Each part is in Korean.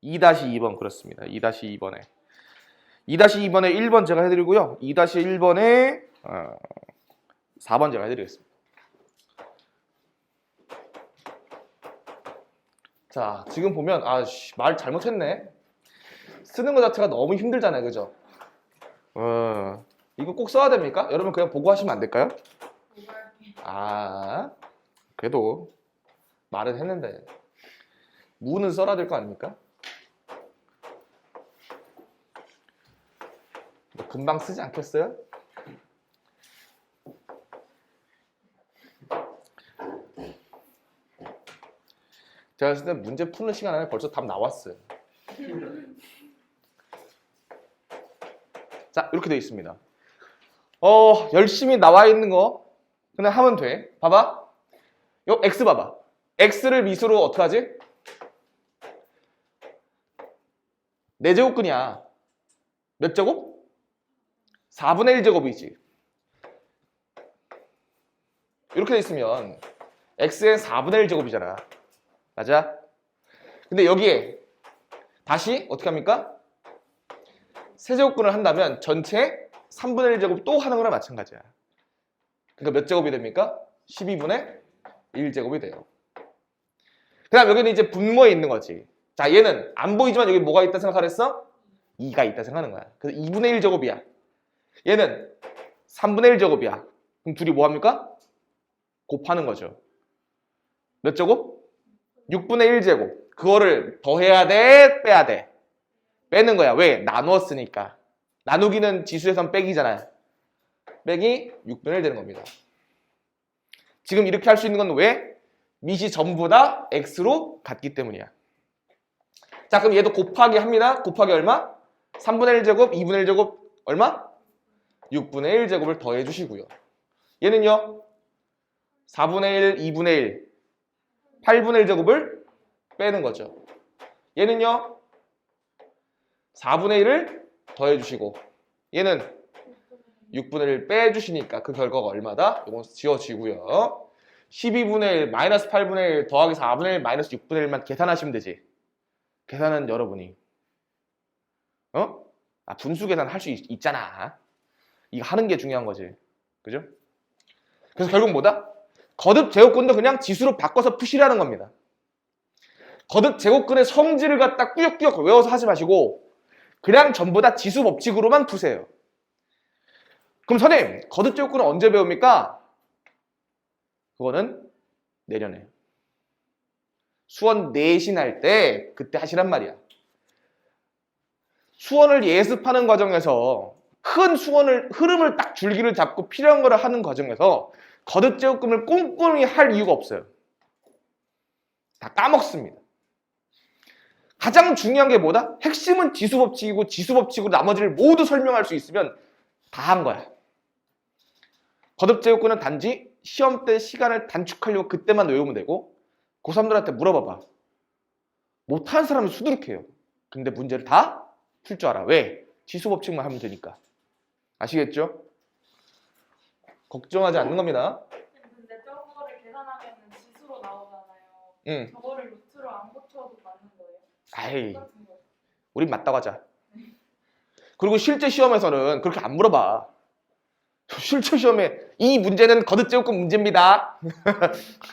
2-2번 그렇습니다. 2-2번에 2-2번에 1번 제가 해드리고요. 2-1번에 4번 제가 해드리겠습니다. 자, 지금 보면 말 잘못했네. 쓰는 거 자체가 너무 힘들잖아요, 그죠? 이거 꼭 써야 됩니까? 여러분 그냥 보고 하시면 안 될까요? 그래도 말은 했는데 무는 써야 될 거 아닙니까? 금방 쓰지 않겠어요? 제가 봤을 때 문제 푸는 시간 안에 벌써 답 나왔어요. 자, 이렇게 되어 있습니다. 열심히 나와 있는 거 그냥 하면 돼. 봐봐. 요 x 봐봐. x를 미수로 어떻게 하지? 4제곱근이야. 몇 제곱? 4분의 1제곱이지. 이렇게 돼 있으면 x의 4분의 1제곱이잖아. 맞아? 근데 여기에 다시 어떻게 합니까? 세제곱근을 한다면 전체 3분의 1제곱 또 하는 거랑 마찬가지야. 그러니까 몇 제곱이 됩니까? 12분의 1제곱이 돼요. 그 다음 여기는 이제 분모에 있는 거지. 자, 얘는 안 보이지만 여기 뭐가 있다 생각하랬어? 2가 있다 생각하는 거야. 그래서 2분의 1제곱이야. 얘는 3분의 1제곱이야. 그럼 둘이 뭐 합니까? 곱하는 거죠. 몇 제곱? 6분의 1제곱. 그거를 더해야 돼? 빼야 돼? 빼는 거야. 왜? 나누었으니까. 나누기는 지수에선 빼기잖아요. 빼기 6분의 1 되는 겁니다. 지금 이렇게 할 수 있는 건 왜? 밑이 전부 다 x로 같기 때문이야. 자, 그럼 얘도 곱하기 합니다. 곱하기 얼마? 3분의 1제곱, 2분의 1제곱 얼마? 6분의 1제곱을 더해 주시고요. 얘는요? 4분의 1, 2분의 1, 8분의 1제곱을 빼는 거죠. 얘는요? 4분의 1을 더해 주시고 얘는 6분의 1 빼주시니까 그 결과가 얼마다? 이건 지워지고요. 12분의 1 마이너스 8분의 1 더하기 4분의 1 마이너스 6분의 1만 계산하시면 되지. 계산은 여러분이 분수 계산 할 수 있잖아. 이거 하는 게 중요한 거지. 그죠? 그래서 결국 뭐다? 거듭 제곱근도 그냥 지수로 바꿔서 푸시라는 겁니다. 거듭 제곱근의 성질을 갖다 꾸역꾸역 외워서 하지 마시고 그냥 전부 다 지수 법칙으로만 푸세요. 그럼 선생님, 거듭 제곱근은 언제 배웁니까? 그거는 내년에 수원 내신할 때 그때 하시란 말이야. 수원을 예습하는 과정에서 큰 수원을 흐름을 딱 줄기를 잡고 필요한 거를 하는 과정에서 거듭 제곱근을 꼼꼼히 할 이유가 없어요. 다 까먹습니다. 가장 중요한 게 뭐다? 핵심은 지수 법칙이고 지수 법칙으로 나머지를 모두 설명할 수 있으면 다 한 거야. 거듭 제곱근은 단지 시험 때 시간을 단축하려고 그때만 외우면 되고 고3들한테 물어봐봐. 못하는 사람은 수두룩해요. 근데 문제를 다 풀 줄 알아. 왜? 지수 법칙만 하면 되니까. 아시겠죠? 걱정하지 않는 겁니다. 근데 저거를 계산하면 지수로 나오잖아요. 저거를 루트로 안 고쳐도 맞는 거예요? 아이, 우린 맞다고 하자. 그리고 실제 시험에서는 그렇게 안 물어봐. 실제 시험에 이 문제는 거듭 제곱근 문제입니다.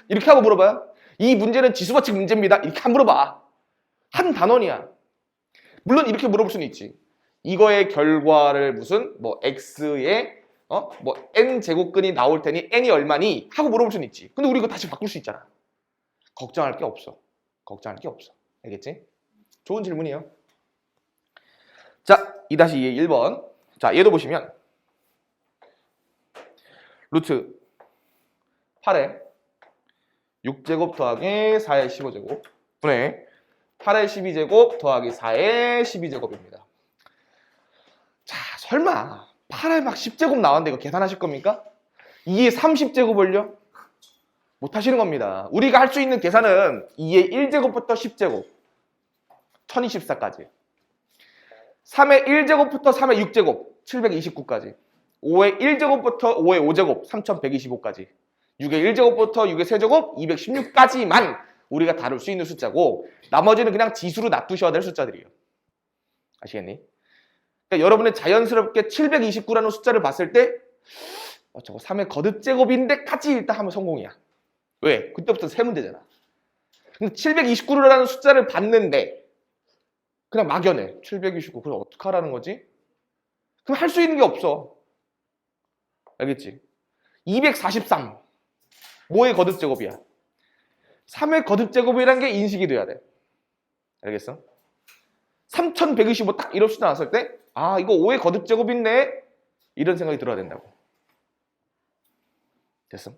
이렇게 하고 물어봐요. 이 문제는 지수 법칙 문제입니다. 이렇게 안 물어봐. 한 단원이야. 물론 이렇게 물어볼 수는 있지. 이거의 결과를 무슨 x의 n 제곱근이 나올 테니 n이 얼마니? 하고 물어볼 수는 있지. 근데 우리 이거 다시 바꿀 수 있잖아. 걱정할 게 없어. 걱정할 게 없어. 알겠지? 좋은 질문이에요. 자, 2-2의 1번. 자, 얘도 보시면 루트 8의 6제곱 더하기 4의 15제곱 분의 8의 12제곱 더하기 4의 12제곱입니다. 자, 설마 8의 막 10제곱 나왔는데 이거 계산하실 겁니까? 2의 30제곱을요? 못 하시는 겁니다. 우리가 할 수 있는 계산은 2의 1제곱부터 10제곱 1024까지 3의 1제곱부터 3의 6제곱 729까지 5의 1제곱부터 5의 5제곱 3125까지 6의 1제곱부터 6의 세제곱 216까지만 우리가 다룰 수 있는 숫자고 나머지는 그냥 지수로 놔두셔야 될 숫자들이에요. 아시겠니? 그러니까 여러분의 자연스럽게 729라는 숫자를 봤을 때 저거 3의 거듭제곱인데 같이 일단 하면 성공이야. 왜? 그때부터 세면 되잖아. 근데 729라는 숫자를 봤는데 그냥 막연해. 729 그럼 어떡하라는 거지? 그럼 할 수 있는 게 없어. 알겠지? 243 뭐의 거듭제곱이야? 3의 거듭제곱이라는 게 인식이 돼야 돼. 알겠어? 3125 딱 이런 숫자 나왔을 때 아 이거 5의 거듭제곱인데 이런 생각이 들어야 된다고. 됐어?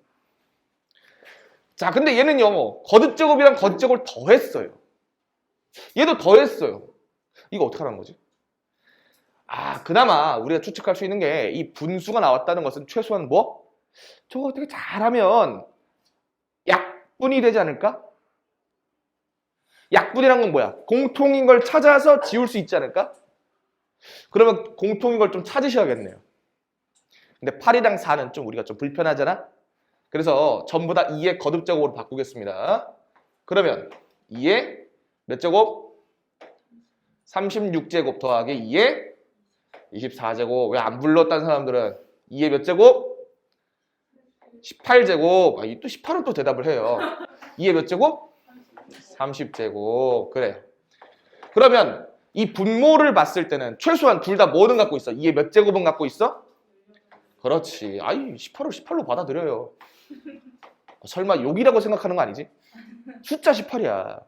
자 근데 얘는요 거듭제곱이랑 거듭제곱을 더했어요. 얘도 더했어요. 이거 어떻게 하라는 거지? 아 그나마 우리가 추측할 수 있는 게 이 분수가 나왔다는 것은 최소한 뭐? 저거 어떻게 잘하면 약분이 되지 않을까? 약분이란 건 뭐야? 공통인 걸 찾아서 지울 수 있지 않을까? 그러면 공통인 걸 좀 찾으셔야겠네요. 근데 8이랑 4는 좀 우리가 좀 불편하잖아? 그래서 전부 다 2의 거듭제곱으로 바꾸겠습니다. 그러면 2의 몇 제곱? 36제곱 더하기 2의 24제곱. 왜 안 불렀다는 사람들은 2의 몇 제곱? 18제곱. 아, 또 18은 또 대답을 해요. 2의 몇 제곱? 30제곱. 그래. 그러면 이 분모를 봤을 때는 최소한 둘 다 뭐는 갖고 있어? 2의 몇 제곱은 갖고 있어? 그렇지. 아이 18을 18로 받아들여요. 설마 욕이라고 생각하는 거 아니지? 숫자 18이야.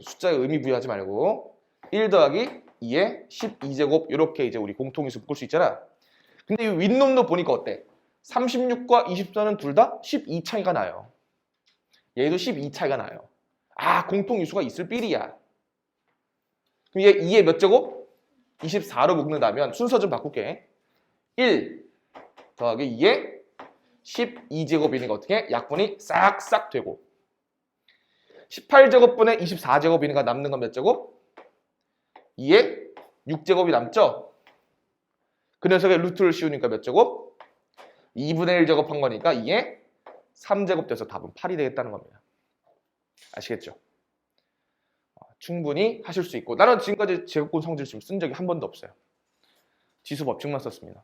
숫자에 의미 부여하지 말고 1 더하기 2의 12제곱 이렇게 이제 우리 공통인수 묶을 수 있잖아. 근데 이 윗놈도 보니까 어때? 36과 24는 둘 다 12 차이가 나요. 얘도 12 차이가 나요. 아 공통인수가 있을 삘이야. 그럼 얘 2의 몇 제곱? 24로 묶는다면 순서 좀 바꿀게. 1 더하기 2의 12제곱이니까 어떻게? 약분이 싹싹 되고 18제곱분의 24제곱이니까 남는 건 몇 제곱? 2의 6제곱이 남죠? 그 녀석의 루트를 씌우니까 몇 제곱? 2분의 1제곱 한 거니까 2의 3제곱 돼서 답은 8이 되겠다는 겁니다. 아시겠죠? 충분히 하실 수 있고 나는 지금까지 제곱근 성질 지금 쓴 적이 한 번도 없어요. 지수 법칙만 썼습니다.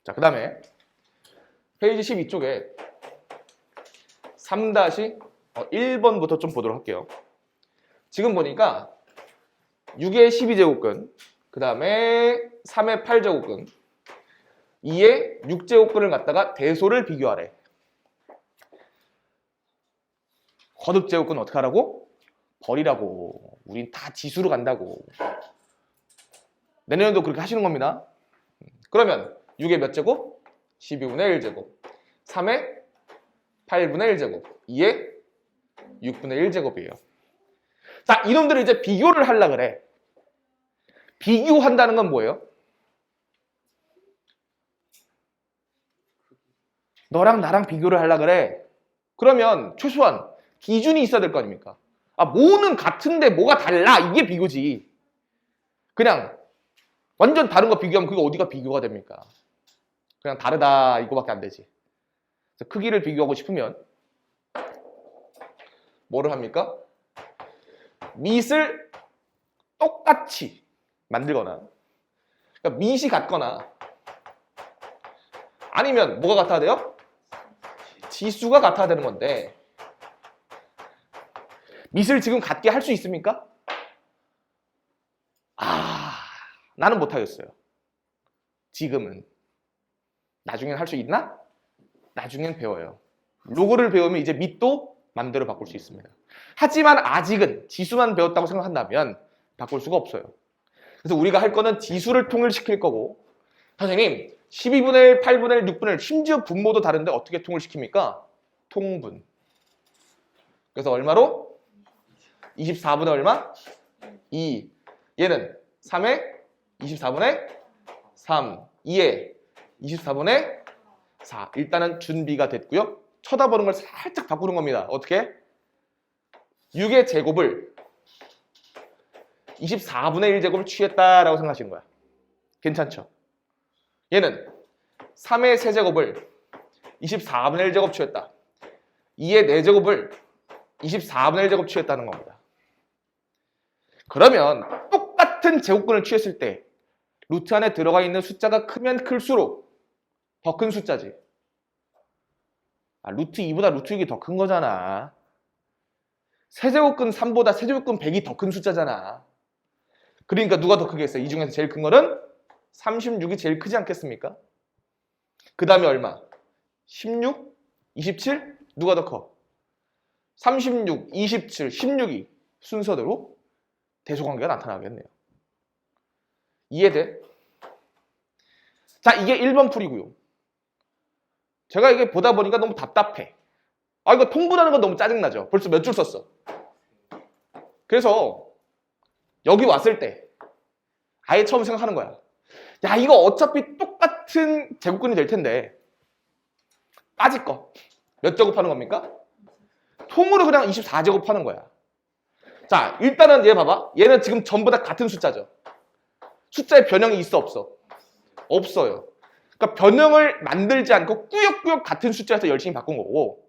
자, 그 다음에 페이지 12쪽에 3-1번부터 좀 보도록 할게요. 지금 보니까 6의 12제곱근, 그 다음에 3의 8제곱근, 2의 6제곱근을 갖다가 대소를 비교하래. 거듭제곱근 어떻게 하라고? 버리라고. 우린 다 지수로 간다고. 내년에도 그렇게 하시는 겁니다. 그러면 6의 몇 제곱? 12분의 1제곱. 3의 8분의 1제곱. 2의 6분의 1제곱이에요. 자, 이놈들을 이제 비교를 하려고 그래. 비교한다는 건 뭐예요? 너랑 나랑 비교를 하려고 그래. 그러면 최소한 기준이 있어야 될 거 아닙니까? 아, 뭐는 같은데 뭐가 달라. 이게 비교지. 그냥 완전 다른 거 비교하면 그게 어디가 비교가 됩니까? 그냥 다르다 이거밖에 안 되지. 그래서 크기를 비교하고 싶으면 뭐를 합니까? 밑을 똑같이 만들거나 그러니까 밑이 같거나 아니면 뭐가 같아야 돼요? 지수가 같아야 되는 건데 밑을 지금 같게 할 수 있습니까? 나는 못하겠어요. 지금은. 나중엔 할 수 있나? 나중엔 배워요. 로고를 배우면 이제 밑도 맘대로 바꿀 수 있습니다. 하지만 아직은 지수만 배웠다고 생각한다면 바꿀 수가 없어요. 그래서 우리가 할 거는 지수를 통일시킬 거고 선생님 12분의 1, 8분의 1, 6분의 1 심지어 분모도 다른데 어떻게 통일시킵니까? 통분. 그래서 얼마로? 24분의 얼마? 2. 얘는 3의 24분의 3. 2의 24분의 4. 일단은 준비가 됐고요. 쳐다보는 걸 살짝 바꾸는 겁니다. 어떻게? 6의 제곱을 24분의 1제곱을 취했다라고 생각하시는 거야. 괜찮죠? 얘는 3의 세제곱을 24분의 1제곱 취했다. 2의 4제곱을 24분의 1제곱 취했다는 겁니다. 그러면 똑같은 제곱근을 취했을 때 루트 안에 들어가 있는 숫자가 크면 클수록 더 큰 숫자지. 루트 2보다 루트 6이 더 큰 거잖아. 세제곱근 3보다 세제곱근 100이 더 큰 숫자잖아. 그러니까 누가 더 크겠어? 이 중에서 제일 큰 거는 36이 제일 크지 않겠습니까? 그 다음에 얼마? 16? 27? 누가 더 커? 36, 27, 16이 순서대로 대소관계가 나타나겠네요. 이해돼? 자, 이게 1번 풀이고요. 제가 이게 보다 보니까 너무 답답해. 이거 통분하는 건 너무 짜증나죠? 벌써 몇 줄 썼어? 그래서 여기 왔을 때 아예 처음 생각하는 거야. 야, 이거 어차피 똑같은 제곱근이 될 텐데 빠질 거. 몇 제곱하는 겁니까? 통으로 그냥 24제곱 하는 거야. 자, 일단은 얘 봐봐. 얘는 지금 전부 다 같은 숫자죠. 숫자에 변형이 있어 없어? 없어요. 그러니까 변형을 만들지 않고 꾸역꾸역 같은 숫자에서 열심히 바꾼 거고,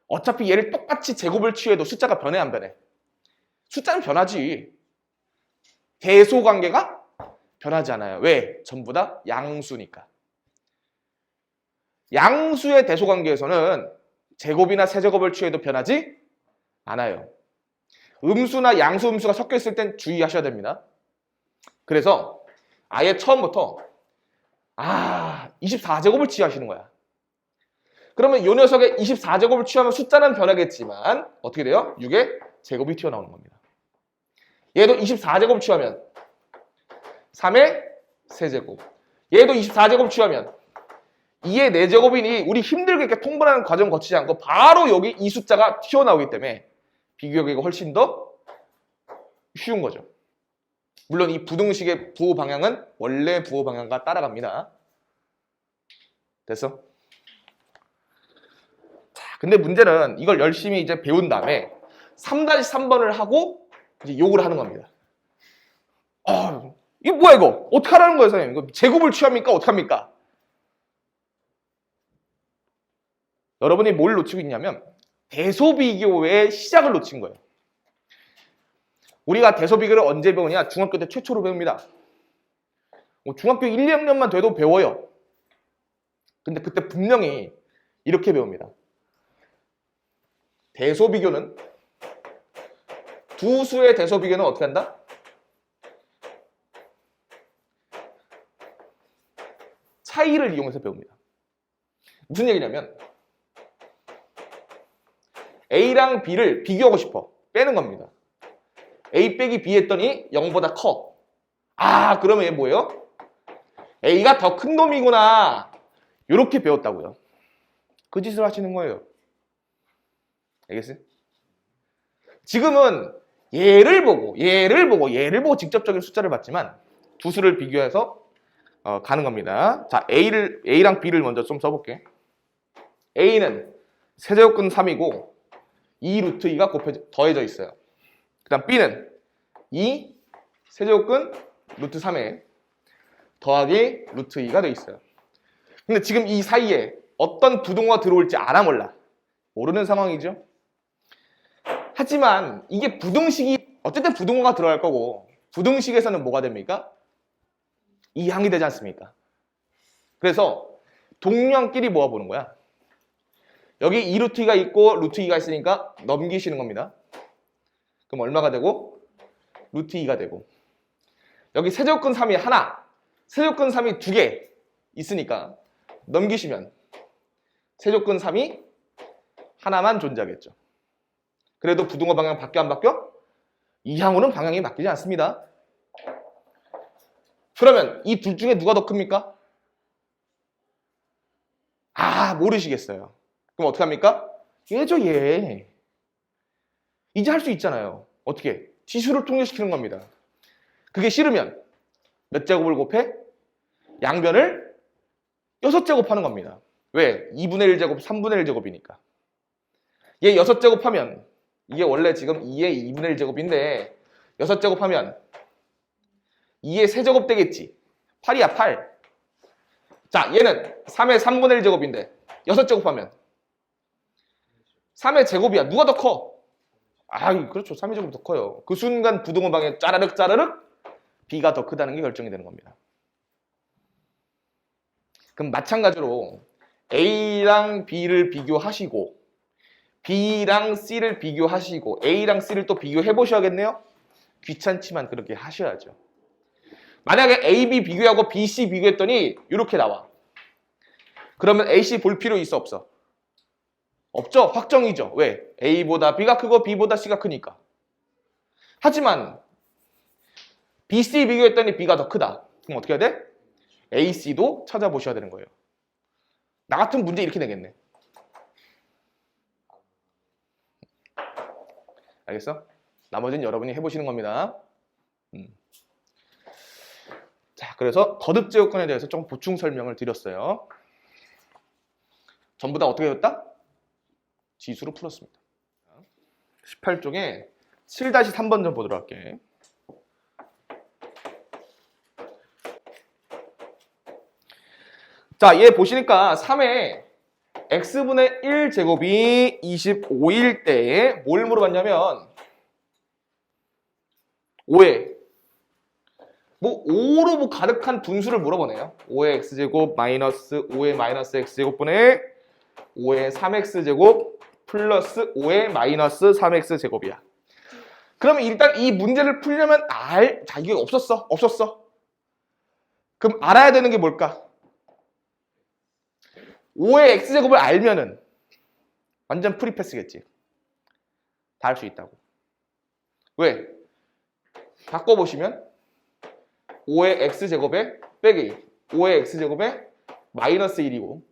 어차피 얘를 똑같이 제곱을 취해도 숫자가 변해 안 변해? 숫자는 변하지. 대소관계가 변하지 않아요. 왜? 전부 다 양수니까. 양수의 대소관계에서는 제곱이나 세제곱을 취해도 변하지 않아요. 음수나 양수, 음수가 섞여 있을 땐 주의하셔야 됩니다. 그래서 아예 처음부터 24제곱을 취하시는 거야. 그러면 이 녀석의 24제곱을 취하면 숫자는 변하겠지만 어떻게 돼요? 6의 제곱이 튀어나오는 겁니다. 얘도 24제곱 취하면 3의 세제곱. 얘도 24제곱 취하면 2의 4제곱이니 우리 힘들게 이렇게 통분하는 과정 거치지 않고 바로 여기 이 숫자가 튀어나오기 때문에 비교하기가 훨씬 더 쉬운 거죠. 물론 이 부등식의 부호 방향은 원래 부호 방향과 따라갑니다. 됐어? 자, 근데 문제는 이걸 열심히 이제 배운 다음에 3-3번을 하고 이제 욕을 하는 겁니다. 이게 뭐야 이거? 어떻게 하라는 거예요, 선생님? 이거 제곱을 취합니까? 어떻게 합니까? 여러분이 뭘 놓치고 있냐면 대소비교의 시작을 놓친 거예요. 우리가 대소비교를 언제 배우냐? 중학교 때 최초로 배웁니다. 중학교 1, 2학년만 돼도 배워요. 근데 그때 분명히 이렇게 배웁니다. 대소비교는 두 수의 대소비교는 어떻게 한다? 차이를 이용해서 배웁니다. 무슨 얘기냐면 A랑 B를 비교하고 싶어. 빼는 겁니다. A 빼기 B 했더니 0보다 커. 그러면 얘 뭐예요? A가 더 큰 놈이구나. 이렇게 배웠다고요. 그 짓을 하시는 거예요. 알겠어요? 지금은 얘를 보고 직접적인 숫자를 봤지만 두 수를 비교해서 가는 겁니다. 자, A랑 B를 먼저 좀 써볼게. A는 세제곱근 3이고 2루트 2가 더해져 있어요. 그 다음 B는 2 세제곱근 루트 3에 더하기 루트 2가 돼 있어요. 근데 지금 이 사이에 어떤 부등호가 들어올지 알아 몰라? 모르는 상황이죠. 하지만 이게 부등식이 어쨌든 부등호가 들어갈 거고 부등식에서는 뭐가 됩니까? 이항이 되지 않습니까? 그래서 동량끼리 모아보는 거야. 여기 2루트 2가 있고 루트 2가 있으니까 넘기시는 겁니다. 그럼 얼마가 되고? 루트 2가 되고, 여기 세제곱근 3이 하나, 세제곱근 3이 두 개 있으니까 넘기시면 세제곱근 3이 하나만 존재하겠죠. 그래도 부등호 방향 바뀌어 안 바뀌어? 이항으로는 방향이 바뀌지 않습니다. 그러면 이 둘 중에 누가 더 큽니까? 모르시겠어요. 그럼 어떻게 합니까? 얘죠, 얘. 이제 할 수 있잖아요. 어떻게? 지수를 통일시키는 겁니다. 그게 싫으면 몇 제곱을 곱해? 양변을 6제곱 하는 겁니다. 왜? 2분의 1제곱, 3분의 1제곱이니까. 얘 6제곱 하면 이게 원래 지금 2의 2분의 1제곱인데 6제곱 하면 2의 세제곱 되겠지. 8이야, 8. 자, 얘는 3의 3분의 1 제곱인데 6제곱하면 3의 제곱이야. 누가 더 커? 아, 그렇죠. 3의 제곱이 더 커요. 그 순간 부등호 방에 짜르륵 짜르륵 B가 더 크다는 게 결정이 되는 겁니다. 그럼 마찬가지로 A랑 B를 비교하시고 B랑 C를 비교하시고 A랑 C를 또 비교해 보셔야겠네요. 귀찮지만 그렇게 하셔야죠. 만약에 A, B 비교하고 B, C 비교했더니 이렇게 나와. 그러면 A, C 볼 필요 있어 없어? 없죠. 확정이죠. 왜? A보다 B가 크고 B보다 C가 크니까. 하지만 B, C 비교했더니 B가 더 크다. 그럼 어떻게 해야 돼? A, C도 찾아보셔야 되는 거예요. 나 같은 문제 이렇게 내겠네. 알겠어? 나머지는 여러분이 해보시는 겁니다. 자, 그래서 거듭제곱근에 대해서 좀 보충 설명을 드렸어요. 전부 다 어떻게 했다? 지수로 풀었습니다. 18쪽에 7-3번 좀 보도록 할게. 자, 얘 보시니까 3의 x분의 1제곱이 25일 때에 뭘 물어봤냐면 5에 뭐 5로 뭐 가득한 분수를 물어보네요. 5의 x제곱 마이너스 5의 마이너스 x제곱분의 5의 3x제곱 플러스 5의 마이너스 3x제곱이야. 그러면 일단 이 문제를 풀려면 자, 이게 없었어. 그럼 알아야 되는 게 뭘까? 5의 x제곱을 알면은 완전 프리패스겠지. 다 할 수 있다고. 왜? 바꿔보시면 5의 x제곱에 빼기 5의 x제곱에 마이너스 1이고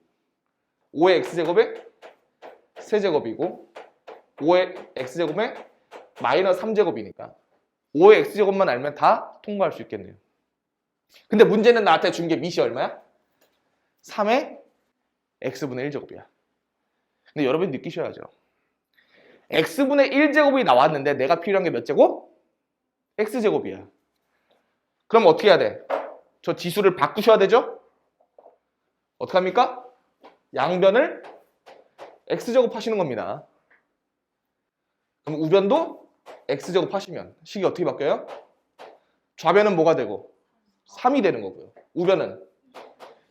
5의 x제곱에 세제곱이고 5의 x제곱에 마이너스 3제곱이니까 5의 x제곱만 알면 다 통과할 수 있겠네요. 근데 문제는 나한테 준 게 밑이 얼마야? 3의 x분의 1제곱이야. 근데 여러분이 느끼셔야죠. x분의 1제곱이 나왔는데 내가 필요한 게 몇 제곱? x제곱이야. 그럼 어떻게 해야 돼? 저 지수를 바꾸셔야 되죠? 어떻게 합니까? 양변을 x제곱 하시는 겁니다. 그럼 우변도 x제곱 하시면 식이 어떻게 바뀌어요? 좌변은 뭐가 되고? 3이 되는 거고요. 우변은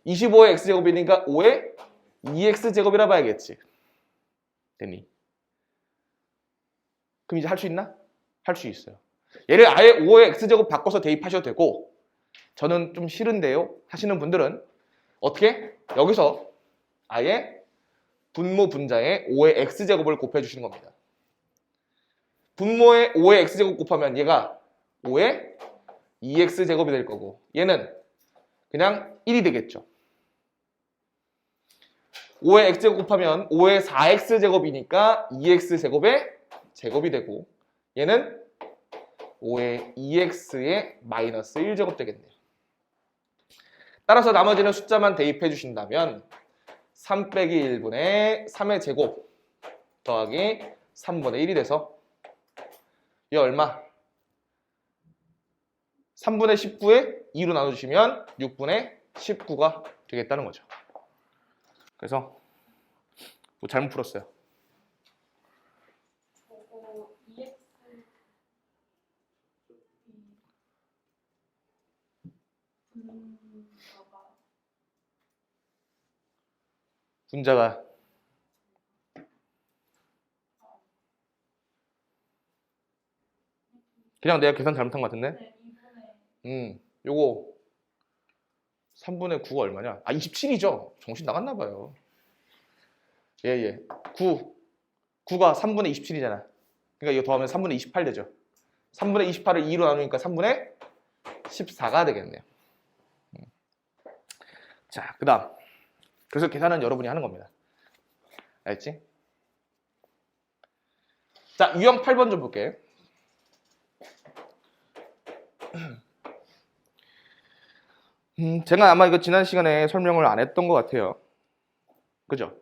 25의 x제곱이니까 5의 2x제곱이라 봐야겠지. 됐니? 그럼 이제 할 수 있나? 할 수 있어요. 얘를 아예 5의 x제곱 바꿔서 대입하셔도 되고 저는 좀 싫은데요 하시는 분들은 어떻게? 여기서 아예 분모 분자에 5의 x제곱을 곱해주시는 겁니다. 분모에 5의 x제곱 곱하면 얘가 5의 2x제곱이 될 거고 얘는 그냥 1이 되겠죠. 5의 x제곱 곱하면 5의 4x제곱이니까 2x제곱의 제곱이 되고 얘는 5의 2x의 마이너스 1제곱 되겠네요. 따라서 나머지는 숫자만 대입해 주신다면 3 빼기 1분의 3의 제곱 더하기 3분의 1이 돼서 이 얼마? 3분의 19에 2로 나눠주시면 6분의 19가 되겠다는 거죠. 그래서 뭐 잘못 풀었어요. 보고 EX 분자가 그냥 내가 계산 잘못한 것 같은데? 네, 2분의 요거 3분의 9가 얼마냐? 아, 27이죠. 정신 나갔나 봐요. 예. 9가 3분의 27이잖아. 그러니까 이거 더하면 3분의 28 되죠. 3분의 28을 2로 나누니까 3분의 14가 되겠네요. 자, 그 다음. 그래서 계산은 여러분이 하는 겁니다. 알겠지? 자, 유형 8번 좀 볼게요. 제가 아마 이거 지난 시간에 설명을 안 했던 것 같아요. 그죠?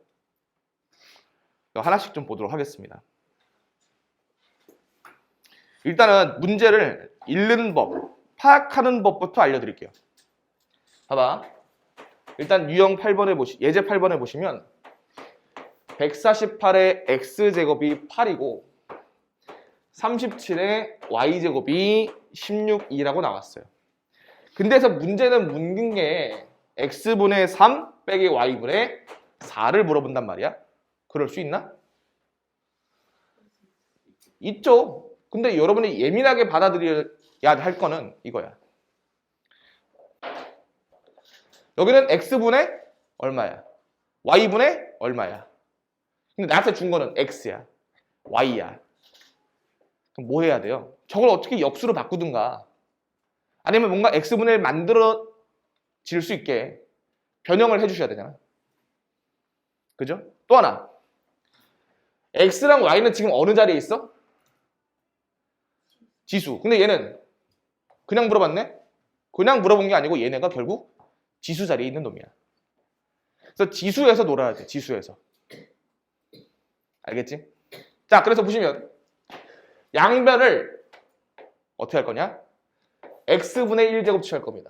하나씩 좀 보도록 하겠습니다. 일단은 문제를 읽는 법, 파악하는 법부터 알려드릴게요. 봐봐. 일단 유형 8번에 예제 8번에 보시면 148의 x제곱이 8이고 37의 y제곱이 16이라고 나왔어요. 근데서 문제는 묻는 게 x분의 3 빼기 y분의 4를 물어본단 말이야. 그럴 수 있나? 있죠. 근데 여러분이 예민하게 받아들여야 할 거는 이거야. 여기는 x분의 얼마야? y분의 얼마야? 근데 나한테 준 거는 x야. y야. 그럼 뭐 해야 돼요? 저걸 어떻게 역수로 바꾸든가 아니면 뭔가 x분의 1 만들어질 수 있게 변형을 해주셔야 되잖아. 그죠? 또 하나. x랑 y는 지금 어느 자리에 있어? 지수. 근데 얘는 그냥 물어봤네? 그냥 물어본 게 아니고 얘네가 결국 지수 자리에 있는 놈이야. 그래서 지수에서 놀아야 돼. 지수에서. 알겠지? 자, 그래서 보시면 양변을 어떻게 할 거냐? x분의 1제곱 취할 겁니다.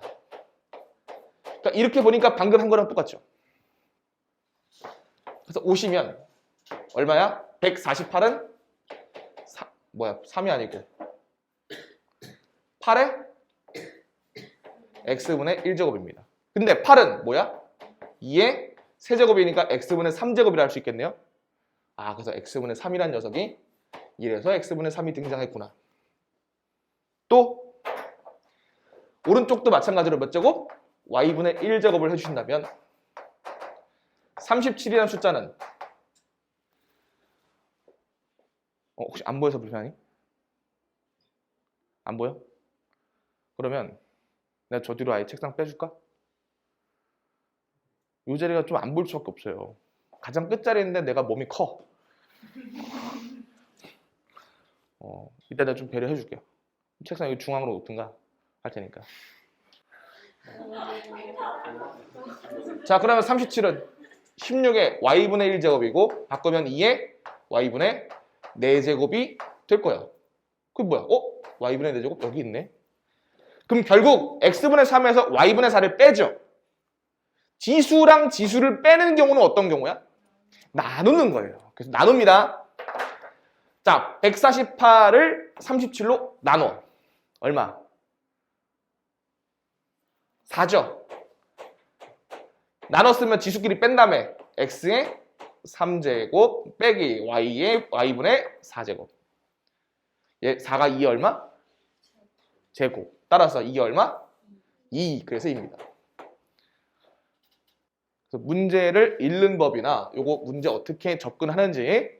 그러니까 이렇게 보니까 방금 한 거랑 똑같죠? 그래서 오시면 얼마야? 148은 3이 아니고 8의 x분의 1제곱입니다. 근데 8은 뭐야? 2의 세제곱이니까 x분의 3제곱이라 할 수 있겠네요. 아, 그래서 x분의 3이라는 녀석이 이래서 x분의 3이 등장했구나. 또 오른쪽도 마찬가지로 몇 제곱? y분의 1제곱을 해주신다면 37이라는 숫자는 혹시 안 보여서 불편하니? 안 보여? 그러면 내가 저 뒤로 아예 책상 빼줄까? 이 자리가 좀 안 보일 수밖에 없어요. 가장 끝자리인데 내가 몸이 커. 이따 내가 좀 배려해 줄게요. 책상 여기 중앙으로 놓든가 할 테니까. 자, 그러면 37은 16의 y분의 1제곱이고 바꾸면 2의 y분의 4제곱이 될 거야. 그게 뭐야? y분의 4제곱 여기 있네. 그럼 결국 x분의 3에서 y분의 4를 빼죠. 지수랑 지수를 빼는 경우는 어떤 경우야? 나누는 거예요. 그래서 나눕니다. 자, 148을 37로 나눠. 얼마? 4죠. 나눴으면 지수끼리 뺀 다음에 x의 3제곱 빼기 y의 y분의 4제곱. 얘 4가 2 얼마? 제곱. 따라서 2 얼마? 2. 그래서 2입니다. 그래서 문제를 읽는 법이나 요거 문제 어떻게 접근하는지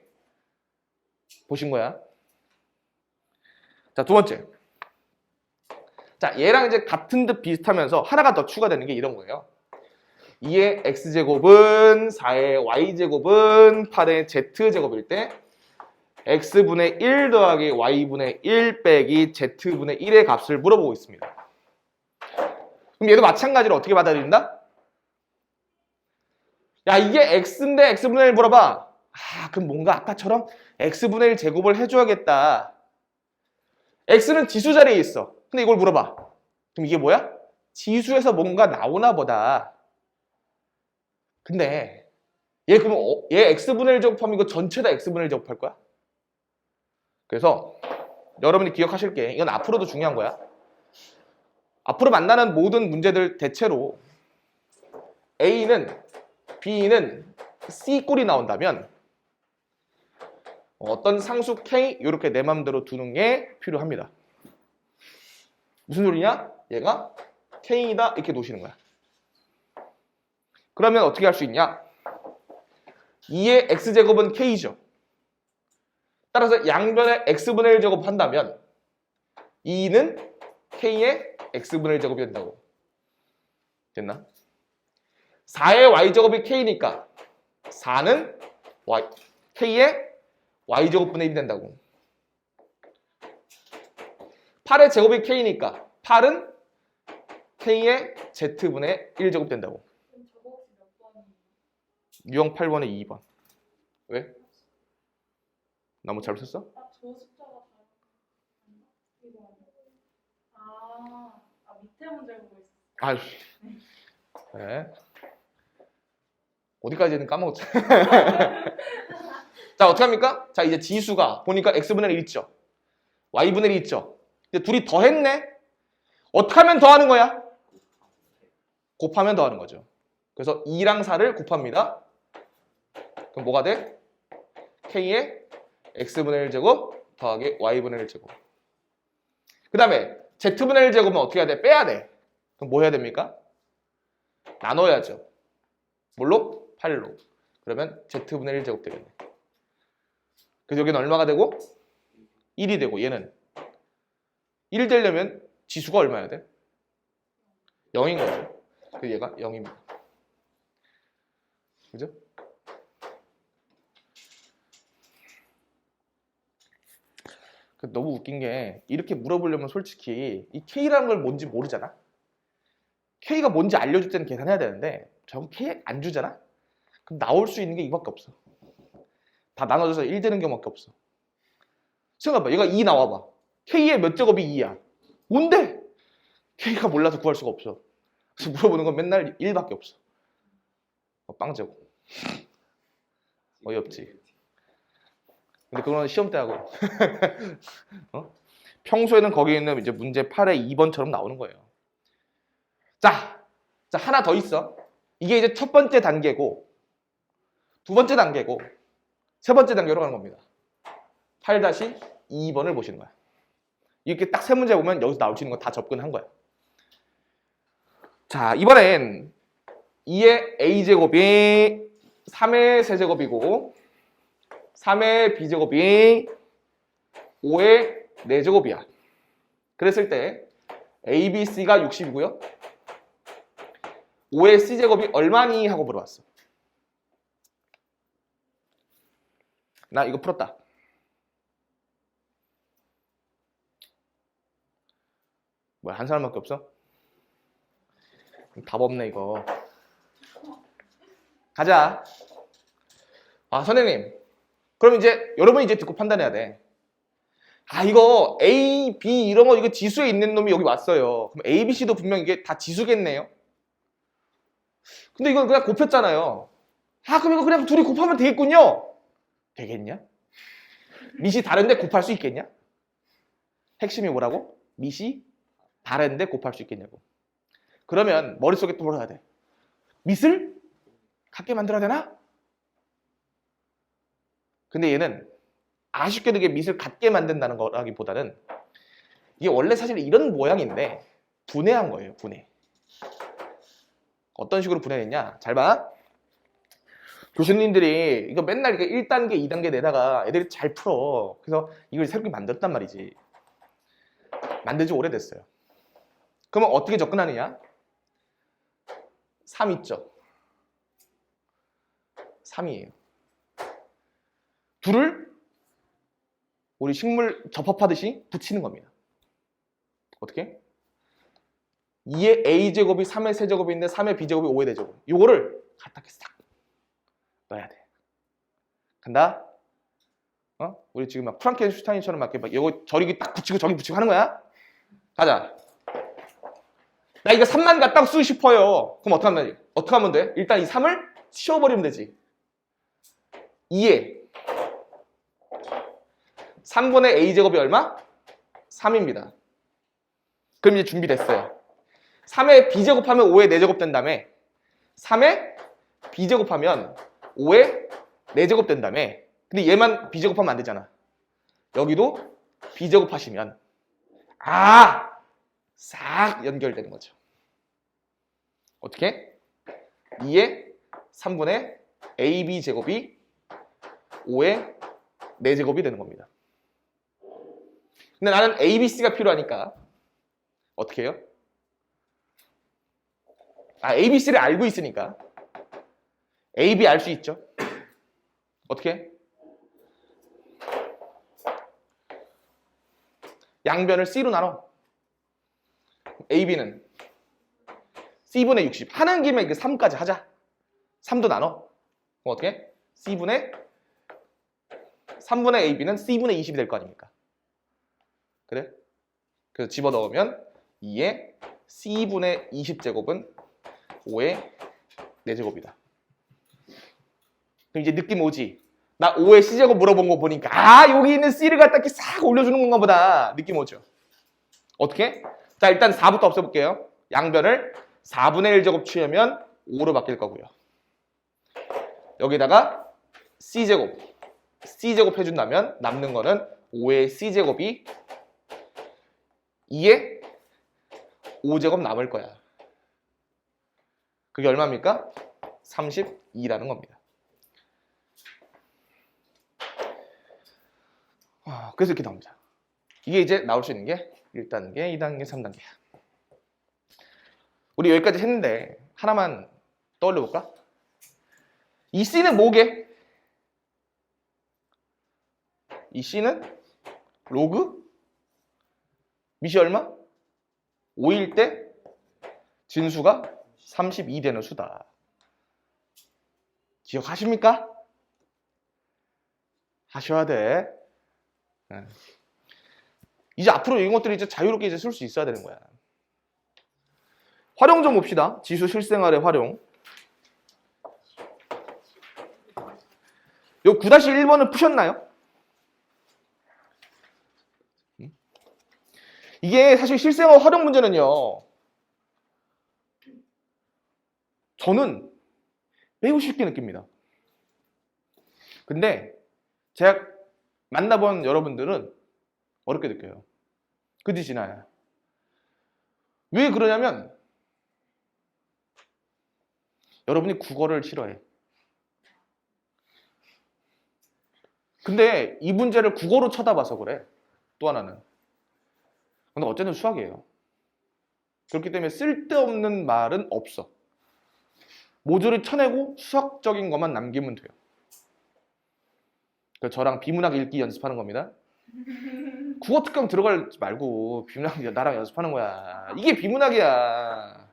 보신 거야. 자, 두 번째. 자, 얘랑 이제 같은 듯 비슷하면서 하나가 더 추가되는 게 이런 거예요. 2의 x제곱은 4의 y제곱은 8의 z제곱일 때 x분의 1 더하기 y분의 1 빼기 z분의 1의 값을 물어보고 있습니다. 그럼 얘도 마찬가지로 어떻게 받아들인다? 야, 이게 x인데 x분의 1 물어봐. 그럼 뭔가 아까처럼 x분의 1 제곱을 해줘야겠다. x는 지수 자리에 있어. 근데 이걸 물어봐. 그럼 이게 뭐야? 지수에서 뭔가 나오나 보다. 근데 얘 그러면 얘 x분의 1 제곱하면 이거 전체 다 x분의 1 제곱할 거야? 그래서 여러분이 기억하실 게 이건 앞으로도 중요한 거야. 앞으로 만나는 모든 문제들 대체로 A는 B는 C 꼴이 나온다면 어떤 상수 K 이렇게 내 맘대로 두는 게 필요합니다. 무슨 소리냐? 얘가 K이다 이렇게 놓으시는 거야. 그러면 어떻게 할 수 있냐? 2의 x제곱은 K죠. 따라서 양변에 x분의 1 제곱 한다면 2는 K의 x분의 1 제곱이 된다고. 됐나? 4의 y제곱이 K니까 4는 K의 y제곱분의 1이 된다고. 8의 제곱이 K니까 8은 K의 Z분의 1제곱 된다고. 그럼 저거 혹시 몇 번이에요? 유형 8번에 2번. 왜? 너무 잘 썼어? 저 숫자가 다른 이거 아니에요? 밑에 문제 보고 있어요. 네. 어디까지는 까먹었죠. 자, 어떻게 합니까? 자, 이제 지수가 보니까 x분의 1 있죠. y분의 1 있죠. 이제 둘이 더했네. 어떻게 하면 더하는 거야? 곱하면 더하는 거죠. 그래서 2랑 4를 곱합니다. 그럼 뭐가 돼? k의 x분의 1제곱 더하기 y분의 1제곱. 그 다음에 z분의 1제곱은 어떻게 해야 돼? 빼야 돼. 그럼 뭐 해야 됩니까? 나눠야죠. 뭘로? 8로. 그러면 z분의 1제곱 되겠네. 그래서 여기는 얼마가 되고? 1이 되고 얘는 1 되려면 지수가 얼마여야 돼? 0인 거죠. 그래서 얘가 0입니다. 그죠? 너무 웃긴 게 이렇게 물어보려면 솔직히 이 K라는 걸 뭔지 모르잖아. K가 뭔지 알려줄 때는 계산해야 되는데 저거 K 안 주잖아? 그럼 나올 수 있는 게 이거밖에 없어. 다 나눠져서 1 되는 경우밖에 없어. 생각해봐. 얘가 2 나와봐. K의 몇 제곱이 2야? 뭔데? K가 몰라서 구할 수가 없어. 그래서 물어보는 건 맨날 1밖에 없어. 빵제곱. 어이없지. 근데 그건 시험 때 하고. 어? 평소에는 거기 있는 이제 문제 8의 2번처럼 나오는 거예요. 자, 하나 더 있어. 이게 이제 첫 번째 단계고, 두 번째 단계고, 세 번째 단계로 가는 겁니다. 8-2번을 보시는 거야. 이렇게 딱 세 문제 보면 여기서 나올 수 있는 거 다 접근한 거야. 자, 이번엔 2의 a제곱이 3의 세제곱이고 3의 b제곱이 5의 4제곱이야. 그랬을 때 a, b, c가 60이고요. 5의 c제곱이 얼마니? 하고 물어봤어. 나 이거 풀었다. 뭐야, 한 사람밖에 없어? 답 없네 이거. 가자. 아, 선생님. 그럼 이제 여러분이 이제 듣고 판단해야 돼. 아, 이거 A, B 이런 거 이거 지수에 있는 놈이 여기 왔어요. 그럼 A, B, C도 분명 이게 다 지수겠네요. 근데 이건 그냥 곱했잖아요. 아, 그럼 이거 그냥 둘이 곱하면 되겠군요. 되겠냐? 밑이 다른데 곱할 수 있겠냐? 핵심이 뭐라고? 밑이 다른데 곱할 수 있겠냐고. 그러면 머릿속에 또 뭐라 해야 돼? 밑을 같게 만들어야 되나? 근데 얘는 아쉽게도 이게 밑을 같게 만든다는 거라기보다는 이게 원래 사실 이런 모양인데 분해한 거예요. 분해. 어떤 식으로 분해했냐? 잘 봐. 교수님들이 이거 맨날 1단계, 2단계 내다가 애들이 잘 풀어. 그래서 이걸 새롭게 만들었단 말이지. 만든 지 오래됐어요. 그러면 어떻게 접근하느냐? 3 있죠. 3이에요. 둘을 우리 식물 접합하듯이 붙이는 겁니다. 어떻게? 2의 a제곱이 3의 세제곱인데 3의 b제곱이 5의 4제곱. 이거를 갖다 이렇게 싹 넣어야 돼. 간다. 우리 지금 막 프랑켄슈타인처럼 막 이거 저기 딱 붙이고 저기 붙이고 하는 거야. 가자. 나 이거 3만 갖다 쓰고 싶어요. 그럼 어떻게 하면 돼? 일단 이 3을 치워버리면 되지. 2에 3분의 a제곱이 얼마? 3입니다. 그럼 이제 준비됐어요. 3의 b제곱하면 5의 4제곱 된 다음에 3의 b제곱하면 5의 4제곱 된 다음에 근데 얘만 b제곱하면 안 되잖아. 여기도 b제곱하시면 싹 연결되는 거죠. 어떻게? 2의 3분의 ab제곱이 5의 4제곱이 되는 겁니다. 근데 나는 A, B, C가 필요하니까 어떻게 해요? A, B, C를 알고 있으니까 A, B 알 수 있죠? 어떻게 해? 양변을 C로 나눠. A, B는 C분의 60 하는 김에 이거 3까지 하자. 3도 나눠. 그럼 어떻게 해? C분의 3분의 AB는 C분의 20이 될 거 아닙니까? 그래? 그래서 집어넣으면 2의 C분의 20제곱은 5의 4제곱이다. 그럼 이제 느낌 오지? 나 5의 C제곱 물어본 거 보니까 아 여기 있는 C를 갖다 이렇게 싹 올려주는 건가 보다. 느낌 오죠? 어떻게? 자 일단 4부터 없애볼게요. 양변을 4분의 1제곱 취하면 5로 바뀔 거고요. 여기다가 C제곱 해준다면 남는 거는 5의 C제곱이 2의 5제곱 남을 거야. 그게 얼마입니까? 32라는 겁니다. 그래서 이렇게 나옵니다. 이게 이제 나올 수 있는 게 1단계, 2단계, 3단계야. 우리 여기까지 했는데 하나만 떠올려 볼까? 이 C는 뭐게? 이 C는 로그 밑이 얼마? 5일 때 진수가 32 되는 수다. 기억하십니까? 하셔야 돼. 이제 앞으로 이런 것들이 이제 자유롭게 이제 쓸 수 있어야 되는 거야. 활용 좀 봅시다. 지수 실생활의 활용. 요 9-1번을 푸셨나요? 이게 사실 실생활 활용 문제는요. 저는 매우 쉽게 느낍니다. 근데 제가 만나본 여러분들은 어렵게 느껴요. 그 뜻이 나요. 왜 그러냐면 여러분이 국어를 싫어해. 근데 이 문제를 국어로 쳐다봐서 그래. 또 하나는. 근데 어쨌든 수학이에요. 그렇기 때문에 쓸데없는 말은 없어. 모조리 쳐내고 수학적인 것만 남기면 돼요. 그래서 저랑 비문학 읽기 연습하는 겁니다. 국어 특강 들어가지 말고 비문학 나랑 연습하는 거야. 이게 비문학이야.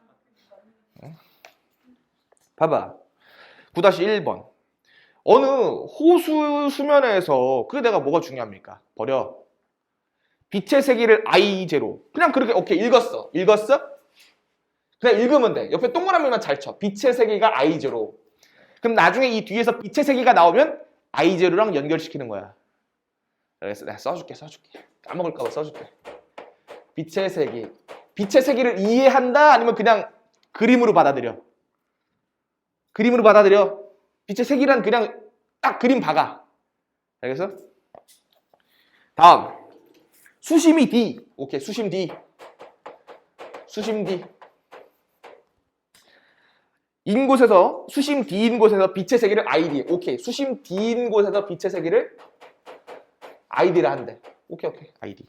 봐봐. 9-1번. 어느 호수 수면에서 그게 내가 뭐가 중요합니까? 버려. 빛의 세기를 I0. 그냥 그렇게 오케이 읽었어. 그냥 읽으면 돼. 옆에 동그라미만 잘 쳐. 빛의 세기가 I0. 그럼 나중에 이 뒤에서 빛의 세기가 나오면 I0랑 연결시키는 거야. 그래서 내가 써줄게. 까먹을까 봐 써줄게. 빛의 세기. 빛의 세기를 이해한다? 아니면 그냥 그림으로 받아들여? 그림으로 받아들여. 빛의 세기란 그냥 딱 그림 박아. 알겠어? 다음. 수심이 D. 오케이, 수심 D. 인 곳에서, 수심 D인 곳에서 빛의 세기를 ID. 오케이, 수심 D인 곳에서 빛의 세기를 ID를 한대. 오케이, ID.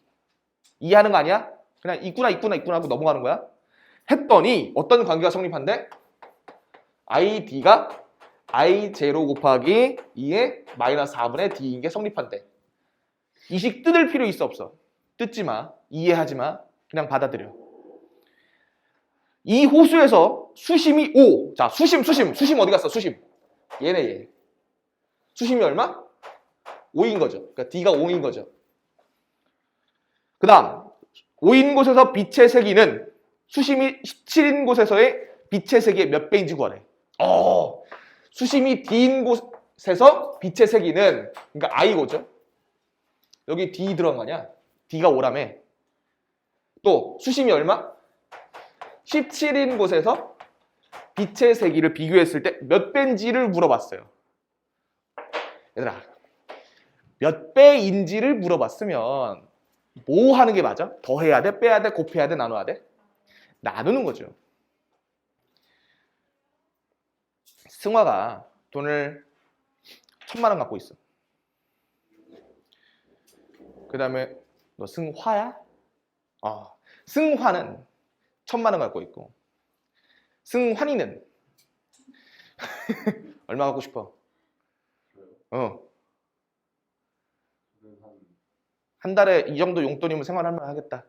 이해하는 거 아니야? 그냥 있구나 하고 넘어가는 거야. 했더니 어떤 관계가 성립한대? ID가 I0 곱하기 2의 마이너스 4분의 D인 게 성립한대. 이 식 뜯을 필요 있어 없어? 뜯지 마. 이해하지 마. 그냥 받아들여. 이 호수에서 수심이 5. 자, 수심 어디 갔어? 수심. 얘. 수심이 얼마? 5인 거죠. 그러니까 D가 5인 거죠. 그 다음 5인 곳에서 빛의 세기는 수심이 17인 곳에서의 빛의 세기의 몇 배인지 구하래. 수심이 D인 곳에서 빛의 세기는 그러니까 I고죠. 여기 D 들어간 거 아니야? D가 5라며. 또 수심이 얼마? 17인 곳에서 빛의 세기를 비교했을 때 몇 배인지를 물어봤어요. 얘들아, 몇 배인지를 물어봤으면 뭐 하는 게 맞아? 더해야 돼? 빼야 돼? 곱해야 돼? 나눠야 돼? 나누는 거죠. 승화가 돈을 1,000만 원 갖고 있어. 그 다음에 너 승화야? 승화는 1,000만 원 갖고 있고 승환이는 얼마 갖고 싶어? 한 달에 이 정도 용돈이면 생활할 만 하겠다.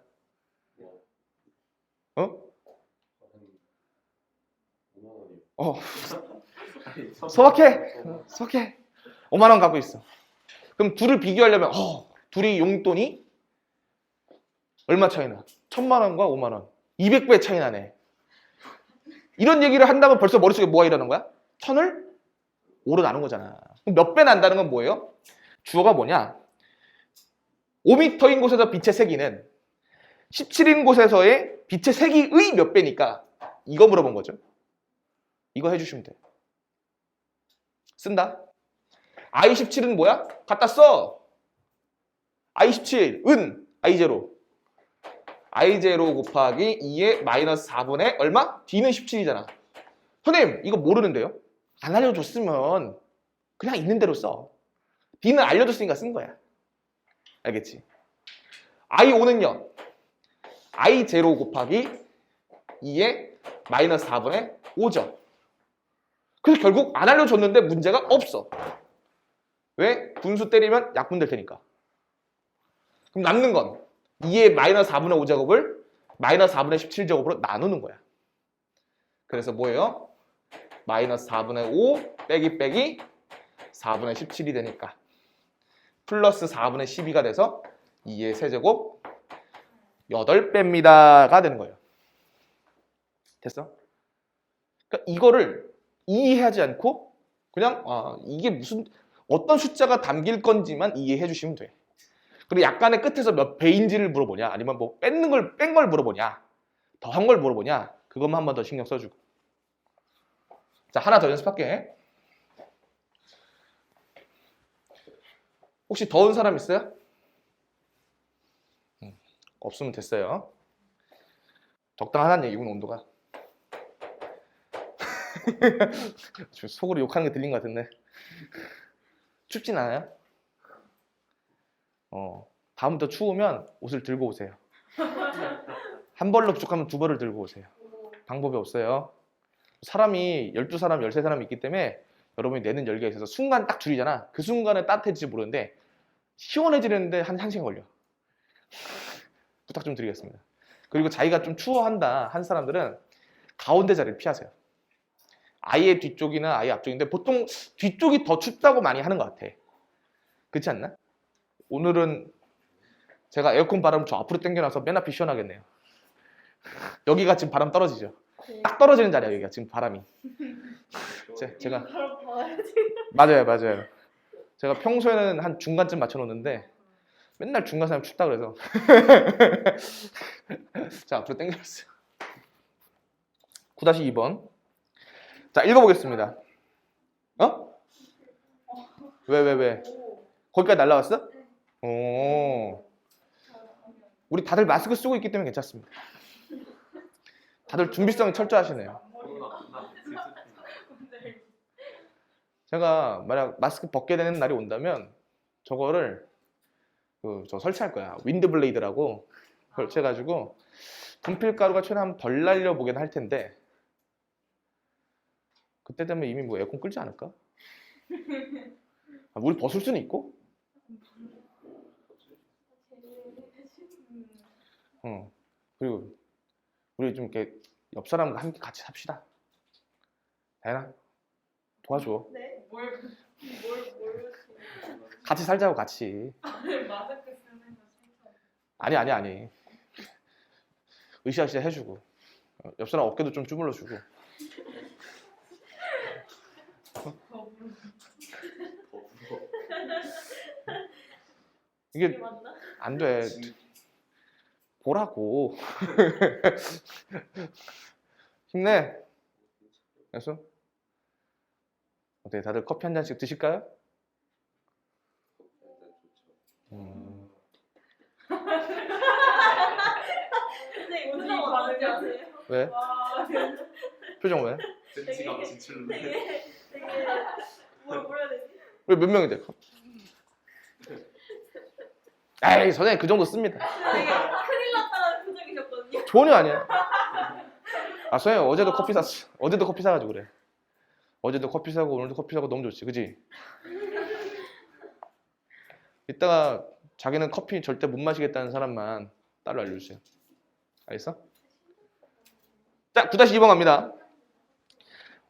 소박해. 5만 원 갖고 있어. 그럼 둘을 비교하려면 둘이 용돈이 얼마 차이 나? 1,000만 원과 5만 원. 200배 차이 나네. 이런 얘기를 한다면 벌써 머릿속에 뭐가 일어나는 거야? 1,000을 5로 나눈 거잖아. 그럼 몇 배 난다는 건 뭐예요? 주어가 뭐냐? 5m인 곳에서 빛의 세기는 17인 곳에서의 빛의 세기의 몇 배니까 이거 물어본 거죠. 이거 해주시면 돼. 쓴다. I17은 뭐야? 갖다 써. I17, I0. I0 곱하기 2의 마이너스 4분의 얼마? D는 17이잖아. 선생님, 이거 모르는데요? 안 알려줬으면 그냥 있는 대로 써. D는 알려줬으니까 쓴 거야. 알겠지? I5는요. I0 곱하기 2의 마이너스 4분의 5죠. 그래서 결국 안 알려줬는데 문제가 없어. 왜? 분수 때리면 약분될 테니까. 그럼 남는 건 2의 마이너스 4분의 5제곱을 마이너스 4분의 17제곱으로 나누는 거야. 그래서 뭐예요? 마이너스 4분의 5 빼기 4분의 17이 되니까 플러스 4분의 12가 돼서 2의 세제곱 8배입니다가 되는 거예요. 됐어? 그러니까 이거를 이해하지 않고 그냥 이게 무슨 어떤 숫자가 담길 건지만 이해해 주시면 돼. 그리고 약간의 끝에서 몇 배인지를 물어보냐 아니면 뭐 뺀 걸 물어보냐 더한 걸 물어보냐 그것만 한 번 더 신경 써주고. 자, 하나 더 연습할게. 혹시 더운 사람 있어요? 없으면 됐어요. 적당하다는 얘기군, 온도가. 속으로 욕하는 게 들린 것 같은데. 춥진 않아요? 다음부터 추우면 옷을 들고 오세요. 한 벌로 부족하면 두 벌을 들고 오세요. 방법이 없어요. 사람이 12사람, 13사람 있기 때문에 여러분이 내는 열기가 있어서 순간 딱 줄이잖아. 그 순간에 따뜻해질지 모르는데 시원해지는데 한 시간 걸려. 부탁 좀 드리겠습니다. 그리고 자기가 좀 추워한다 한 사람들은 가운데 자리를 피하세요. 아예 뒤쪽이나 아예 앞쪽인데 보통 뒤쪽이 더 춥다고 많이 하는 것 같아. 그렇지 않나? 오늘은 제가 에어컨 바람 저 앞으로 당겨놔서 맨 앞이 시원하겠네요. 여기가 지금 바람 떨어지죠? 딱 떨어지는 자리야 여기가 지금 바람이. 제가 맞아요. 제가 평소에는 한 중간쯤 맞춰놓는데 맨날 중간 사람 춥다 그래서 자 앞으로 당겨놨어요. 9-2번. 자 읽어보겠습니다. 왜? 거기까지 날라왔어? 오. 우리 다들 마스크 쓰고 있기 때문에 괜찮습니다. 다들 준비성이 철저하시네요. 제가 만약 마스크 벗게 되는 날이 온다면 저거를 저 설치할 거야. 윈드 블레이드라고 설치해가지고 분필가루가 최대한 덜 날려보긴 할 텐데 그때 되면 이미 뭐 에어컨 끌지 않을까? 우리 벗을 수는 있고. 그리고 우리 좀 이렇게 옆 사람과 함께 같이 삽시다. 다현아 도와줘. 네? 같이 살자고 같이. 마스크 쓰면서 아니. 으쌰으쌰 해주고 옆 사람 어깨도 좀 주물러주고. 이게 안 돼. 보라고. 힘내. 됐어? 어때? 다들 커피 한 잔씩 드실까요? 선생님 표정 어떤지 아세요? 왜? 와, 표정 왜? 센치가 진출로 되게 뭐라 해야 되지? 왜 몇 명인데? 에이 선생님 그 정도 씁니다. 되게 큰일 났다는 표정이셨거든요. 전혀 아니야. 선생님 어제도 커피 샀어. 어제도 커피 사가지고 그래. 어제도 커피 사고 오늘도 커피 사고 너무 좋지, 그지? 이따가 자기는 커피 절대 못 마시겠다는 사람만 따로 알려주세요. 알겠어? 자, 9-2번 갑니다.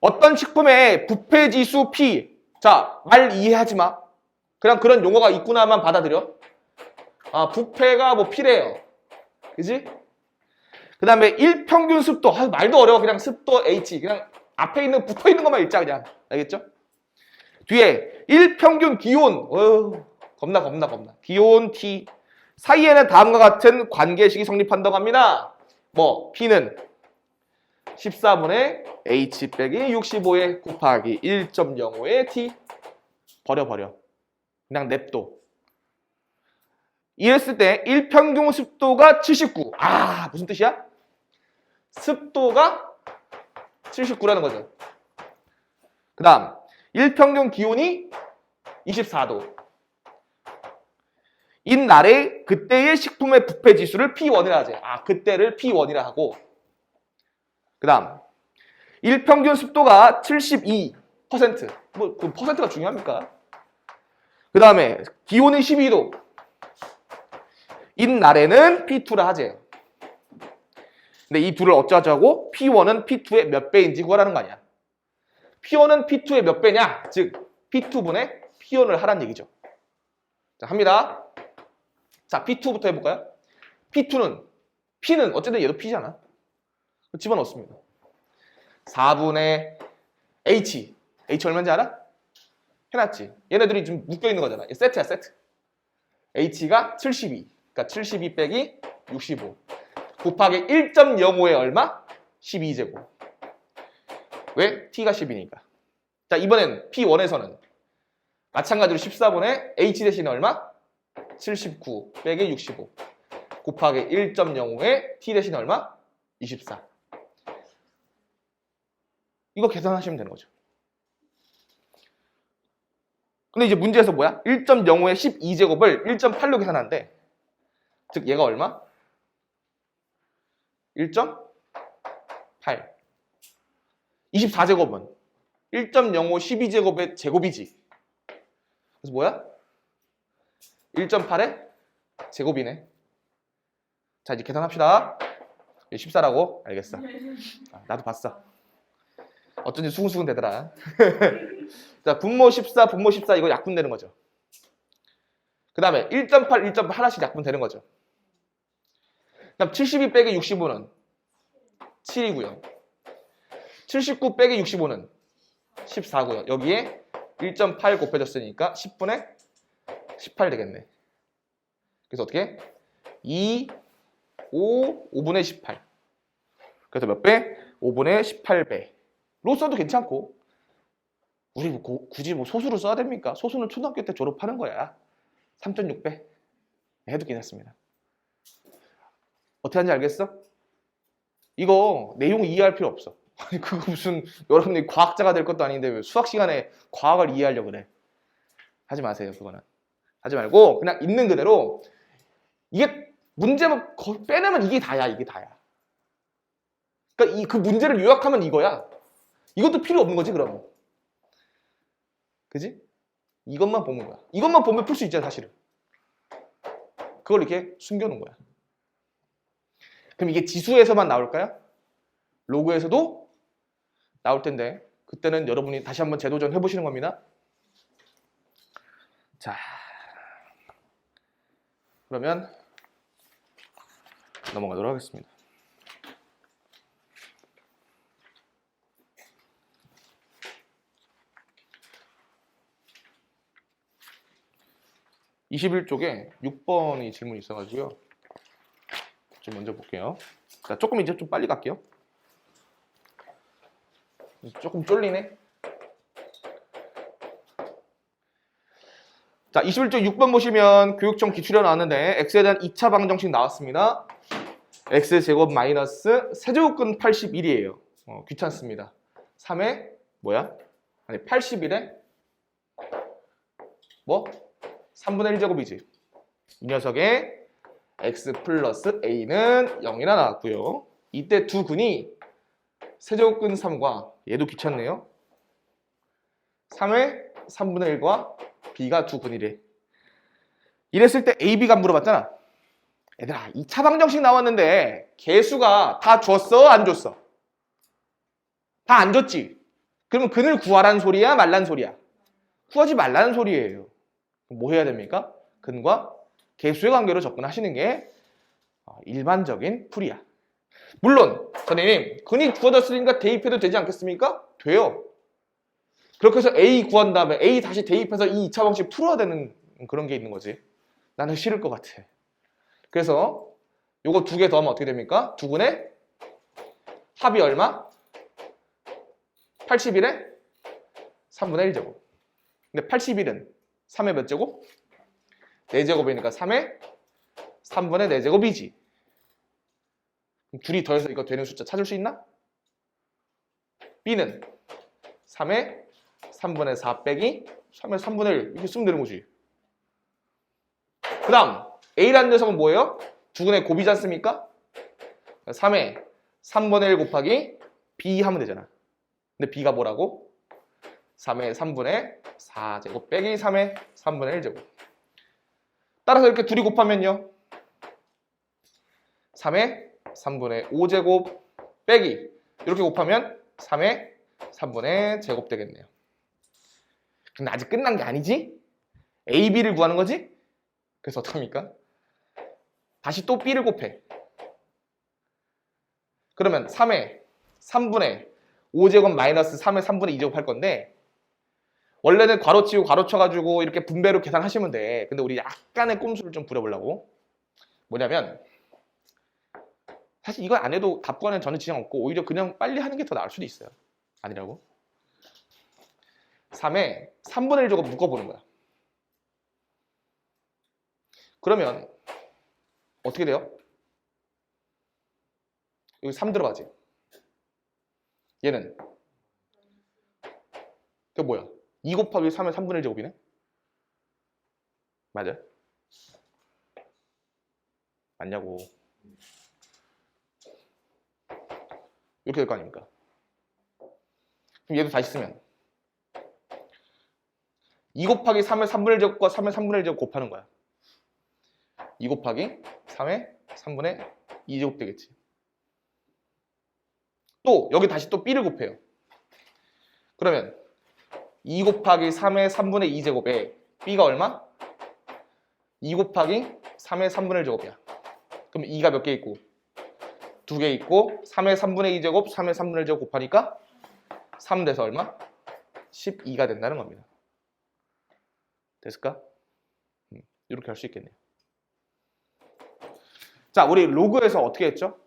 어떤 식품의 부패지수 P. 자, 말 이해하지 마. 그냥 그런 용어가 있구나만 받아들여. 부패가 뭐 P래요. 그지? 그 다음에 일평균 습도. 말도 어려워. 그냥 습도 H. 그냥 앞에 있는 붙어 있는 것만 읽자 그냥. 알겠죠? 뒤에 일평균 기온 겁나 기온 T 사이에는 다음과 같은 관계식이 성립한다고 합니다. 뭐 P는 14분의 H 빼기 65에 곱하기 1.05의 T 버려 그냥 냅둬. 이랬을 때 일평균 습도가 79. 아 무슨 뜻이야? 습도가 79라는 거죠. 그 다음 일평균 기온이 24도. 이날의 그때의 식품의 부패 지수를 P1이라 하지. 아 그때를 P1이라 하고. 그 다음 일평균 습도가 72%. 뭐 그 퍼센트가 중요합니까? 그 다음에 기온이 12도. 이날에는 P2라 하지. 근데 이 둘을 어쩌자고? P1은 P2의 몇 배인지 구하라는 거 아니야. P1은 P2의 몇 배냐? 즉 P2분의 P1을 하라는 얘기죠. 자, 합니다. 자, P2부터 해볼까요? P는 어쨌든 얘도 P잖아. 집어넣습니다. 4분의 H 얼마인지 알아? 해놨지. 얘네들이 좀 묶여있는 거잖아. 얘 세트야 세트. H가 72. 그러니까 72 빼기 65 곱하기 1.05에 얼마? 12제곱. 왜? T가 10이니까. 자, 이번엔 P1에서는 마찬가지로 14분의 H 대신에 얼마? 79 빼기 65 곱하기 1.05에 T 대신에 얼마? 24. 이거 계산하시면 되는 거죠. 근데 이제 문제에서 뭐야? 1.05에 12제곱을 1.8로 계산하는데 즉 얘가 얼마? 1.8 24제곱은 1.05 12제곱의 제곱이지. 그래서 뭐야? 1.8의 제곱이네. 자 이제 계산합시다. 14라고? 알겠어. 아, 나도 봤어. 어쩐지 수근수근 되더라. 자 분모 14 이거 약분되는 거죠. 그 다음에 1.8 하나씩 약분되는 거죠. 그다음 72 빼기 65는 7이고요. 79 빼기 65는 14고요. 여기에 1.8 곱해졌으니까 10분의 18 되겠네. 그래서 어떻게? 5분의 18. 그래서 몇 배? 5분의 18배로 써도 괜찮고 우리 굳이 소수를 써야 됩니까? 소수는 초등학교 때 졸업하는 거야. 3.6배 해도 괜찮습니다. 어떻게 하는지 알겠어? 이거 내용 이해할 필요 없어. 아니 그거 무슨 여러분이 과학자가 될 것도 아닌데 왜 수학 시간에 과학을 이해하려고 그래. 하지 마세요. 그거는 하지 말고 그냥 있는 그대로 이게 문제만 빼내면 이게 다야. 그러니까 그 문제를 요약하면 이거야. 이것도 필요 없는 거지 그러면. 그지? 이것만 보는 거야. 이것만 보면 풀 수 있잖아 사실은. 그걸 이렇게 숨겨놓은 거야. 그럼 이게 지수에서만 나올까요? 로그에서도 나올 텐데 그때는 여러분이 다시 한번 재도전 해보시는 겁니다. 자, 그러면 넘어가도록 하겠습니다. (21쪽에) 6번이 질문이 있어가지고요. 좀 먼저 볼게요. 자, 조금 이제 좀 빨리 갈게요. 조금 쫄리네. 자, 21쪽 6번 보시면 교육청 기출에 나왔는데 x에 대한 2차 방정식 나왔습니다. x제곱 마이너스 세제곱근 81이에요. 귀찮습니다. 3에 뭐야? 아니 81에 뭐? 3분의 1제곱이지. 이 녀석의 x 플러스 a는 0이나 나왔고요. 이때 두 근이 세제곱근 3과 얘도 귀찮네요. 3의 3분의 1과 b가 두 근이래. 이랬을 때 a, b가 물어봤잖아. 얘들아 2차 방정식 나왔는데 개수가 다 줬어? 안 줬어? 다 안 줬지? 그러면 근을 구하라는 소리야? 말라는 소리야? 구하지 말라는 소리예요. 뭐 해야 됩니까? 근과 개수의 관계로 접근하시는 게 일반적인 풀이야. 물론 선생님 근이 구워졌으니까 대입해도 되지 않겠습니까? 돼요. 그렇게 해서 A 구한 다음에 A 다시 대입해서 이 2차 방식 풀어야 되는 그런 게 있는 거지. 나는 싫을 것 같아. 그래서 요거 두 개 더하면 어떻게 됩니까? 두근의 합이 얼마? 81에 3분의 1제곱. 근데 81은 3의 몇 제곱? 4제곱이니까 3의 3분의 4제곱이지. 둘이 더해서 이거 되는 숫자 찾을 수 있나? B는 3의 3분의 4 빼기 3의 3분의 1 이렇게 쓰면 되는 거지. 그 다음 A라는 녀석은 뭐예요? 두근의 곱이지 않습니까? 3의 3분의 1 곱하기 B 하면 되잖아. 근데 B가 뭐라고? 3의 3분의 4제곱 빼기 3의 3분의 1제곱. 따라서 이렇게 둘이 곱하면요 3의 3분의 5제곱 빼기 이렇게 곱하면 3의 3분의 제곱 되겠네요. 근데 아직 끝난 게 아니지? A, B를 구하는 거지? 그래서 어떡합니까? 다시 또 B를 곱해. 그러면 3의 3분의 5제곱 마이너스 3의 3분의 2제곱 할 건데 원래는 괄호 치고 괄호 쳐가지고 이렇게 분배로 계산하시면 돼. 근데 우리 약간의 꼼수를 좀 부려보려고. 뭐냐면 사실 이거 안 해도 답 구하는 전혀 지장 없고 오히려 그냥 빨리 하는 게 더 나을 수도 있어요. 아니라고? 3에 3분의 1 제곱 묶어보는 거야. 그러면 어떻게 돼요? 여기 3 들어가지. 얘는 그게 뭐야? 2 곱하기 3의 3분의 1 제곱이네? 맞아? 맞냐고. 이렇게 될 거 아닙니까? 그럼 얘도 다시 쓰면 2 곱하기 3의 3분의 1 제곱과 3의 3분의 1 제곱 곱하는 거야. 2 곱하기 3의 3분의 2 제곱 되겠지. 또 여기 다시 또 B를 곱해요. 그러면 2 곱하기 3의 3분의 2 제곱에 B가 얼마? 2 곱하기 3의 3분의 1 제곱이야. 그럼 2가 몇 개 있고? 2개 있고 3의 3분의 2 제곱, 3의 3분의 1 제곱 곱하니까 3 돼서 얼마? 12가 된다는 겁니다. 됐을까? 이렇게 할 수 있겠네요. 자, 우리 로그에서 어떻게 했죠?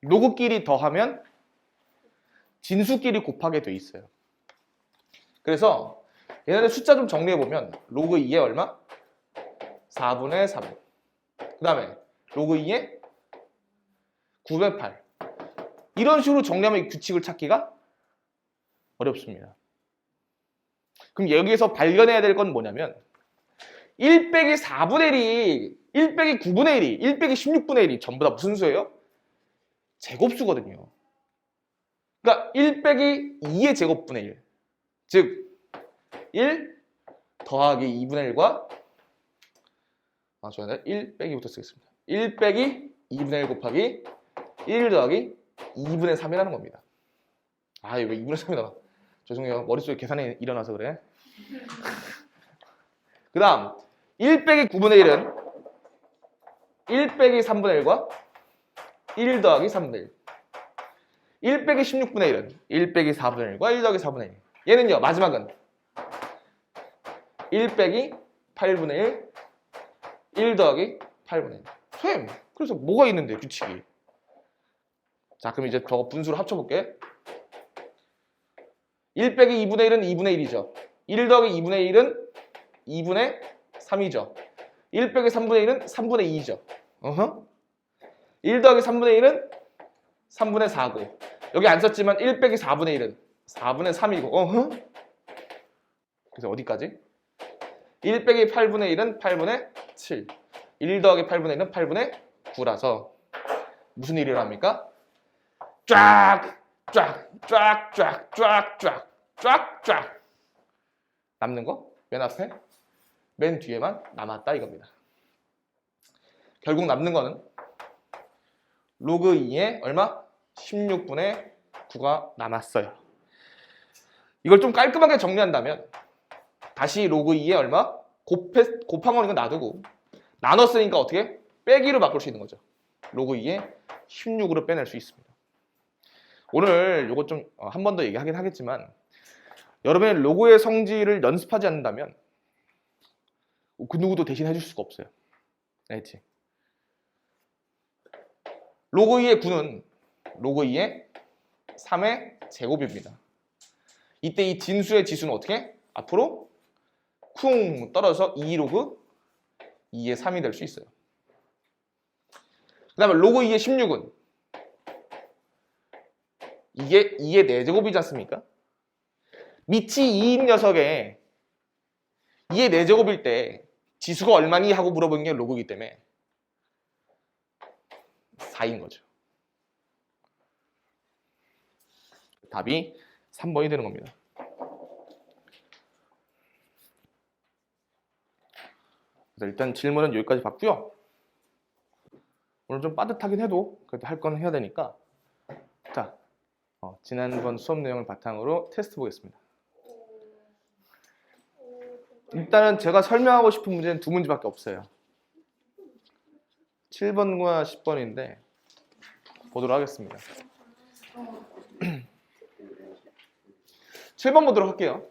로그끼리 더하면 진수끼리 곱하게 돼 있어요. 그래서 얘네들 숫자 좀 정리해보면 로그 2에 얼마? 4분의 3. 그 다음에 로그 2에 9의 8. 이런 식으로 정리하면 이 규칙을 찾기가 어렵습니다. 그럼 여기에서 발견해야 될 건 뭐냐면 1 빼기 4분의 1이 1 빼기 9분의 1이 1 빼기 16분의 1이 전부 다 무슨 수예요? 제곱수거든요. 그러니까 1 빼기 2의 제곱분의 1. 즉 1 더하기 2분의 1과 1 빼기부터 쓰겠습니다. 1 빼기 2분의 1 곱하기 1 더하기 2분의 3이라는 겁니다. 아, 왜 2분의 3이 나와? 죄송해요. 머릿속에 계산이 일어나서 그래. 그 다음 1 빼기 9분의 1은 1 빼기 3분의 1과 1 더하기 3분의 1. 1 빼기 16분의 1은 1 빼기 4분의 1과 1 더하기 4분의 1. 얘는요, 마지막은 1 빼기 8분의 1, 1 더하기 8분의 1. 쌤, 그래서 뭐가 있는데, 규칙이? 자, 그럼 이제 저거 분수를 합쳐볼게. 1 빼기 2분의 1은 2분의 1이죠. 1 더하기 2분의 1은 2분의 3이죠. 1 빼기 3분의 1은 3분의 2죠. 1 더하기 3분의 1은 3분의 4고 여기 안 썼지만 1 빼기 4분의 1은 4분의 3이고 그래서 어디까지? 1 빼기 8분의 1은 8분의 7 1 더하기 8분의 1은 8분의 9라서 무슨 일이 일어납니까? 쫙 남는 거 맨 앞에 맨 뒤에만 남았다 이겁니다. 결국 남는 거는 로그 2에 얼마? 16분의 9가 남았어요. 이걸 좀 깔끔하게 정리한다면 다시 로그 2에 얼마? 곱한 거니까 놔두고 나눴으니까 어떻게? 빼기로 바꿀 수 있는 거죠. 로그 2에 16으로 빼낼 수 있습니다. 오늘 이거 좀 한 번 더 얘기하긴 하겠지만 여러분의 로고의 성질을 연습하지 않는다면 그 누구도 대신 해줄 수가 없어요. 알겠지? 로고 2의 9는 로고 2의 3의 제곱입니다. 이때 이 진수의 지수는 어떻게? 앞으로 쿵 떨어져서 2 로그 2의 3이 될 수 있어요. 그 다음에 로그 2의 16은 이게 2의 4제곱이지 않습니까? 밑이 2인 녀석에 2의 4제곱일 때 지수가 얼마니? 하고 물어보는 게 로그이기 때문에 4인 거죠. 답이 3번이 되는 겁니다. 그래서 일단 질문은 여기까지 봤고요. 오늘 좀 빠듯하긴 해도 그래도 할 건 해야 되니까 자, 지난번 수업 내용을 바탕으로 테스트 보겠습니다. 일단은 제가 설명하고 싶은 문제는 두 문제밖에 없어요. 7번과 10번인데 보도록 하겠습니다. 7번 보도록 할게요.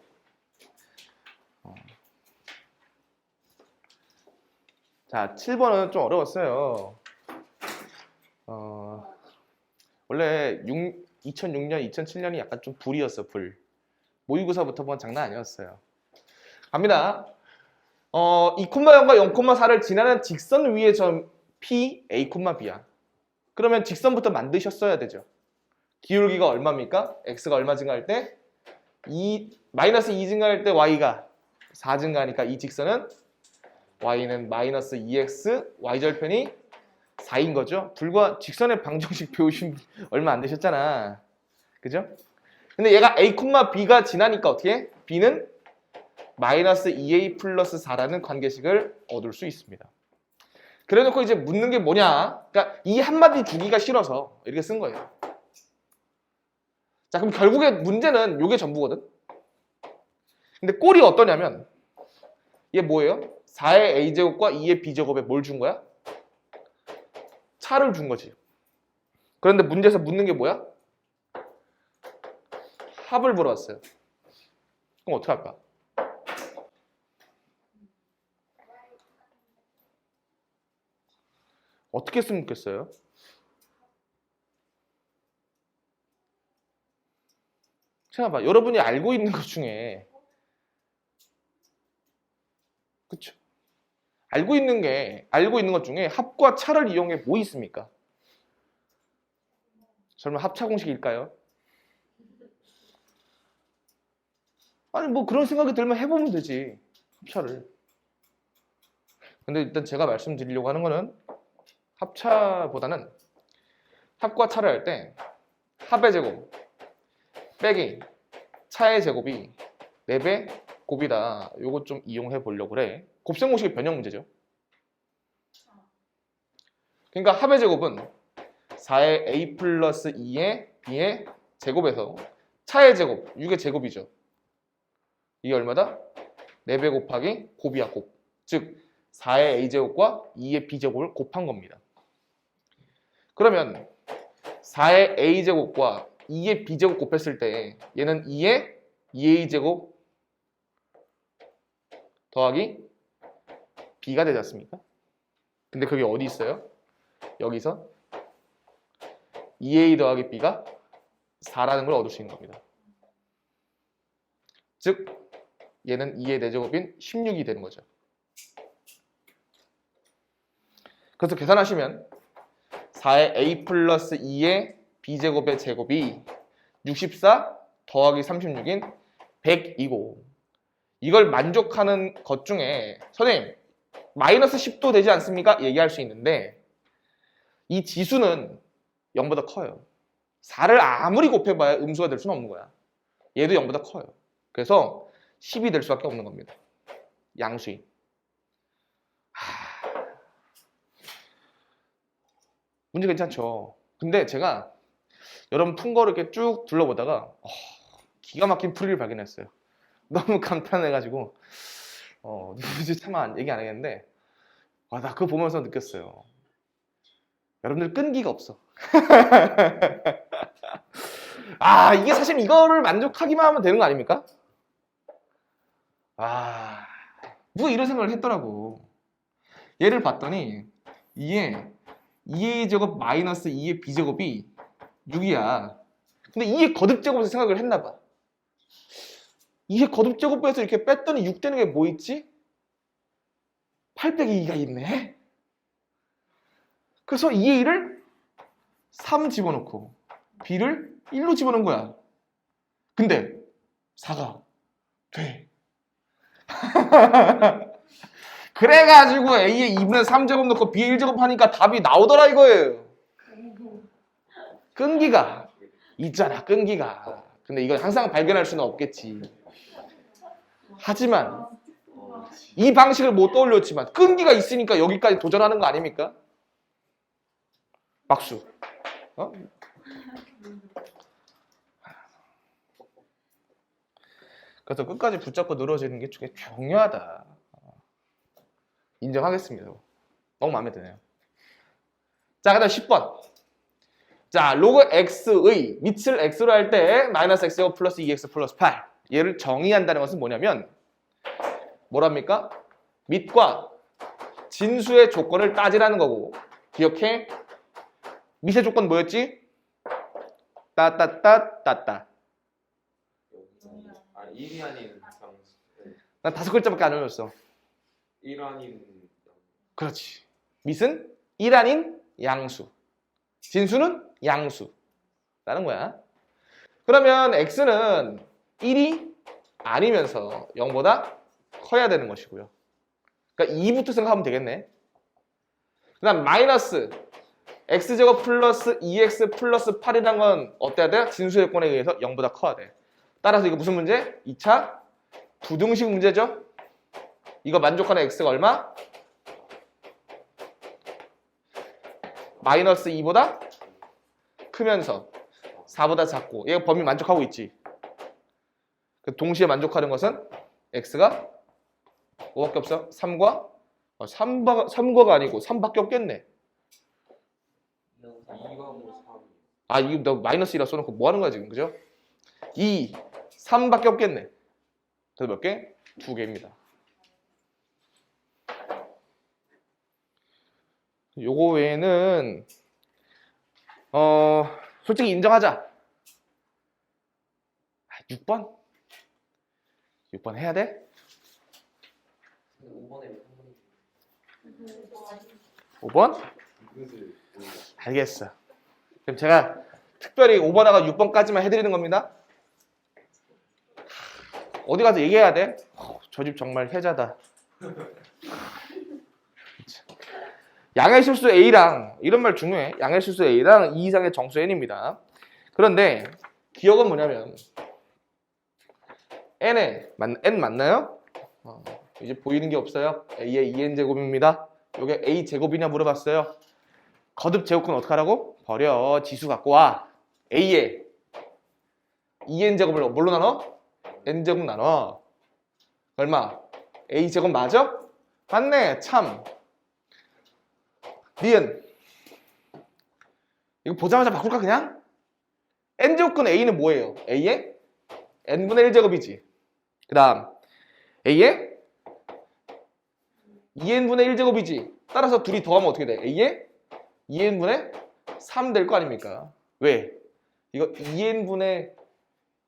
자, 7번은 좀 어려웠어요. 원래 2006년, 2007년이 약간 좀 불이었어, 불. 모의고사부터 본 장난 아니었어요. 갑니다. 2,0과 0,4를 지나는 직선 위의 점 P, A, B야. 그러면 직선부터 만드셨어야 되죠. 기울기가 얼마입니까? X가 얼마 증가할 때? 마이너스 2 증가할 때 Y가 4 증가하니까 이 직선은 Y는 마이너스 2X, Y절편이 4인 거죠. 불과 직선의 방정식 배우신 얼마 안 되셨잖아. 그죠? 근데 얘가 A, B가 지나니까 어떻게 해? B는 마이너스 2A 플러스 4라는 관계식을 얻을 수 있습니다. 그래놓고 이제 묻는 게 뭐냐? 그러니까 이 한마디 주기가 싫어서 이렇게 쓴 거예요. 자, 그럼 결국에 문제는 이게 전부거든. 근데 꼴이 어떠냐면 얘 뭐예요? 4의 A제곱과 2의 B제곱에 뭘 준 거야? 차를 준 거지. 그런데 문제에서 묻는 게 뭐야? 합을 물어봤어요. 그럼 어떻게 할까? 어떻게 했으면 좋겠어요? 생각해봐. 여러분이 알고 있는 것 중에 그쵸? 알고 있는 것 중에 합과 차를 이용해 뭐 있습니까? 설마 합차 공식일까요? 아니 뭐 그런 생각이 들면 해보면 되지. 합차를. 근데 일단 제가 말씀드리려고 하는 거는 합차보다는 합과 차를 할 때 합의 제곱 빼기 차의 제곱이 4배 곱이다. 요거 좀 이용해 보려고 그래. 곱셈 공식의 변형 문제죠. 그러니까 합의 제곱은 4의 A 플러스 2의 B의 제곱에서 차의 제곱, 6의 제곱이죠. 이게 얼마다? 4배 곱하기 곱이야, 곱. 즉 4의 A제곱과 2의 B제곱을 곱한 겁니다. 그러면 4의 A제곱과 2의 B제곱 곱했을 때 얘는 2의 2A제곱 더하기 B가 되지 않습니까? 근데 그게 어디 있어요? 여기서 2A 더하기 B가 4라는 걸 얻을 수 있는 겁니다. 즉 얘는 2의 4제곱인 16이 되는 거죠. 그래서 계산하시면 4의 A 플러스 2의 B제곱의 제곱이 64 더하기 36인 100이고 이걸 만족하는 것 중에 선생님 마이너스 10도 되지 않습니까? 얘기할 수 있는데 이 지수는 0보다 커요. 4를 아무리 곱해봐야 음수가 될 수는 없는 거야. 얘도 0보다 커요. 그래서 10이 될 수밖에 없는 겁니다. 양수인. 문제 괜찮죠? 근데 제가 여러분 푼 거를 이렇게 쭉 둘러보다가 기가 막힌 풀이를 발견했어요. 너무 감탄해가지고 누구지 차마 얘기 안 하겠는데 나 그거 보면서 느꼈어요. 여러분들 끈기가 없어. 이게 사실 이거를 만족하기만 하면 되는 거 아닙니까? 아, 누가 이런 생각을 했더라고. 얘를 봤더니 2의 제곱 마이너스 2의 b제곱이 6이야. 근데 2의 거듭제곱에서 생각을 했나 봐. 2의 거듭제곱에서 이렇게 뺐더니 6 되는 게 뭐 있지? 8 빼기 2가 있네. 그래서 2의 1을 3 집어넣고 b를 1로 집어넣은 거야. 근데 4가 돼. 그래가지고 A에 2분의 3제곱 넣고 B에 1제곱 하니까 답이 나오더라 이거예요. 끈기가 있잖아, 끈기가. 근데 이건 항상 발견할 수는 없겠지. 하지만 이 방식을 못 떠올렸지만 끈기가 있으니까 여기까지 도전하는 거 아닙니까? 박수. 어? 그래서 끝까지 붙잡고 늘어지는 게 되게 중요하다. 인정하겠습니다. 너무 마음에 드네요. 자, 그 다음 10번. 자, 로그 x의 밑을 x로 할 때 마이너스 x제곱 플러스 2x 플러스 8. 얘를 정의한다는 것은 뭐냐면 뭐랍니까? 밑과 진수의 조건을 따지라는 거고, 기억해? 밑의 조건 뭐였지? 따따따따따. 1이 아닌 상수. 난 5글자밖에 안 외웠어. 1 아닌 그렇지. 밑은 1 아닌 양수, 진수는 양수 라는 거야. 그러면 x는 1이 아니면서 0보다 커야 되는 것이고요. 그러니까 2부터 생각하면 되겠네. 그 다음 마이너스 x제곱 플러스 2x 플러스 8이라는 건 어때야 돼? 진수의 조건에 의해서 0보다 커야 돼. 따라서 이거 무슨 문제? 2차 부등식 문제죠. 이거 만족하는 x가 얼마? 마이너스 2보다 크면서 4보다 작고, 얘가 범위 만족하고 있지. 동시에 만족하는 것은 x가 뭐밖에 없어? 3과 3과가 아니고 3밖에 없겠네. 2가 뭐 3. 아, 이거 너 마이너스 1라 써놓고 뭐 하는 거야 지금, 그죠? 2, 3밖에 없겠네. 그래서 몇 개? 2개입니다. 요거 외에는 솔직히 인정하자. 6번? 6번 해야 돼? 5번에 5번? 알겠어. 그럼 제가 특별히 5번하고 6번까지만 해드리는 겁니다. 어디 가서 얘기해야 돼? 저 집 정말 혜자다. 양의 실수 A랑, 이런 말 중요해. 양의 실수 A랑 2 이상의 정수 N입니다. 그런데 기억은 뭐냐면 N 맞나요? 이제 보이는 게 없어요. A의 2N제곱입니다. 이게 A제곱이냐 물어봤어요. 거듭 제곱은 어떻게 하라고? 버려. 지수 갖고 와. A의 2N제곱을 뭘로 나눠? N제곱 나눠. 얼마? A제곱 맞아? 맞네. 참. 니은. 이거 보자마자 바꿀까 그냥? N제곱근 A는 뭐예요? A의 N분의 1제곱이지. 그 다음 A의 2N분의 1제곱이지. 따라서 둘이 더하면 어떻게 돼? A의 2N분의 3 될 거 아닙니까? 왜? 이거 2N분의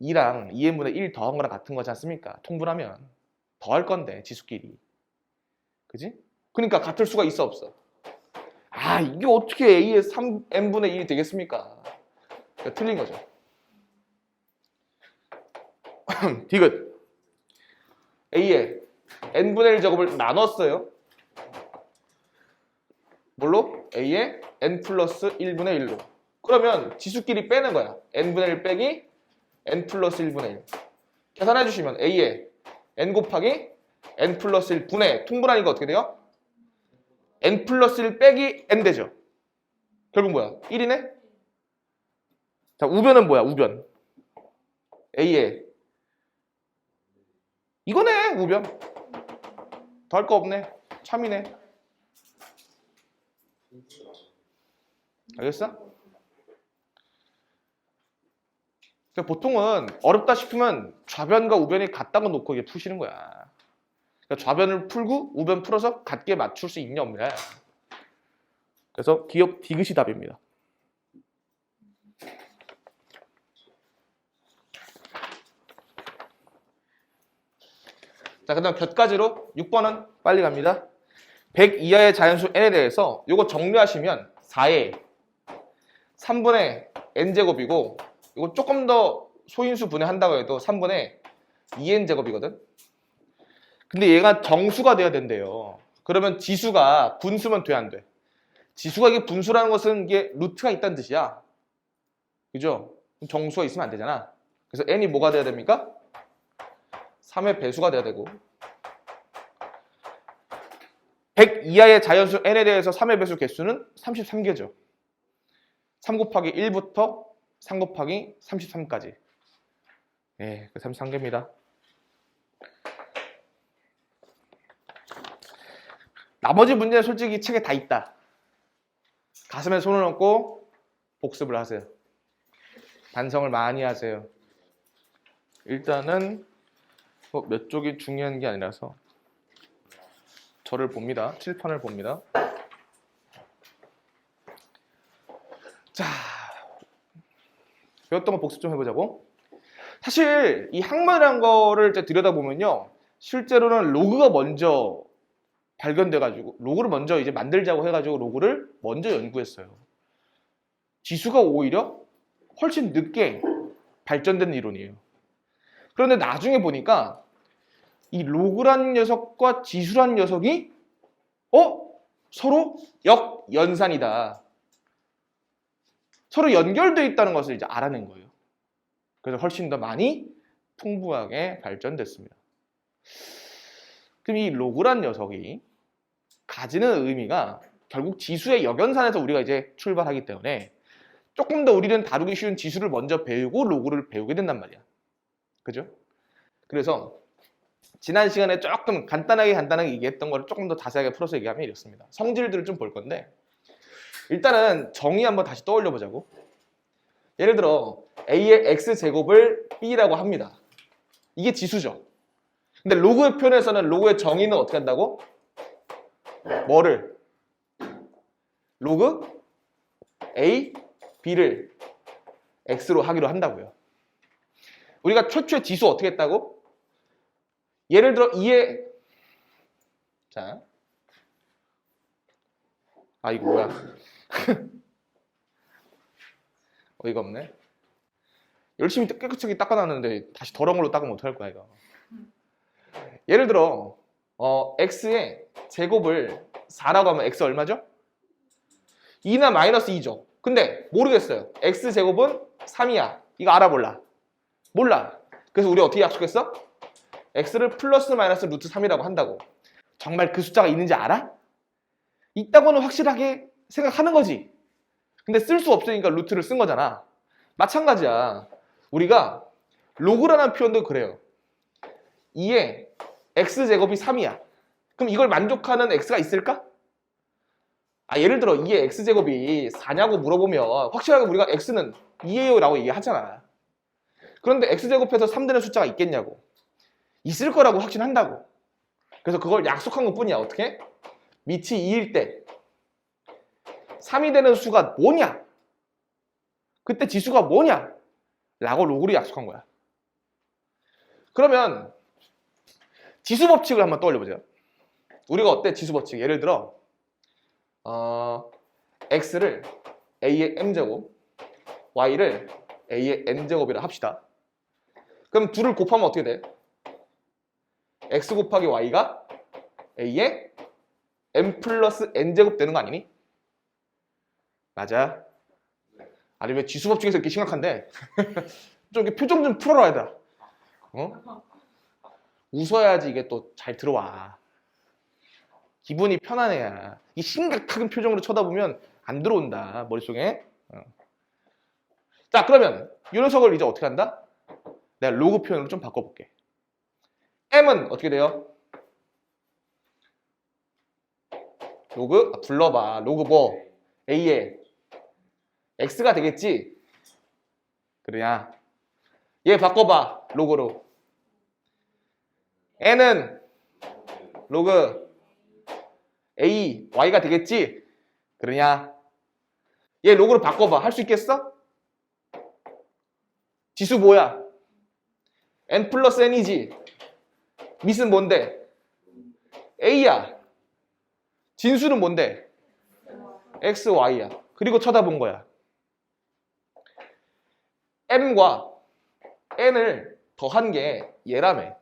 2랑 2N분의 1 더한 거랑 같은 거지 않습니까? 통분하면 더할 건데 지수끼리. 그지? 그러니까 같을 수가 있어 없어? 아, 이게 어떻게 A의 3N분의 1이 되겠습니까? 그러니까 틀린 거죠. 디귿. A의 N분의 1 제곱을 나눴어요. 뭘로? A의 N 플러스 1분의 1로. 그러면 지수끼리 빼는 거야. N분의 1 빼기 N 플러스 1분의 1. 계산해 주시면 A의 N 곱하기 N 플러스 1 분의 통분하니까 어떻게 돼요? N 플러스 1 빼기 N 되죠. 결국 뭐야? 1이네? 자, 우변은 뭐야? 우변. A의 이거네, 우변. 더 할 거 없네. 참이네. 알겠어? 보통은 어렵다 싶으면 좌변과 우변이 같다고 놓고 이게 푸시는 거야. 그러니까 좌변을 풀고 우변 풀어서 같게 맞출 수 있냐 없냐. 그래서 기억 디귿이 답입니다. 자, 그 다음 곁가지로 6번은 빨리 갑니다. 100 이하의 자연수 n에 대해서 이거 정리하시면 4의 3분의 n제곱이고 이거 조금 더 소인수 분해한다고 해도 3분의 2n제곱이거든. 근데 얘가 정수가 돼야 된대요. 그러면 지수가 분수면 돼, 안 돼? 지수가 이게 분수라는 것은 이게 루트가 있다는 뜻이야. 그죠? 정수가 있으면 안 되잖아. 그래서 n이 뭐가 돼야 됩니까? 3의 배수가 돼야 되고 100 이하의 자연수 n에 대해서 3의 배수 개수는 33개죠. 3 곱하기 1부터 3 곱하기 33까지. 네, 33개입니다. 나머지 문제는 솔직히 책에 다 있다. 가슴에 손을 얹고 복습을 하세요. 반성을 많이 하세요. 일단은 몇 쪽이 중요한 게 아니라서 저를 봅니다. 칠판을 봅니다. 자, 배웠던 거 복습 좀 해보자고. 사실 이 항만이라는 거를 이제 들여다보면요, 실제로는 로그가 먼저 발견돼가지고 로그를 먼저 이제 만들자고 해가지고 로그를 먼저 연구했어요. 지수가 오히려 훨씬 늦게 발전된 이론이에요. 그런데 나중에 보니까 이 로그라는 녀석과 지수라는 녀석이 서로 역연산이다. 서로 연결되어 있다는 것을 이제 알아낸 거예요. 그래서 훨씬 더 많이 풍부하게 발전됐습니다. 그럼 이 로그라는 녀석이 가지는 의미가 결국 지수의 역연산에서 우리가 이제 출발하기 때문에 조금 더 우리는 다루기 쉬운 지수를 먼저 배우고 로그를 배우게 된단 말이야. 그죠? 그래서 지난 시간에 조금 간단하게 얘기했던 거를 조금 더 자세하게 풀어서 얘기하면 이렇습니다. 성질들을 좀 볼 건데 일단은 정의 한번 다시 떠올려 보자고. 예를 들어 A의 X제곱을 B라고 합니다. 이게 지수죠. 근데 로그의 표현에서는 로그의 정의는 어떻게 한다고? 뭐를? 로그 A, B를 X로 하기로 한다고요. 우리가 최초의 지수 어떻게 했다고? 예를 들어 2의 자, 이거 뭐야? 어이가 없네. 열심히 깨끗하게 닦아놨는데 다시 더러운 걸로 닦으면 어떡할 거야 이거. 예를 들어 x의 제곱을 4라고 하면 x 얼마죠? 2나 마이너스 2죠. 근데 모르겠어요. x제곱은 3이야. 이거 알아 몰라? 몰라. 그래서 우리 어떻게 약속했어? x를 플러스 마이너스 루트 3이라고 한다고. 정말 그 숫자가 있는지 알아? 있다고는 확실하게 생각하는 거지. 근데 쓸 수 없으니까 루트를 쓴 거잖아. 마찬가지야. 우리가 로그라는 표현도 그래요. 2의 x제곱이 3이야. 그럼 이걸 만족하는 x가 있을까? 예를 들어 2의 x제곱이 4냐고 물어보면 확실하게 우리가 x는 2예요 라고 얘기하잖아. 그런데 x제곱해서 3 되는 숫자가 있겠냐고. 있을 거라고 확신한다고. 그래서 그걸 약속한 것 뿐이야. 어떻게? 밑이 2일 때 3이 되는 수가 뭐냐? 그때 지수가 뭐냐? 라고 로그를 약속한 거야. 그러면 지수 법칙을 한번 떠올려 보세요. 우리가 어때? 지수 법칙. 예를 들어 x를 a의 m제곱, y를 a의 n제곱이라 합시다. 그럼 둘을 곱하면 어떻게 돼? x 곱하기 y가 a의 m 플러스 n제곱 되는 거 아니니? 맞아. 아니 왜 지수 법칙에서 이렇게 심각한데? 좀 이렇게 표정 좀 풀어라 얘들아. 웃어야지 이게 또 잘 들어와. 기분이 편안해야. 이 심각한 표정으로 쳐다보면 안 들어온다 머릿속에. 자, 그러면 이 녀석을 이제 어떻게 한다? 내가 로그 표현으로 좀 바꿔볼게. m은 어떻게 돼요? 로그? 불러봐. 로그 뭐? a의 x가 되겠지? 그래야 얘 바꿔봐. 로그로. n은 로그 A, Y가 되겠지? 그러냐? 얘 로그로 바꿔봐. 할 수 있겠어? 지수 뭐야? N 플러스 N이지. 밑은 뭔데? A야. 진수는 뭔데? X, Y야. 그리고 쳐다본 거야. M과 N을 더한 게 얘라며.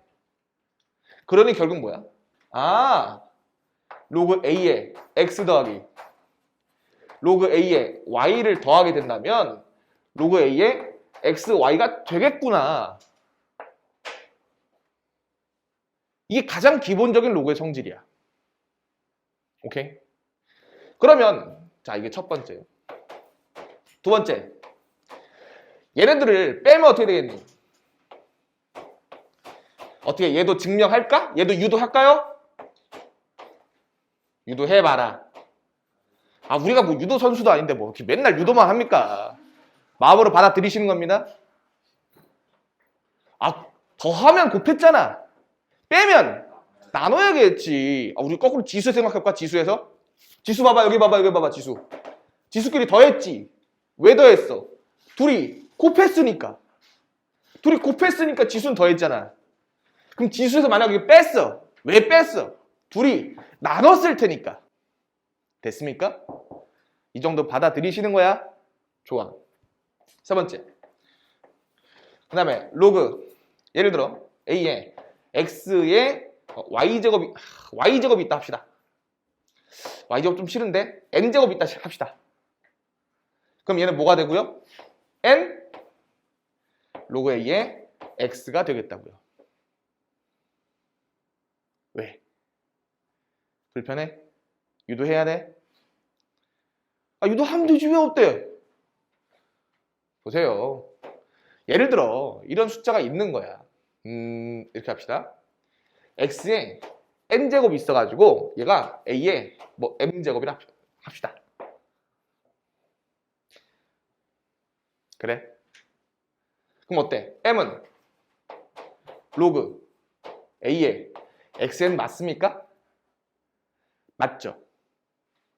그러니 결국 뭐야? 아, 로그 A에 X 더하기 로그 A에 Y를 더하게 된다면 로그 A에 X, Y가 되겠구나. 이게 가장 기본적인 로그의 성질이야. 오케이? 그러면 자, 이게 첫 번째. 두 번째. 얘네들을 빼면 어떻게 되겠니? 어떻게 얘도 증명할까? 얘도 유도할까요? 유도해봐라. 아, 우리가 뭐 유도 선수도 아닌데 뭐 이렇게 맨날 유도만 합니까? 마음으로 받아들이시는 겁니다. 아, 더하면 곱했잖아. 빼면 나눠야겠지. 아, 우리 거꾸로 지수 생각할까? 지수에서? 지수 봐봐, 여기 봐봐, 여기 봐봐, 지수. 지수끼리 더했지. 왜 더했어? 둘이 곱했으니까. 둘이 곱했으니까 지수는 더했잖아. 그럼 지수에서 만약에 뺐어. 왜 뺐어? 둘이 나눴을 테니까. 됐습니까? 이 정도 받아들이시는 거야? 좋아. 세 번째. 그 다음에 로그. 예를 들어 A에 X에 Y제곱이 있다 합시다. Y제곱 좀 싫은데 N제곱이 있다 합시다. 그럼 얘는 뭐가 되고요? N 로그 A에 X가 되겠다고요. 왜? 불편해? 유도해야 돼? 아, 유도하면 되지 왜 없대? 보세요. 예를 들어 이런 숫자가 있는 거야. 이렇게 합시다. X에 N제곱이 있어가지고 얘가 A에 뭐 M제곱이라 합시다. 그래? 그럼 어때? M은 로그 A에 XN 맞습니까? 맞죠?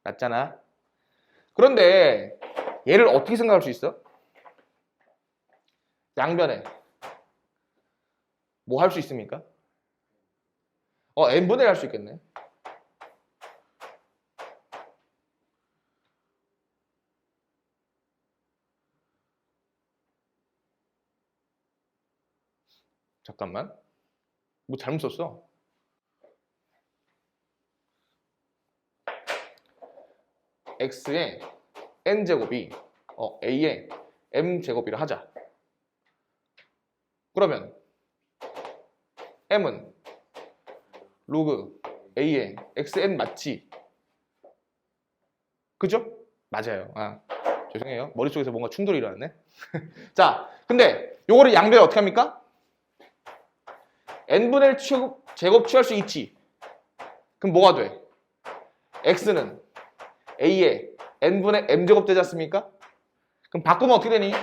맞잖아. 그런데 얘를 어떻게 생각할 수 있어? 양변에 뭐 할 수 있습니까? n분의 1 할 수 있겠네. 잠깐만. 뭐 잘못 썼어. x의 n제곱이 a의 m제곱이라 하자. 그러면 m은 로그 a의 xn 맞지? 그죠? 맞아요. 아, 죄송해요. 머릿속에서 뭔가 충돌이 일어났네. 자, 근데 요거를 양변에 어떻게 합니까? n분의 1 제곱 취할 수 있지. 그럼 뭐가 돼? x는 a의 n분의 m제곱 되지 않습니까? 그럼 바꾸면 어떻게 되니?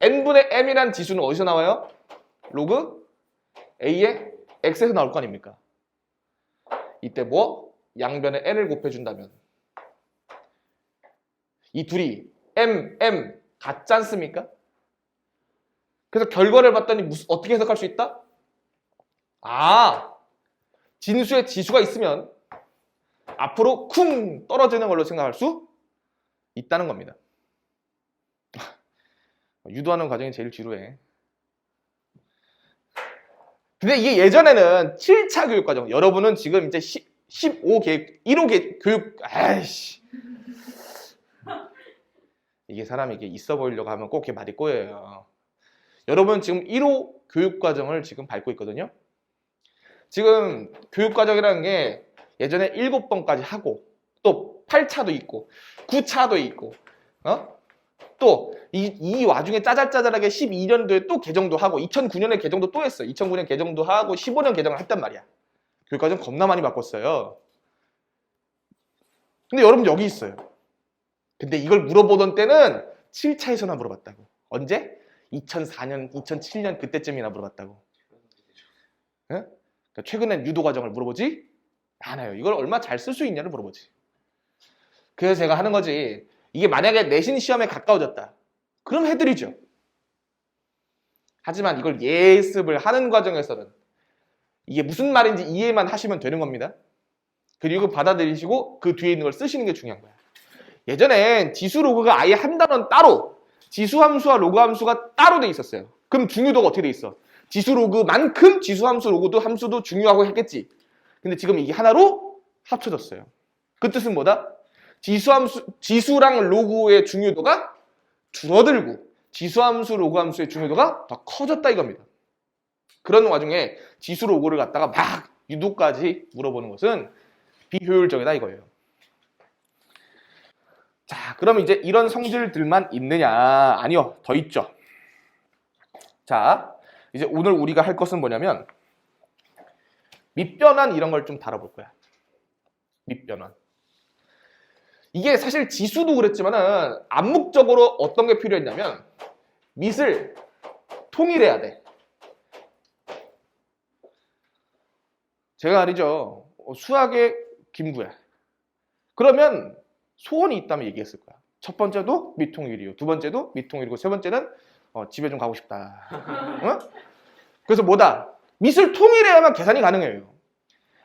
n분의 m이란 지수는 어디서 나와요? 로그 a의 x에서 나올 거 아닙니까? 이때 뭐? 양변에 n을 곱해준다면 이 둘이 m 같지 않습니까? 그래서 결과를 봤더니 어떻게 해석할 수 있다? 아, 진수에 지수가 있으면 앞으로 쿵 떨어지는 걸로 생각할 수 있다는 겁니다. 유도하는 과정이 제일 지루해. 근데 이게 예전에는 7차 교육과정, 여러분은 지금 이제 15 1호 교육, 아이씨. 이게 사람이 이게 있어 보이려고 하면 꼭 이렇게 말이 꼬여요. 여러분 지금 1호 교육과정을 지금 밟고 있거든요. 지금 교육과정이라는 게 예전에 7번까지 하고 또 8차도 있고 9차도 있고 또 이 와중에 짜잘짜잘하게 12년도에 또 개정도 하고 2009년에 개정도 또 했어요. 2009년 개정도 하고 15년 개정을 했단 말이야. 교육과정 겁나 많이 바꿨어요. 근데 여러분 여기 있어요. 근데 이걸 물어보던 때는 7차에서나 물어봤다고. 언제? 2004년, 2007년 그때쯤이나 물어봤다고. 예? 그러니까 최근엔 유도 과정을 물어보지 않아요. 이걸 얼마 잘 쓸 수 있냐를 물어보지. 그래서 제가 하는 거지. 이게 만약에 내신 시험에 가까워졌다. 그럼 해드리죠. 하지만 이걸 예습을 하는 과정에서는 이게 무슨 말인지 이해만 하시면 되는 겁니다. 그리고 받아들이시고 그 뒤에 있는 걸 쓰시는 게 중요한 거야. 예전엔 지수 로그가 아예 한 단원 따로 지수 함수와 로그 함수가 따로 돼 있었어요. 그럼 중요도가 어떻게 돼 있어? 지수 로그만큼 지수 함수 로그도 함수도 중요하고 했겠지. 근데 지금 이게 하나로 합쳐졌어요. 그 뜻은 뭐다? 지수랑 로그의 중요도가 줄어들고 지수함수, 로그함수의 중요도가 더 커졌다 이겁니다. 그런 와중에 지수 로그를 갖다가 막 유도까지 물어보는 것은 비효율적이다 이거예요. 자, 그럼 이제 이런 성질들만 있느냐? 아니요, 더 있죠. 자, 이제 오늘 우리가 할 것은 뭐냐면 밑변환 이런 걸 좀 다뤄볼 거야. 밑변환. 이게 사실 지수도 그랬지만은 암묵적으로 어떤 게 필요했냐면 밑을 통일해야 돼. 제가 말이죠. 수학의 김구야. 그러면 소원이 있다면 얘기했을 거야. 첫 번째도 밑통일이요. 두 번째도 밑통일이고 세 번째는 집에 좀 가고 싶다. 어? 그래서 뭐다? 밑을 통일해야만 계산이 가능해요.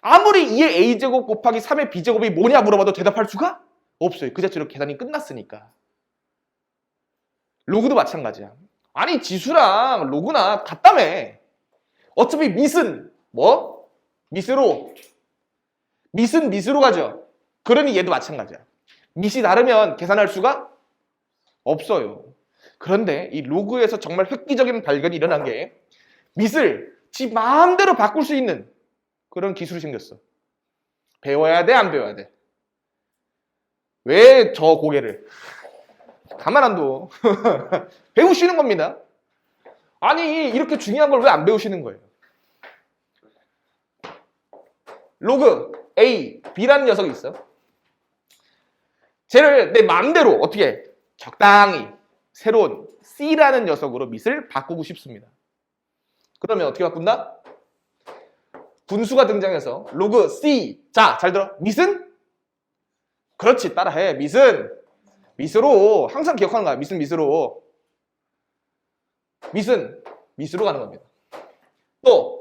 아무리 2의 a제곱 곱하기 3의 b제곱이 뭐냐 물어봐도 대답할 수가 없어요. 그 자체로 계산이 끝났으니까. 로그도 마찬가지야. 아니 지수랑 로그나 같다며. 어차피 밑은 뭐? 밑으로 가죠. 그러니 얘도 마찬가지야. 밑이 다르면 계산할 수가 없어요. 그런데 이 로그에서 정말 획기적인 발견이 일어난 게 밑을 지 마음대로 바꿀 수 있는 그런 기술이 생겼어. 배워야 돼, 안 배워야 돼? 왜 저 고개를 가만 안 둬? 배우시는 겁니다. 아니 이렇게 중요한 걸 왜 안 배우시는 거예요? 로그 A, B라는 녀석이 있어. 쟤를 내 마음대로 어떻게 적당히 새로운 C라는 녀석으로 밑을 바꾸고 싶습니다. 그러면 어떻게 바꾼다? 분수가 등장해서 로그 C. 자, 잘 들어. 밑은? 그렇지, 따라해. 밑은 밑으로 항상 기억하는 거야. 밑은 밑으로. 밑은 밑으로 가는 겁니다. 또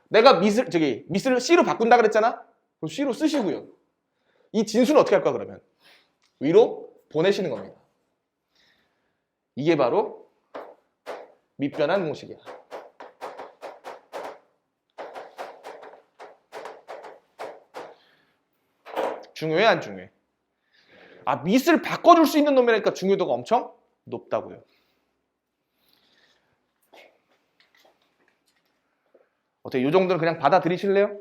내가 밑을 C로 바꾼다 그랬잖아. 그럼 C로 쓰시고요. 이 진수는 어떻게 할까 그러면? 위로 보내시는 겁니다. 이게 바로 밑변환 공식이야. 중요해 안 중요해? 아, 밑을 바꿔줄 수 있는 놈이라니까 중요도가 엄청 높다고요. 어떻게 이 정도는 그냥 받아들이실래요?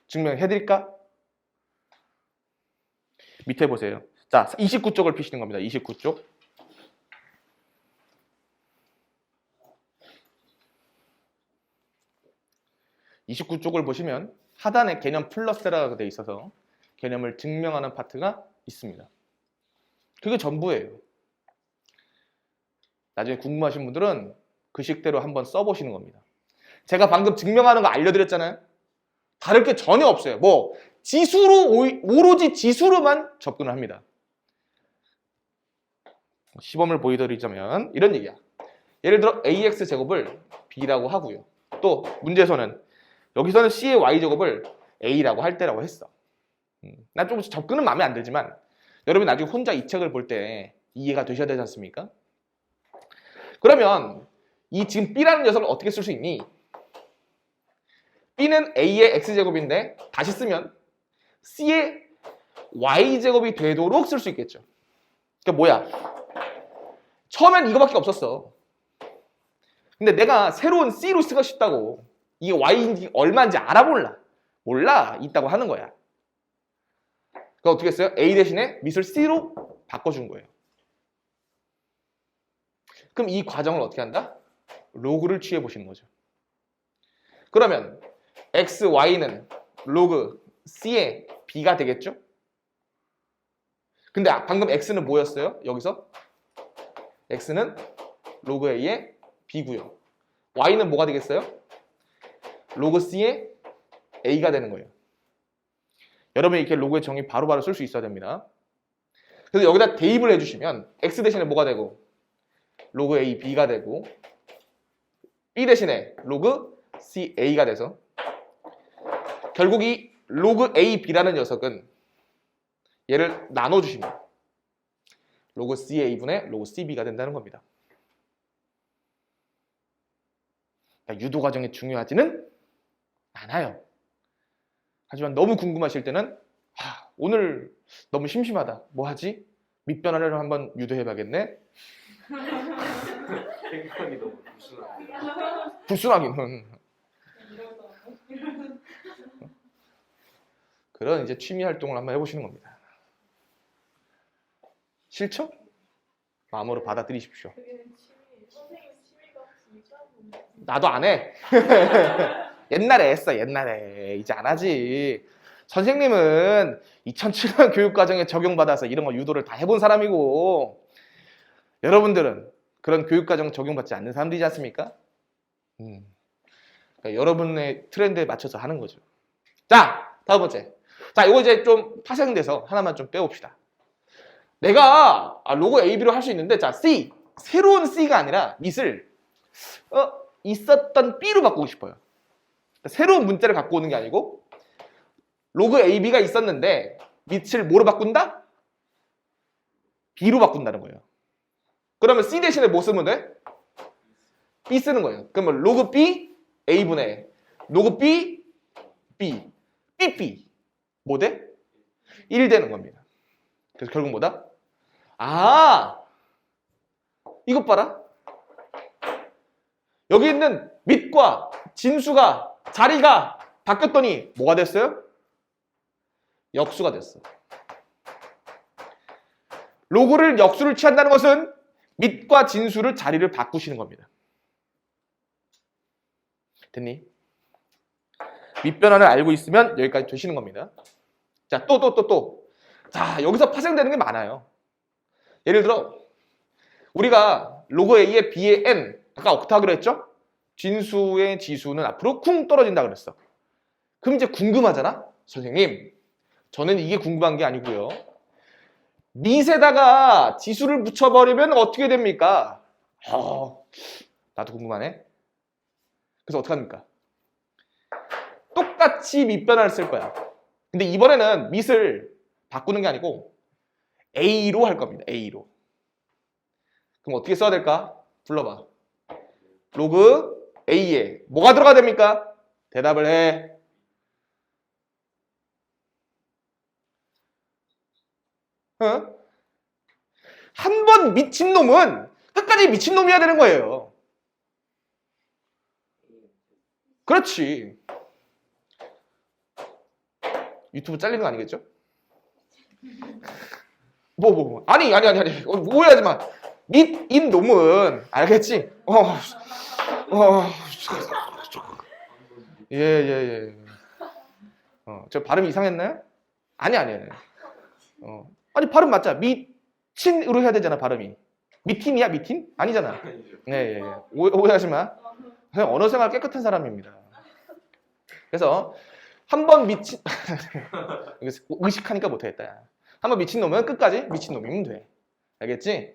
증명해드릴까? 밑에 보세요. 자, 29쪽을 피시는 겁니다. 29쪽. (29쪽을) 보시면 하단에 개념 플러스라고 되어 있어서 개념을 증명하는 파트가 있습니다. 그게 전부예요. 나중에 궁금하신 분들은 그 식대로 한번 써보시는 겁니다. 제가 방금 증명하는 거 알려드렸잖아요. 다를 게 전혀 없어요. 뭐 지수로 오로지 지수로만 접근을 합니다. 시범을 보여드리자면 이런 얘기야. 예를 들어 ax 제곱을 b라고 하고요. 또 문제에서는 여기서는 c의 y제곱을 a라고 할 때라고 했어. 난 좀 접근은 마음에 안 들지만 여러분 나중에 혼자 이 책을 볼 때 이해가 되셔야 되지 않습니까? 그러면 이 지금 b라는 녀석을 어떻게 쓸 수 있니? b는 a의 x제곱인데 다시 쓰면 c의 y제곱이 되도록 쓸 수 있겠죠. 그러니까 뭐야? 처음엔 이거밖에 없었어. 근데 내가 새로운 c로 쓰고 싶다고 이게 y인지 얼마인지 알아볼라. 몰라. 있다고 하는 거야. 그럼 어떻게 했어요? a 대신에 밑을 c로 바꿔준 거예요. 그럼 이 과정을 어떻게 한다? 로그를 취해 보시는 거죠. 그러면 x, y는 로그 c의 b가 되겠죠? 근데 방금 x는 뭐였어요? 여기서 x는 로그 a의 b고요. y는 뭐가 되겠어요? 로그 C의 A가 되는 거예요. 여러분이 이렇게 로그의 정의 바로바로 쓸 수 있어야 됩니다. 그래서 여기다 대입을 해주시면 X 대신에 뭐가 되고 로그 A, B가 되고 B 대신에 로그 C, A가 돼서 결국 이 로그 A, B라는 녀석은 얘를 나눠주시면 로그 C, A분의 로그 C, B가 된다는 겁니다. 그러니까 유도 과정이 중요하지는 않아요. 하지만 너무 궁금하실 때는 오늘 너무 심심하다. 뭐 하지? 밑변화를 한번 유도해봐야겠네. 생각이 너무 불순하네요. 불순하기는. 그런 이제 취미 활동을 한번 해보시는 겁니다. 싫죠? 마음으로 받아들이십시오. 그게 선생님 취미가 진짜 나도 안 해. 옛날에 했어, 옛날에. 이제 안 하지. 선생님은 2007년 교육과정에 적용받아서 이런 거 유도를 다 해본 사람이고, 여러분들은 그런 교육과정 적용받지 않는 사람들이지 않습니까? 그러니까 여러분의 트렌드에 맞춰서 하는 거죠. 자, 다음 번째. 자, 이거 이제 좀 파생돼서 하나만 좀 빼봅시다. 내가 로고 AB로 할 수 있는데, 자, C. 새로운 C가 아니라 밑을 있었던 B로 바꾸고 싶어요. 새로운 문자를 갖고 오는 게 아니고 로그 AB가 있었는데 밑을 뭐로 바꾼다? B로 바꾼다는 거예요. 그러면 C 대신에 뭐 쓰면 돼? B 쓰는 거예요. 그러면 로그 B A분의 로그 B B B 뭐 돼? 1 되는 겁니다. 그래서 결국 뭐다? 이것 봐라. 여기 있는 밑과 진수가 자리가 바뀌었더니 뭐가 됐어요? 역수가 됐어. 로그를 역수를 취한다는 것은 밑과 진수를 자리를 바꾸시는 겁니다. 됐니? 밑변환을 알고 있으면 여기까지 되시는 겁니다. 자, 또. 자, 여기서 파생되는 게 많아요. 예를 들어 우리가 로그 A의 B의 N 아까 옥타그로 했죠? 진수의 지수는 앞으로 쿵 떨어진다 그랬어. 그럼 이제 궁금하잖아? 선생님, 저는 이게 궁금한 게 아니고요. 밑에다가 지수를 붙여버리면 어떻게 됩니까? 나도 궁금하네. 그래서 어떻게 합니까? 똑같이 밑변화를 쓸 거야. 근데 이번에는 밑을 바꾸는 게 아니고 A로 할 겁니다. A로. 그럼 어떻게 써야 될까? 불러봐. 로그 A에 뭐가 들어가야 됩니까? 대답을 해. 한 번 미친놈은 끝까지 미친놈이어야 되는 거예요. 그렇지. 유튜브 잘리는 거 아니겠죠? 아니. 오해하지 마. 밑인 놈은 알겠지? 예. 저 발음 이상했나요? 아니. 아니 발음 맞자. 미친으로 해야 되잖아 발음이. 미틴이야 미틴? 아니잖아. 네. 오해하지 마. 그냥 언어 생활 깨끗한 사람입니다. 그래서 한 번 미친 의식하니까 못하겠다. 한 번 미친 놈은 끝까지 미친 놈이면 돼. 알겠지?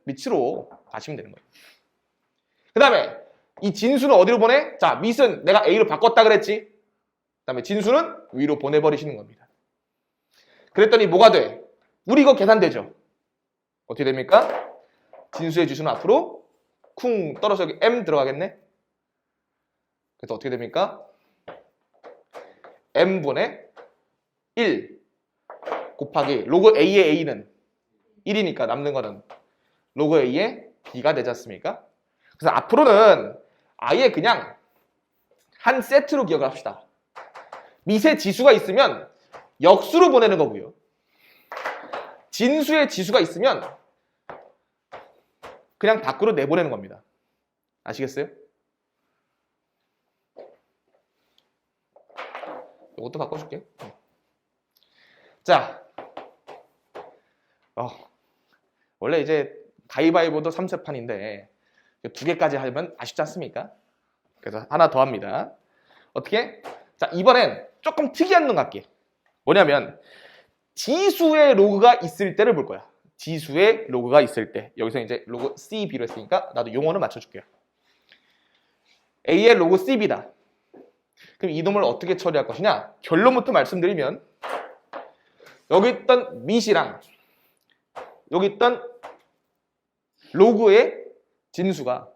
밑으로 가시면 되는 거예요. 그 다음에 이 진수는 어디로 보내? 자, 밑은 내가 A로 바꿨다 그랬지? 그 다음에 진수는 위로 보내버리시는 겁니다. 그랬더니 뭐가 돼? 우리 이거 계산되죠? 어떻게 됩니까? 진수의 지수는 앞으로 쿵 떨어져 여기 M 들어가겠네? 그래서 어떻게 됩니까? M분의 1 곱하기 로그 A의 A는 1이니까 남는 거는 로그 A의 B가 되지 않습니까? 그래서 앞으로는 아예 그냥 한 세트로 기억을 합시다. 밑에 지수가 있으면 역수로 보내는 거고요. 진수의 지수가 있으면 그냥 밖으로 내보내는 겁니다. 아시겠어요? 이것도 바꿔줄게. 자, 원래 이제 가위바위보도 3세판인데 2개까지 하면 아쉽지 않습니까? 그래서 하나 더 합니다. 어떻게? 자, 이번엔 조금 특이한 놈 갈게. 뭐냐면 지수의 로그가 있을 때를 볼 거야. 지수의 로그가 있을 때. 여기서 이제 로그 CB로 했으니까 나도 용어는 맞춰줄게요. A의 로그 CB다. 그럼 이 놈을 어떻게 처리할 것이냐? 결론부터 말씀드리면 여기 있던 밑이랑 여기 있던 로그의 진수가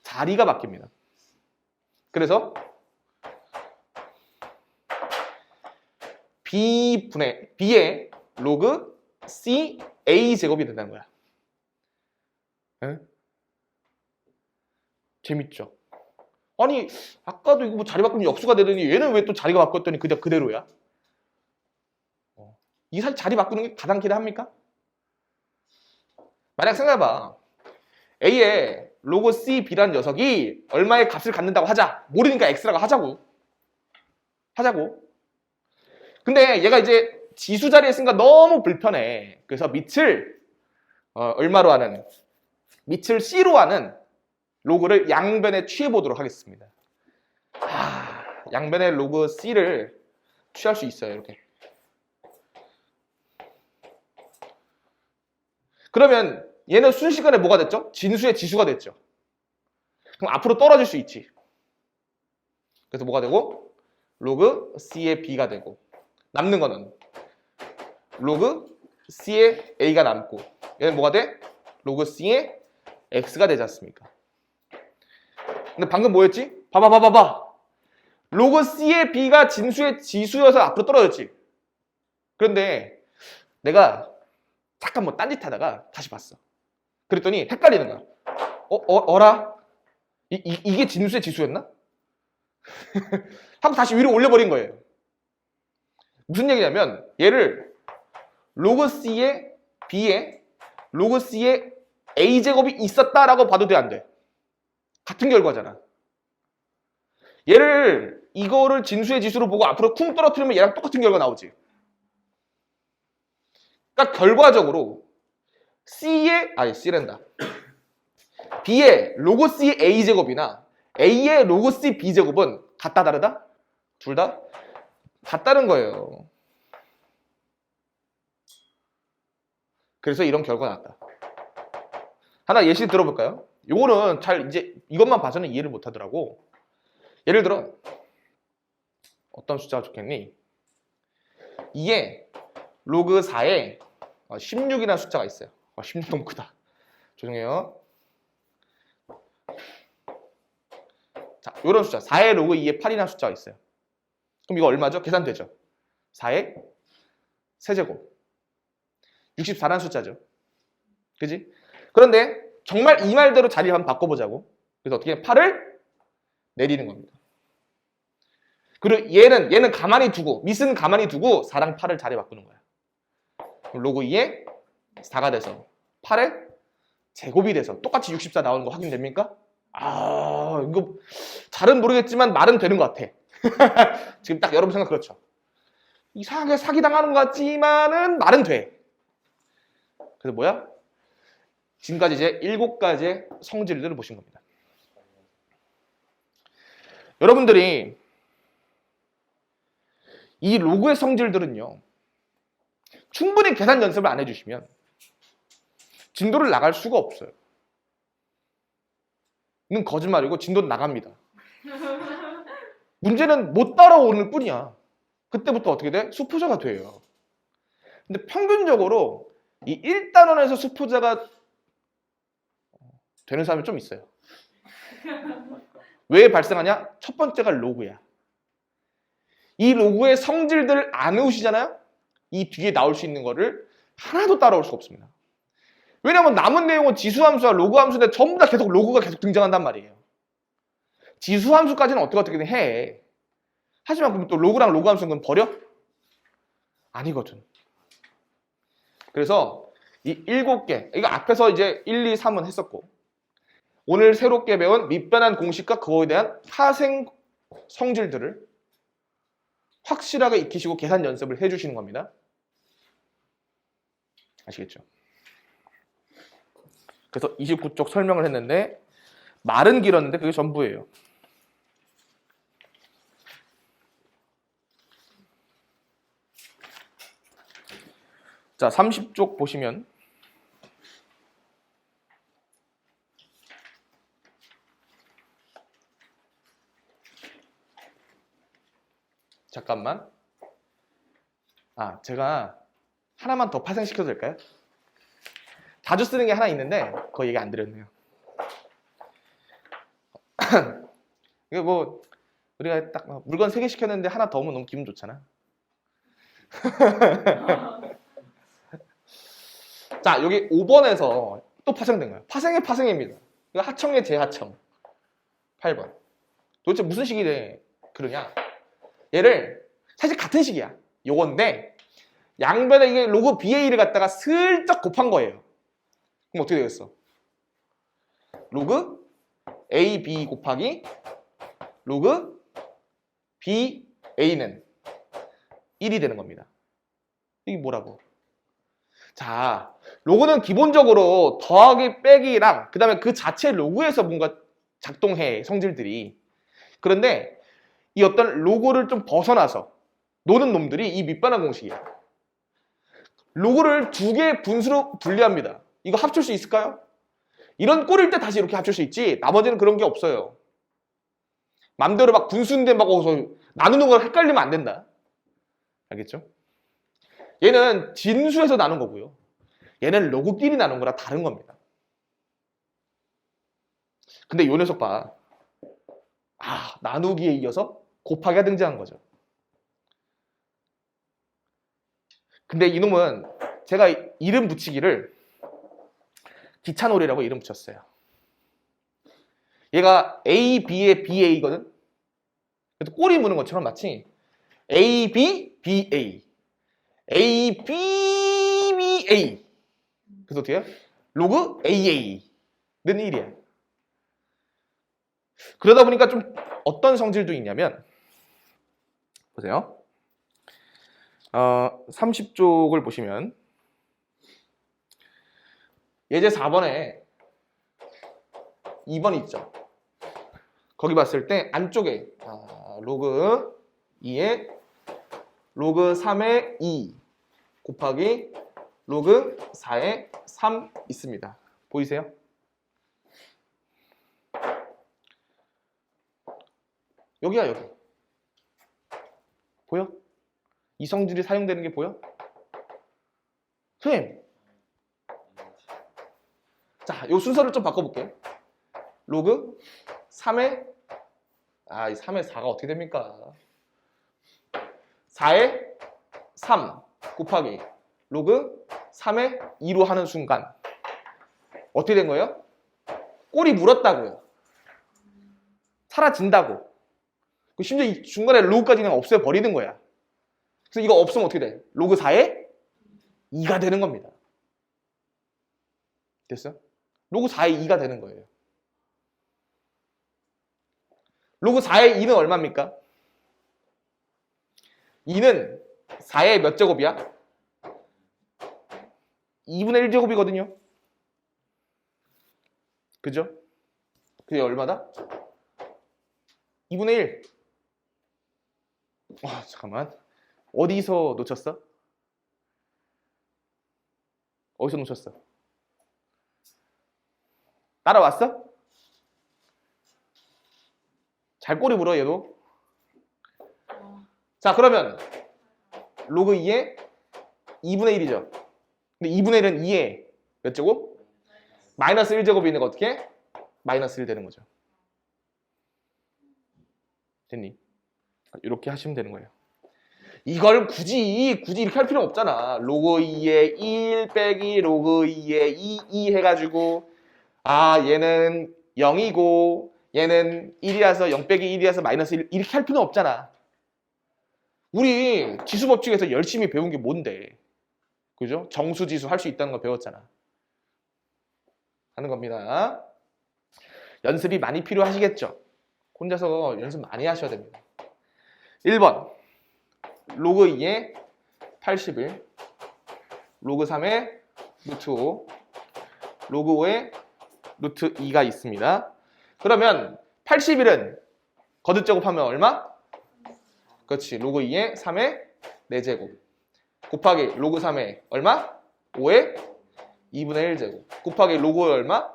자리가 바뀝니다. 그래서 B의 로그 C A 제곱이 된다는 거야. 에? 재밌죠? 아니 아까도 이거 뭐 자리 바꾸면 역수가 되더니 얘는 왜 또 자리가 바꿨더니 그냥 그대로야? 이 사실 자리 바꾸는 게 가장 기대합니까? 만약 생각해봐. A의 로그 C, B라는 녀석이 얼마의 값을 갖는다고 하자. 모르니까 X라고 하자고. 근데 얘가 이제 지수 자리에 있으니까 너무 불편해. 그래서 밑을 얼마로 하는? 밑을 C로 하는 로그를 양변에 취해 보도록 하겠습니다. 양변에 로그 C를 취할 수 있어요. 이렇게. 그러면 얘는 순식간에 뭐가 됐죠? 진수의 지수가 됐죠. 그럼 앞으로 떨어질 수 있지. 그래서 뭐가 되고? 로그 C의 B가 되고 남는 거는 로그 C의 A가 남고 얘는 뭐가 돼? 로그 C의 X가 되지 않습니까? 근데 방금 뭐였지? 봐봐. 로그 C의 B가 진수의 지수여서 앞으로 떨어졌지. 그런데 내가 잠깐 뭐 딴짓 하다가 다시 봤어. 그랬더니 헷갈리는 거야. 어라? 이게 진수의 지수였나? 하고 다시 위로 올려버린 거예요. 무슨 얘기냐면 얘를 로그 C의 B에 로그 C의 A제곱이 있었다라고 봐도 돼, 안 돼? 같은 결과잖아. 얘를 이거를 진수의 지수로 보고 앞으로 쿵 떨어뜨리면 얘랑 똑같은 결과 나오지. 그러니까 결과적으로 B의 로그 C A제곱이나 A의 로그 C B제곱은 같다 다르다? 둘 다 같다는 거예요. 그래서 이런 결과가 나왔다. 하나 예시 들어볼까요? 요거는 잘 이제 이것만 봐서는 이해를 못 하더라고. 예를 들어 어떤 숫자가 좋겠니? 이게 로그 4에 16이라는 숫자가 있어요. 16 너무 크다. 죄송해요. 자, 요런 숫자 4의 로그 2에 8이라는 숫자가 있어요. 그럼 이거 얼마죠? 계산되죠? 4의 세제곱 64라는 숫자죠. 그지? 그런데 정말 이 말대로 자리를 한번 바꿔보자고. 그래서 어떻게 8을 내리는 겁니다. 그리고 얘는 가만히 두고 밑은 가만히 두고 4랑 8을 자리 바꾸는 거야. 로그 2에 4가 돼서 8의 제곱이 돼서 똑같이 64 나오는 거 확인됩니까? 이거 잘은 모르겠지만 말은 되는 것 같아. 지금 딱 여러분 생각 그렇죠? 이상하게 사기당하는 것 같지만은 말은 돼. 그래서 뭐야? 지금까지 이제 7가지의 성질들을 보신 겁니다. 여러분들이 이 로그의 성질들은요, 충분히 계산 연습을 안 해주시면 진도를 나갈 수가 없어요. 이건 거짓말이고 진도는 나갑니다. 문제는 못 따라오는 뿐이야. 그때부터 어떻게 돼? 수포자가 돼요. 근데 평균적으로 이 1단원에서 수포자가 되는 사람이 좀 있어요. 왜 발생하냐? 첫 번째가 로그야. 이 로그의 성질들을 안 외우시잖아요? 이 뒤에 나올 수 있는 거를 하나도 따라올 수가 없습니다. 왜냐면 남은 내용은 지수함수와 로그함수인데 전부 다 계속 로그가 계속 등장한단 말이에요. 지수함수까지는 어떻게든 해. 하지만 그럼 또 로그랑 로그함수는 버려? 아니거든. 그래서 이 7개, 이거 앞에서 이제 1, 2, 3은 했었고 오늘 새롭게 배운 밑변환 공식과 그거에 대한 파생 성질들을 확실하게 익히시고 계산 연습을 해주시는 겁니다. 아시겠죠? 그래서 29쪽 설명을 했는데 말은 길었는데 그게 전부예요. 자, 30쪽 보시면 잠깐만. 제가 하나만 더 파생시켜도 될까요? 자주 쓰는 게 하나 있는데 그거 얘기 안 드렸네요. 이게 뭐 우리가 딱 물건 3개 시켰는데 하나 더 오면 너무 기분 좋잖아. 자, 여기 5번에서 또 파생된 거예요. 파생의 파생입니다. 이거 하청의 재하청. 8번. 도대체 무슨 식이래 그러냐? 얘를 사실 같은 식이야. 요건데 양변에 이게 로그 BA를 갖다가 슬쩍 곱한 거예요. 그럼 어떻게 되겠어? 로그 AB 곱하기 로그 BA는 1이 되는 겁니다. 이게 뭐라고? 자, 로그는 기본적으로 더하기 빼기랑 그 다음에 그 자체 로그에서 뭔가 작동해, 성질들이. 그런데 이 어떤 로그를 좀 벗어나서 노는 놈들이 이 밑반환 공식이야. 로그를 2개의 분수로 분리합니다. 이거 합칠 수 있을까요? 이런 꼴일 때 다시 이렇게 합칠 수 있지 나머지는 그런 게 없어요. 맘대로 막 분수인데 막 어서 나누는 걸 헷갈리면 안 된다. 알겠죠? 얘는 진수에서 나눈 거고요. 얘는 로그끼리 나눈 거랑 다른 겁니다. 근데 요 녀석 봐. 나누기에 이어서 곱하기가 등장한 거죠. 근데 이놈은 제가 이름 붙이기를 기차놀이라고 이름 붙였어요. 얘가 A, B의 BA거든? 그래서 꼬리 무는 것처럼 마치 A, B, BA A, B, BA 그래서 어떻게 해요? 로그 AA는 1이야. 그러다 보니까 좀 어떤 성질도 있냐면 보세요. 30쪽을 보시면 예제 4번에 2번 있죠. 거기 봤을 때 안쪽에 로그 2에 로그 3의 2 곱하기 로그 4의 3 있습니다. 보이세요? 여기야 여기. 보여? 이 성질이 사용되는 게 보여? 선생님. 자, 요 순서를 좀 바꿔볼게. 로그 3의 이 3의 4가 어떻게 됩니까? 4의 3 곱하기 로그 3의 2로 하는 순간 어떻게 된 거예요? 꼴이 물었다고요. 사라진다고. 심지어 이 중간에 로그까지 그냥 없애버리는 거야. 그래서 이거 없으면 어떻게 돼? 로그 4의 2가 되는 겁니다. 됐어요? 로그 4의 2가 되는 거예요. 로그 4의 2는 얼마입니까? 2는 4의 몇 제곱이야? 2분의 1제곱이거든요. 그죠? 그게 얼마다? 2분의 1. 잠깐만. 어디서 놓쳤어? 어디서 놓쳤어? 따라왔어? 잘 꼬리 물어 얘도. 자, 그러면 로그 2에 2분의 1이죠. 근데 2분의 1은 2에 몇 제곱? 마이너스 1제곱이 있는 거 어떻게? 마이너스 1 되는 거죠. 됐니? 이렇게 하시면 되는 거예요. 이걸 굳이 이렇게 할 필요는 없잖아. 로그 2에 1 빼기 로그 2에 2 해가지고 얘는 0이고 얘는 1이라서 0 빼기 1이라서 마이너스 1 이렇게 할 필요는 없잖아. 우리 지수법칙에서 열심히 배운 게 뭔데? 그죠? 정수지수 할 수 있다는 거 배웠잖아. 하는 겁니다. 연습이 많이 필요하시겠죠? 혼자서 연습 많이 하셔야 됩니다. 1번 로그 2에 81 로그 3에 루트 5 로그 5에 루트 2가 있습니다. 그러면 81은 거듭제곱하면 얼마? 그렇지. 로그 2에 3의 4제곱 곱하기 로그 3의 얼마? 5의 2분의 1제곱 곱하기 로그의 얼마?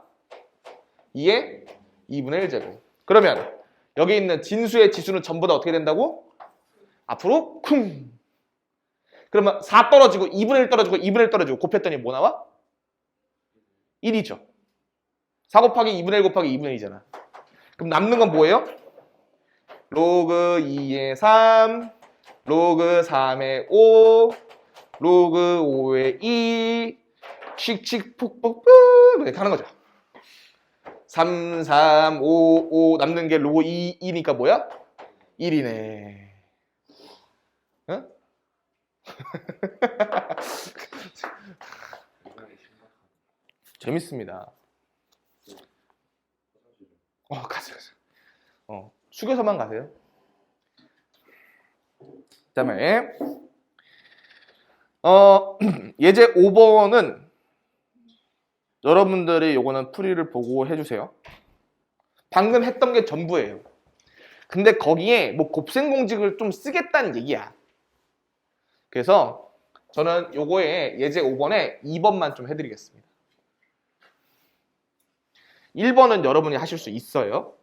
2의 2분의 1제곱. 그러면 여기 있는 진수의 지수는 전부 다 어떻게 된다고? 앞으로 쿵. 그러면 4 떨어지고 2분의 1 떨어지고 2분의 1 떨어지고 곱했더니 뭐 나와? 1이죠. 4 곱하기 2분의 1 곱하기 2분의 1이잖아. 그럼 남는 건 뭐예요? 로그 2의 3, 로그 3의 5, 로그 5의 2, 칙칙 푹푹푹 이렇게 하는 거죠. 3, 3, 5, 5 남는 게 로그 2, 2니까 뭐야? 1이네. 응? 재밌습니다. 가자. 숙여서만 가세요. 그다음에 예제 5번은 여러분들이 요거는 풀이를 보고 해주세요. 방금 했던 게 전부예요. 근데 거기에 뭐 곱셈공식을 좀 쓰겠다는 얘기야. 그래서 저는 요거에 예제 5번에 2번만 좀 해드리겠습니다. 1번은 여러분이 하실 수 있어요.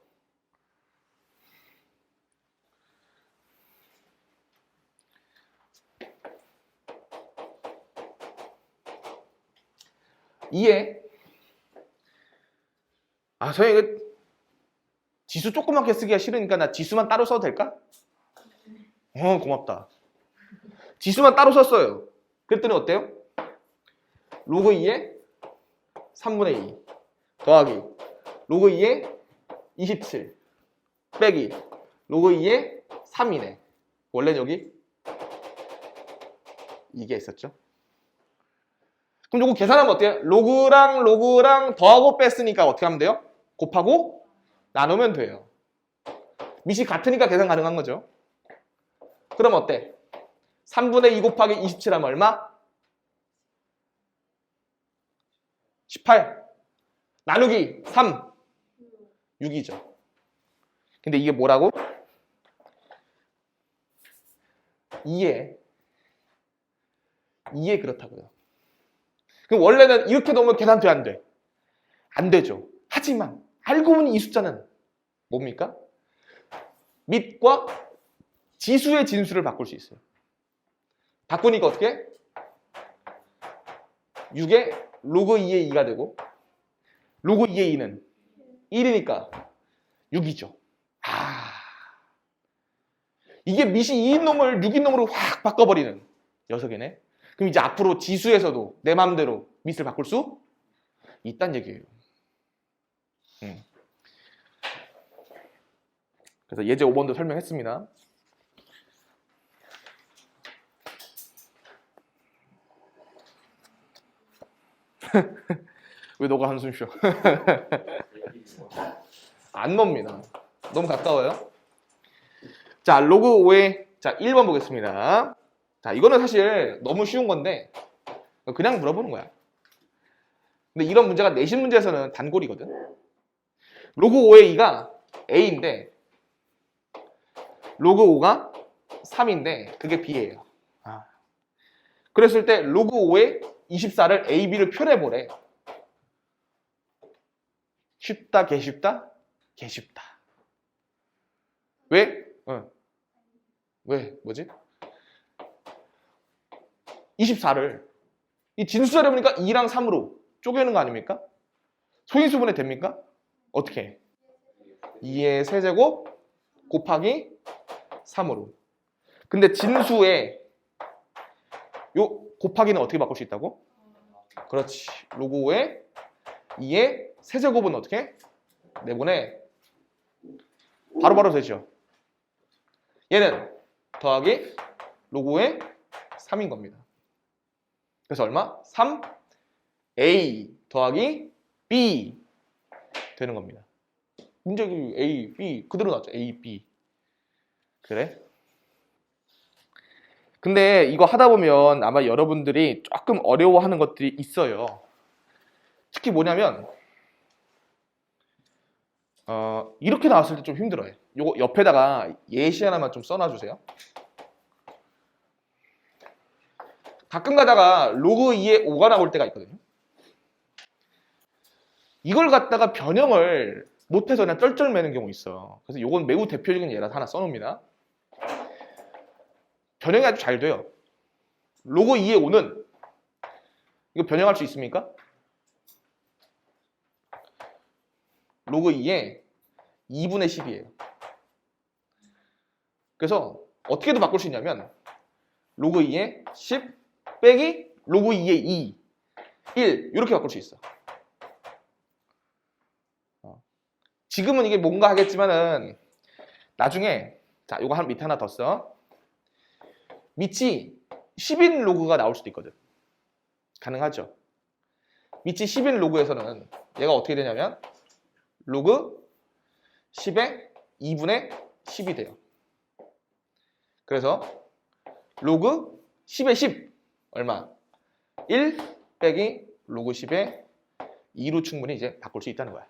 이에 선생님 이거 지수 조그맣게 쓰기가 싫으니까 나 지수만 따로 써도 될까? 고맙다. 지수만 따로 썼어요. 그랬더니 어때요? 로그 2에 3분의 2 더하기 로그 2에 27 빼기 로그 2에 3이네. 원래는 여기 이게 있었죠. 그럼 요거 계산하면 어때요? 로그랑 더하고 뺐으니까 어떻게 하면 돼요? 곱하고 나누면 돼요. 밑이 같으니까 계산 가능한 거죠. 그럼 어때? 3분의 2 곱하기 27 하면 얼마? 18 나누기 3 6이죠. 근데 이게 뭐라고? 2에 그렇다고요. 그럼 원래는 이렇게 넣으면 계산 돼, 안 돼? 안 되죠. 하지만 알고 보니 이 숫자는 뭡니까? 밑과 지수의 진수를 바꿀 수 있어요. 바꾸니까 어떻게? 6에 로그 2의 2가 되고 로그 2의 2는 1이니까 6이죠. 이게 밑이 2인 놈을 6인 놈으로 확 바꿔버리는 녀석이네. 그럼 이제 앞으로 지수에서도 내 마음대로 밑을 바꿀 수 있다는 얘기예요. 그래서 예제 5번도 설명했습니다. 왜 너가 한숨 쉬어? 안 놉니다. 너무 가까워요. 자, 로그 5의 1번 보겠습니다. 자, 이거는 사실 너무 쉬운 건데 그냥 물어보는 거야. 근데 이런 문제가 내신 문제에서는 단골이거든. 로그 5의 2가 A인데 로그 5가 3인데 그게 B예요. 그랬을 때 로그 5의 24를 A, B를 표현해보래. 쉽다, 개쉽다? 개쉽다. 왜? 왜? 뭐지? 24를 이 진수자를 보니까 2랑 3으로 쪼개는 거 아닙니까? 소인수분해 됩니까? 어떻게? 2의 세제곱 곱하기 3으로. 근데 진수에 요 곱하기는 어떻게 바꿀 수 있다고? 그렇지. 로그 5에 2의 세제곱은 어떻게? 내보내. 바로바로 되죠. 얘는 더하기 로그 5의 3인 겁니다. 그래서 얼마? 3A 더하기 B 되는 겁니다. 문제 A, B 그대로 나왔죠. A, B. 그래? 근데 이거 하다 보면 아마 여러분들이 조금 어려워하는 것들이 있어요. 특히 뭐냐면 이렇게 나왔을 때 좀 힘들어요. 요거 옆에다가 예시 하나만 좀 써놔주세요. 가끔 가다가 로그 2에 5가 나올 때가 있거든요. 이걸 갖다가 변형을 못해서 그냥 쩔쩔매는 경우 있어. 그래서 이건 매우 대표적인 예라 하나 써놓습니다. 변형이 아주 잘 돼요. 로그 2에 5는 이거 변형할 수 있습니까? 로그 2에 2분의 10이에요. 그래서 어떻게도 바꿀 수 있냐면 로그 2에 10 빼기 로그 2에 2, 1 이렇게 바꿀 수 있어. 지금은 이게 뭔가 하겠지만은 나중에 자 이거 밑에 하나 더 써. 밑이 10인 로그가 나올 수도 있거든. 가능하죠. 밑이 10인 로그에서는 얘가 어떻게 되냐면 로그 10에 2분의 10이 돼요. 그래서 로그 10에 10 얼마? 1 빼기 로그 10에 2로 충분히 이제 바꿀 수 있다는 거야.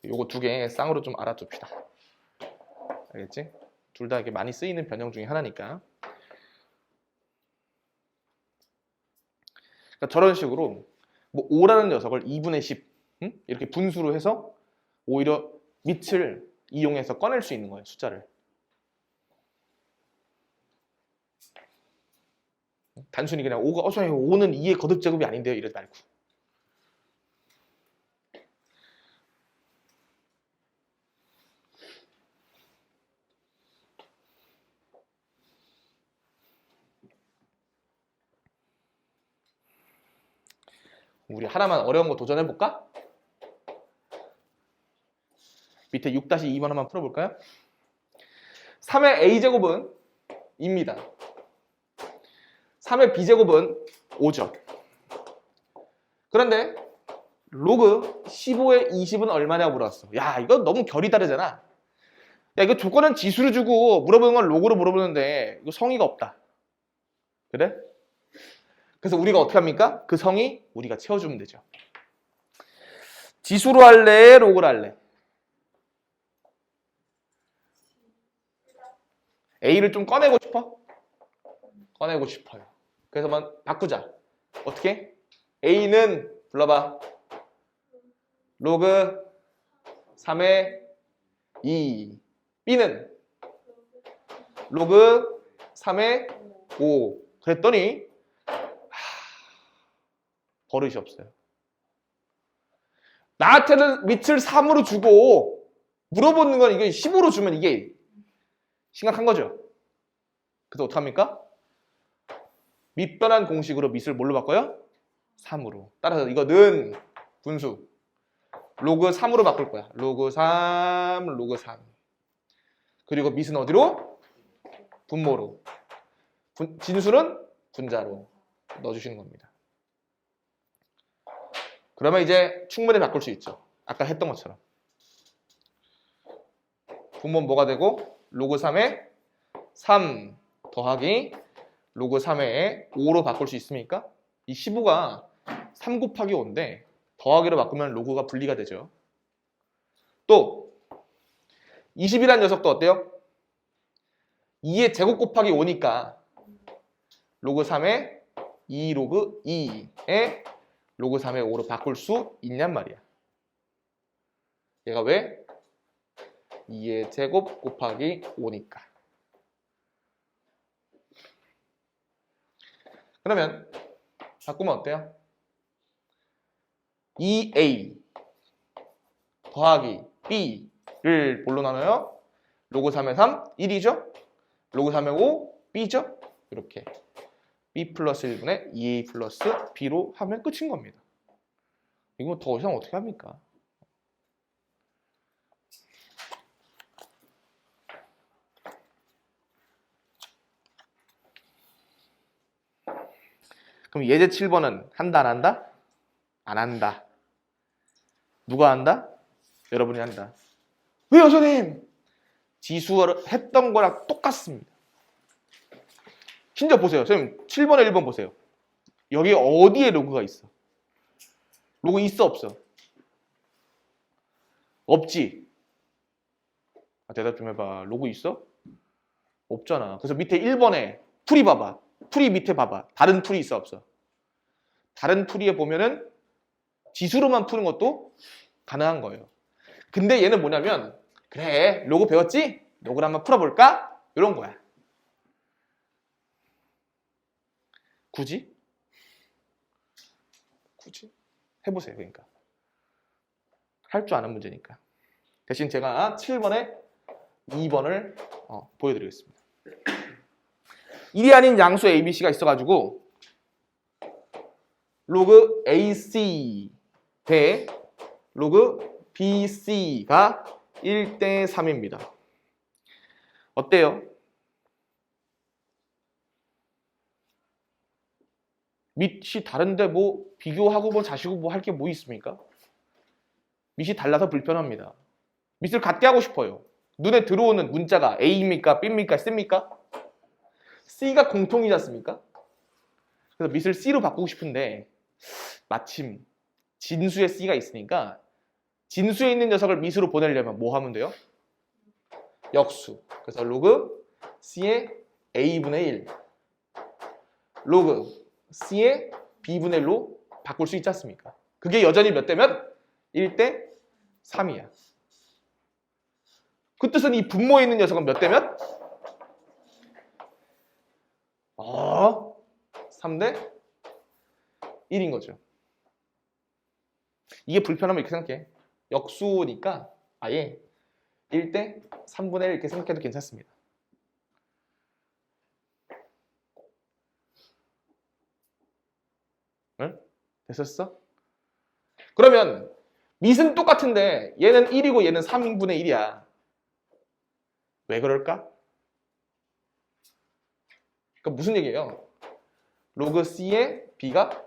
요거 두 개 쌍으로 좀 알아둡시다. 알겠지? 둘 다 이게 많이 쓰이는 변형 중에 하나니까. 그러니까 저런 식으로 뭐 5라는 녀석을 2분의 10 이렇게 분수로 해서 오히려 밑을 이용해서 꺼낼 수 있는 거예요. 숫자를. 단순히 그냥 5가 선생님 5는 2의 거듭제곱이 아닌데요. 이러지 말고. 우리 하나만 어려운 거 도전해볼까? 밑에 6-2번 하나만 풀어볼까요? 3의 a제곱은 2입니다. 3의 b제곱은 5죠. 그런데 로그 15의 20은 얼마냐고 물어봤어. 야, 이거 너무 결이 다르잖아. 야, 이거 조건은 지수로 주고 물어보는 건 로그로 물어보는데 이거 성의가 없다. 그래? 그래서 우리가 어떻게 합니까? 그 성의 우리가 채워주면 되죠. 지수로 할래? 로그로 할래? A를 좀 꺼내고 싶어? 꺼내고 싶어요. 그래서 한번 바꾸자. 어떻게? A는 불러봐. 로그 3의 2. B는 로그 3의 5. 그랬더니 버릇이 없어요. 나한테는 밑을 3으로 주고 물어보는 건 이게 15로 주면 이게 심각한 거죠. 그래서 어떡합니까? 밑변환 공식으로 밑을 뭘로 바꿔요? 3으로. 따라서 이거는 분수. 로그 3으로 바꿀 거야. 로그 3, 로그 3. 그리고 밑은 어디로? 분모로. 진수는 분자로 넣어주시는 겁니다. 그러면 이제 충분히 바꿀 수 있죠. 아까 했던 것처럼. 분모는 뭐가 되고? 로그 3에 3 더하기 로그 3에 5로 바꿀 수 있습니까? 이 15가 3 곱하기 5인데 더하기로 바꾸면 로그가 분리가 되죠. 또 20이라는 녀석도 어때요? 2의 제곱 곱하기 5니까 로그 3에 2 로그 2에 로그 3의 5로 바꿀 수 있냔 말이야. 얘가 왜? 2의 제곱 곱하기 5니까. 그러면 바꾸면 어때요? 2a 더하기 b를 뭘로 나눠요? 로그 3의 3, 1이죠? 로그 3의 5, b죠? 이렇게 b 플러스 1분의 2a 플러스 b로 하면 끝인 겁니다. 이거 더 이상 어떻게 합니까? 그럼 예제 7번은 한다 안 한다? 안 한다. 누가 한다? 여러분이 한다. 왜요 선생님? 지수를 했던 거랑 똑같습니다. 심지어 보세요. 선생님 7번에 1번 보세요. 여기 어디에 로그가 있어? 로그 있어 없어? 없지? 대답 좀 해봐. 로그 있어? 없잖아. 그래서 밑에 1번에 풀이 봐봐. 풀이 밑에 봐봐. 다른 풀이 있어 없어? 다른 풀이에 보면은 지수로만 푸는 것도 가능한 거예요. 근데 얘는 뭐냐면 그래 로그 배웠지? 로그를 한번 풀어볼까? 이런 거야. 굳이? 해보세요. 그러니까 할 줄 아는 문제니까. 대신 제가 7번에 2번을 보여드리겠습니다. 일이 아닌 양수 ABC가 있어가지고 로그 AC 대 로그 BC가 1대 3입니다. 어때요? 밑이 다른데 뭐 비교하고 뭐 자시고 뭐 할 게 뭐 있습니까? 밑이 달라서 불편합니다. 밑을 같게 하고 싶어요. 눈에 들어오는 문자가 A입니까? B입니까? C입니까? C가 공통이지 않습니까? 그래서 밑을 C로 바꾸고 싶은데 마침 진수에 C가 있으니까 진수에 있는 녀석을 밑으로 보내려면 뭐 하면 돼요? 역수. 그래서 로그 C의 A분의 1 로그 C의 B분의 1로 바꿀 수 있지 않습니까? 그게 여전히 몇 대 몇? 1대 3이야. 그 뜻은 이 분모에 있는 녀석은 몇 대 몇? 3대 1인 거죠. 이게 불편하면 이렇게 생각해. 역수니까 아예 1대 3분의 1 이렇게 생각해도 괜찮습니다. 응? 됐었어? 그러면 밑은 똑같은데 얘는 1이고 얘는 3분의 1이야. 왜 그럴까? 그러니까 무슨 얘기예요? 로그 C의 B가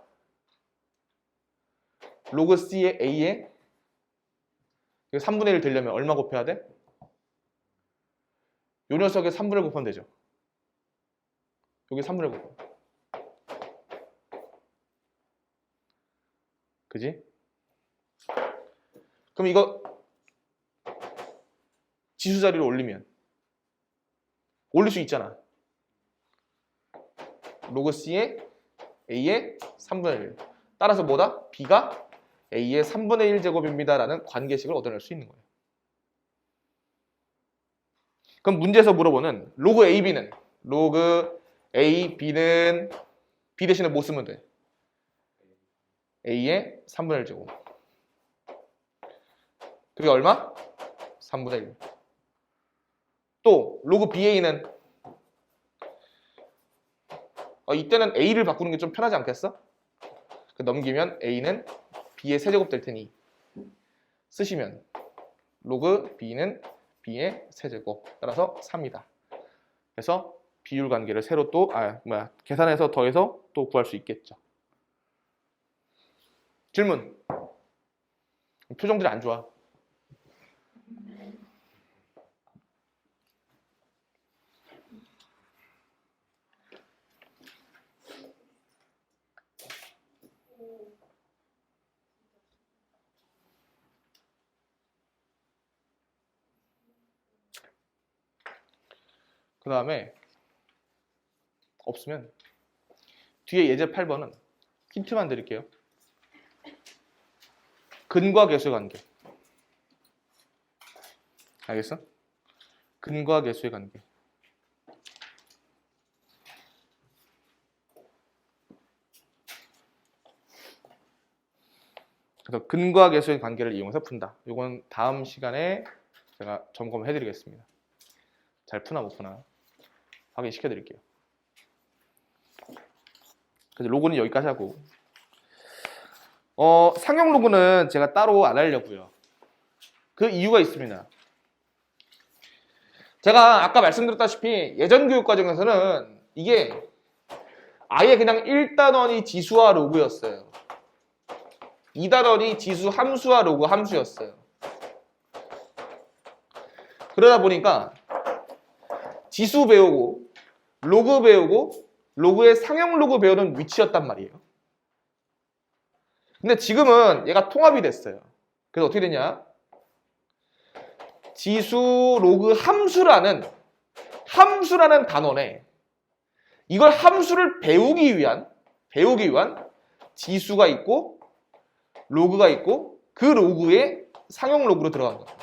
로그 C의 A에 3분의 1 되려면 얼마 곱해야 돼? 요 녀석에 3분의 1 곱하면 되죠. 여기 3분의 1 곱하면. 그지? 그럼 이거 지수 자리로 올리면 올릴 수 있잖아. 로그 C의 A의 3분의 1. 따라서 뭐다? B가 A의 3분의 1제곱입니다. 라는 관계식을 얻어낼 수 있는 거예요. 그럼 문제에서 물어보는 로그 AB는 로그 AB는 B 대신에 뭐 쓰면 돼? A의 3분의 1제곱. 그게 얼마? 3분의 1. 또 로그 BA는 이때는 A를 바꾸는 게 좀 편하지 않겠어? 넘기면 A는 B의 세제곱 될 테니 쓰시면 로그 B는 B의 세제곱 따라서 3이다. 그래서 비율 관계를 새로 또 계산해서 더해서 또 구할 수 있겠죠. 질문. 표정들이 안 좋아. 그 다음에 없으면 뒤에 예제 8번은 힌트만 드릴게요. 근과 계수의 관계. 알겠어? 근과 계수의 관계. 그래서 근과 계수의 관계를 이용해서 푼다. 이건 다음 시간에 제가 점검해 드리겠습니다. 잘 푸나 못 푸나 확인시켜 드릴게요. 그래서 로그는 여기까지 하고 상용 로그는 제가 따로 안 하려고요. 그 이유가 있습니다. 제가 아까 말씀드렸다시피 예전 교육 과정에서는 이게 아예 그냥 1단원이 지수와 로그였어요. 2단원이 지수 함수와 로그 함수였어요. 그러다 보니까 지수 배우고 로그 배우고 로그의 상형 로그 배우는 위치였단 말이에요. 근데 지금은 얘가 통합이 됐어요. 그래서 어떻게 되냐? 지수 로그 함수라는 단원에 이걸 함수를 배우기 위한 지수가 있고 로그가 있고 그 로그에 상용 로그로 들어간 거예요.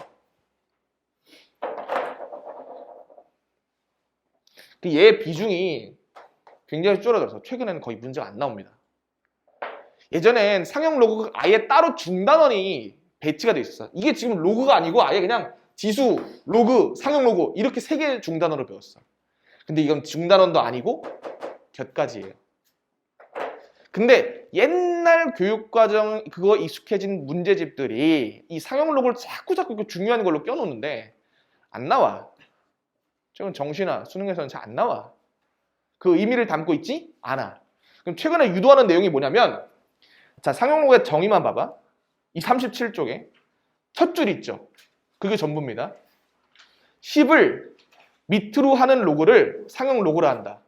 얘 비중이 굉장히 줄어들어서 최근에는 거의 문제가 안 나옵니다. 예전엔 상용 로그가 아예 따로 중단원이 배치가 돼 있었어. 이게 지금 로그가 아니고 아예 그냥 지수, 로그, 상용 로그 이렇게 세 개의 중단원을 배웠어. 근데 이건 중단원도 아니고 곁가지예요. 근데 옛날 교육과정 그거 익숙해진 문제집들이 이 상용 로그를 자꾸 중요한 걸로 껴놓는데 안 나와. 최근 정시나 수능에서는 잘 안 나와. 그 의미를 담고 있지 않아. 그럼 최근에 유도하는 내용이 뭐냐면 자, 상용 로그의 정의만 봐봐. 이 37쪽에 첫 줄 있죠. 그게 전부입니다. 10을 밑으로 하는 로그를 상용 로그로 한다.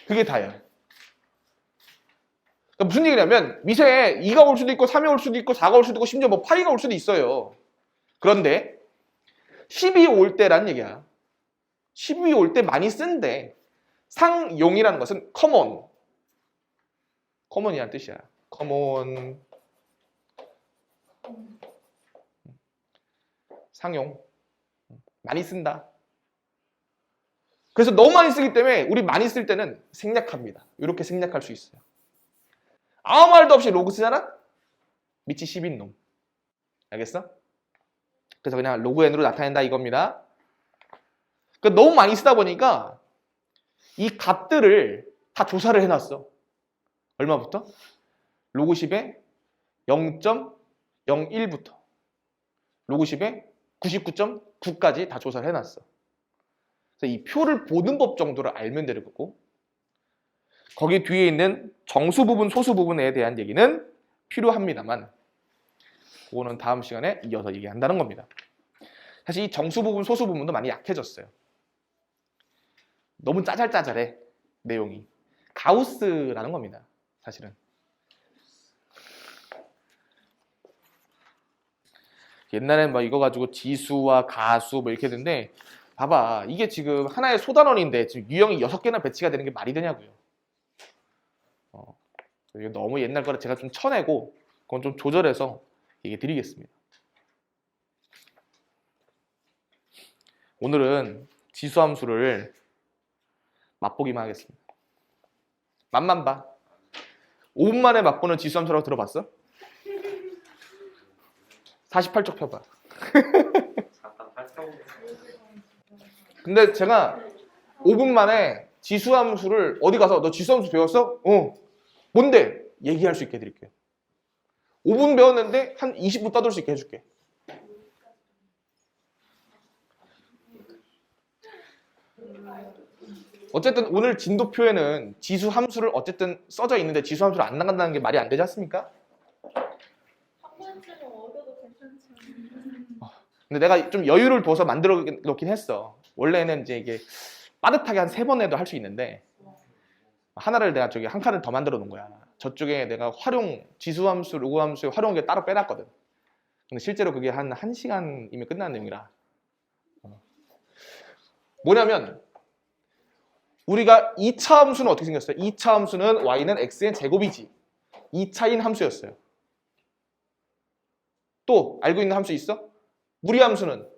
그게 다예요. 그러니까 무슨 얘기냐면 밑에 2가 올 수도 있고 3이 올 수도 있고 4가 올 수도 있고 심지어 뭐 파이가 올 수도 있어요. 그런데 10이 올 때란 얘기야. 10이 올 때 많이 쓴데 상용이라는 것은 커먼이라는 뜻이야. 커먼 상용 많이 쓴다. 그래서 너무 많이 쓰기 때문에 우리 많이 쓸 때는 생략합니다. 이렇게 생략할 수 있어요. 아무 말도 없이 로그 쓰잖아? 밑이 10인 놈. 알겠어? 그래서 그냥 로그 n으로 나타낸다 이겁니다. 그러니까 너무 많이 쓰다 보니까 이 값들을 다 조사를 해놨어. 얼마부터? 로그 10에 0.01부터 로그 10에 99.9까지 다 조사를 해놨어. 그래서 이 표를 보는 법 정도를 알면 되는 거고 거기 뒤에 있는 정수 부분, 소수 부분에 대한 얘기는 필요합니다만 그거는 다음 시간에 이어서 얘기한다는 겁니다. 사실 이 정수 부분, 소수 부분도 많이 약해졌어요. 너무 짜잘짜잘해, 내용이. 가우스라는 겁니다, 사실은. 옛날엔 막 이거 가지고 지수와 가수 뭐 이렇게 했는데 봐봐, 이게 지금 하나의 소단원인데 지금 유형이 6개나 배치가 되는 게 말이 되냐고요. 이거 너무 옛날 거라 제가 좀 쳐내고 그건 좀 조절해서 얘기 드리겠습니다. 오늘은 지수함수를 맛보기만 하겠습니다. 맛만 봐. 5분 만에 맛보는 지수함수라고 들어봤어? 48쪽 펴봐. 잠깐 살펴보고 근데 제가 5분 만에 지수함수를 어디 가서 너 지수함수 배웠어? 뭔데? 얘기할 수 있게 해드릴게요. 5분 배웠는데 한 20분 떠들 수 있게 해줄게. 어쨌든 오늘 진도표에는 지수함수를 어쨌든 써져 있는데 지수함수를 안 나간다는 게 말이 안 되지 않습니까? 한 번쯤은 얻어도 괜찮지. 근데 내가 좀 여유를 둬서 만들어 놓긴 했어. 원래는 이제 이게 빠듯하게 한 3번 해도 할 수 있는데 하나를 내가 저기 한 칸을 더 만들어 놓은 거야. 저쪽에 내가 지수함수, 로그함수에 활용한 게 따로 빼놨거든. 근데 실제로 그게 한 1시간이면 끝나는 내용이라. 뭐냐면 우리가 2차 함수는 어떻게 생겼어요? 2차 함수는 y는 x의 제곱이지. 2차인 함수였어요. 또 알고 있는 함수 있어? 무리함수는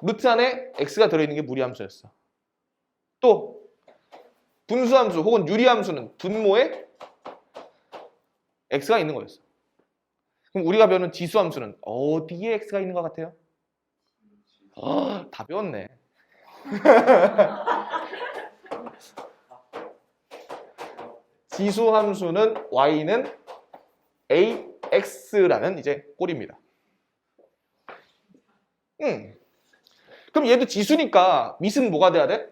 루트 안에 x가 들어있는 게 무리함수였어. 또 분수함수 혹은 유리함수는 분모에 x가 있는 거였어. 그럼 우리가 배우는 지수함수는 어디에 x가 있는 것 같아요? 다 배웠네. 지수함수는 y는 ax라는 이제 꼴입니다. 그럼 얘도 지수니까 밑은 뭐가 돼야 돼?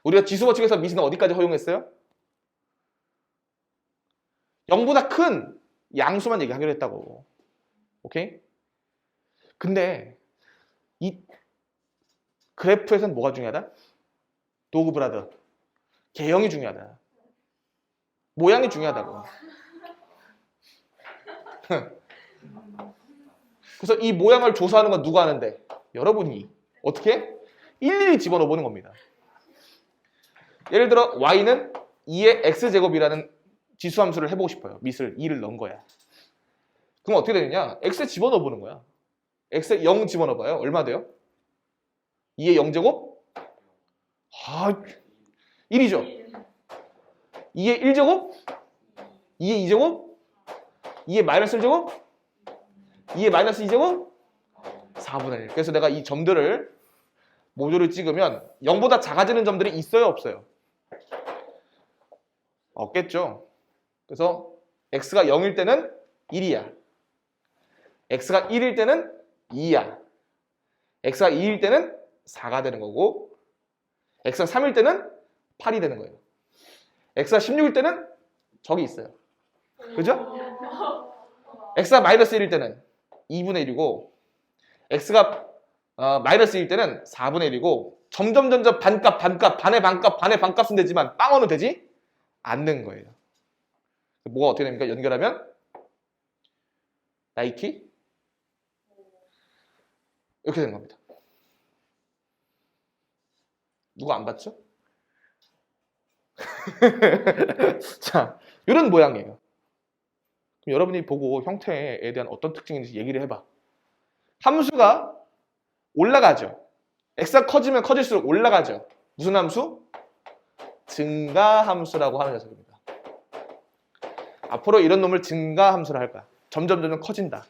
우리가 지수 법칙에서 밑은 어디까지 허용했어요? 0보다 큰 양수만 얘기하기로 했다고. 오케이? 근데 이 그래프에서는 뭐가 중요하다? 도그브라더. 개형이 중요하다. 모양이 중요하다고. 그래서 이 모양을 조사하는 건 누가 하는데? 여러분이. 어떻게? 일일이 집어넣어 보는 겁니다. 예를 들어 y는 2의 x제곱이라는 지수함수를 해보고 싶어요. 밑을 2를 넣은 거야. 그럼 어떻게 되느냐? x에 집어넣어 보는 거야. x에 0 집어넣어 봐요. 얼마 돼요? 2의 0제곱? 아, 1이죠. 2의 1제곱? 2의 2제곱? 2의 마이너스 1제곱? 2의 마이너스 2제곱? 4분의 1. 그래서 내가 이 점들을 모조를 찍으면 0보다 작아지는 점들이 있어요? 없어요? 없겠죠. 그래서 x가 0일 때는 1이야. x가 1일 때는 2야. x가 2일 때는 4가 되는 거고 x가 3일 때는 8이 되는 거예요. x가 16일 때는 저기 있어요. 그죠? x가 마이너스 1일 때는 2분의 1이고 x가 마이너스 1일 때는 4분의 1이고 점점 반값, 반의 반값은 되지만 빵원은 되지 않는 거예요. 뭐가 어떻게 됩니까? 연결하면 나이키 이렇게 되는 겁니다. 누가 안 봤죠? 자, 이런 모양이에요. 그럼 여러분이 보고 형태에 대한 어떤 특징인지 얘기를 해봐. 함수가 올라가죠. x가 커지면 커질수록 올라가죠. 무슨 함수? 증가함수라고 하는 녀석입니다. 앞으로 이런 놈을 증가함수라 할 거야. 점점 커진다.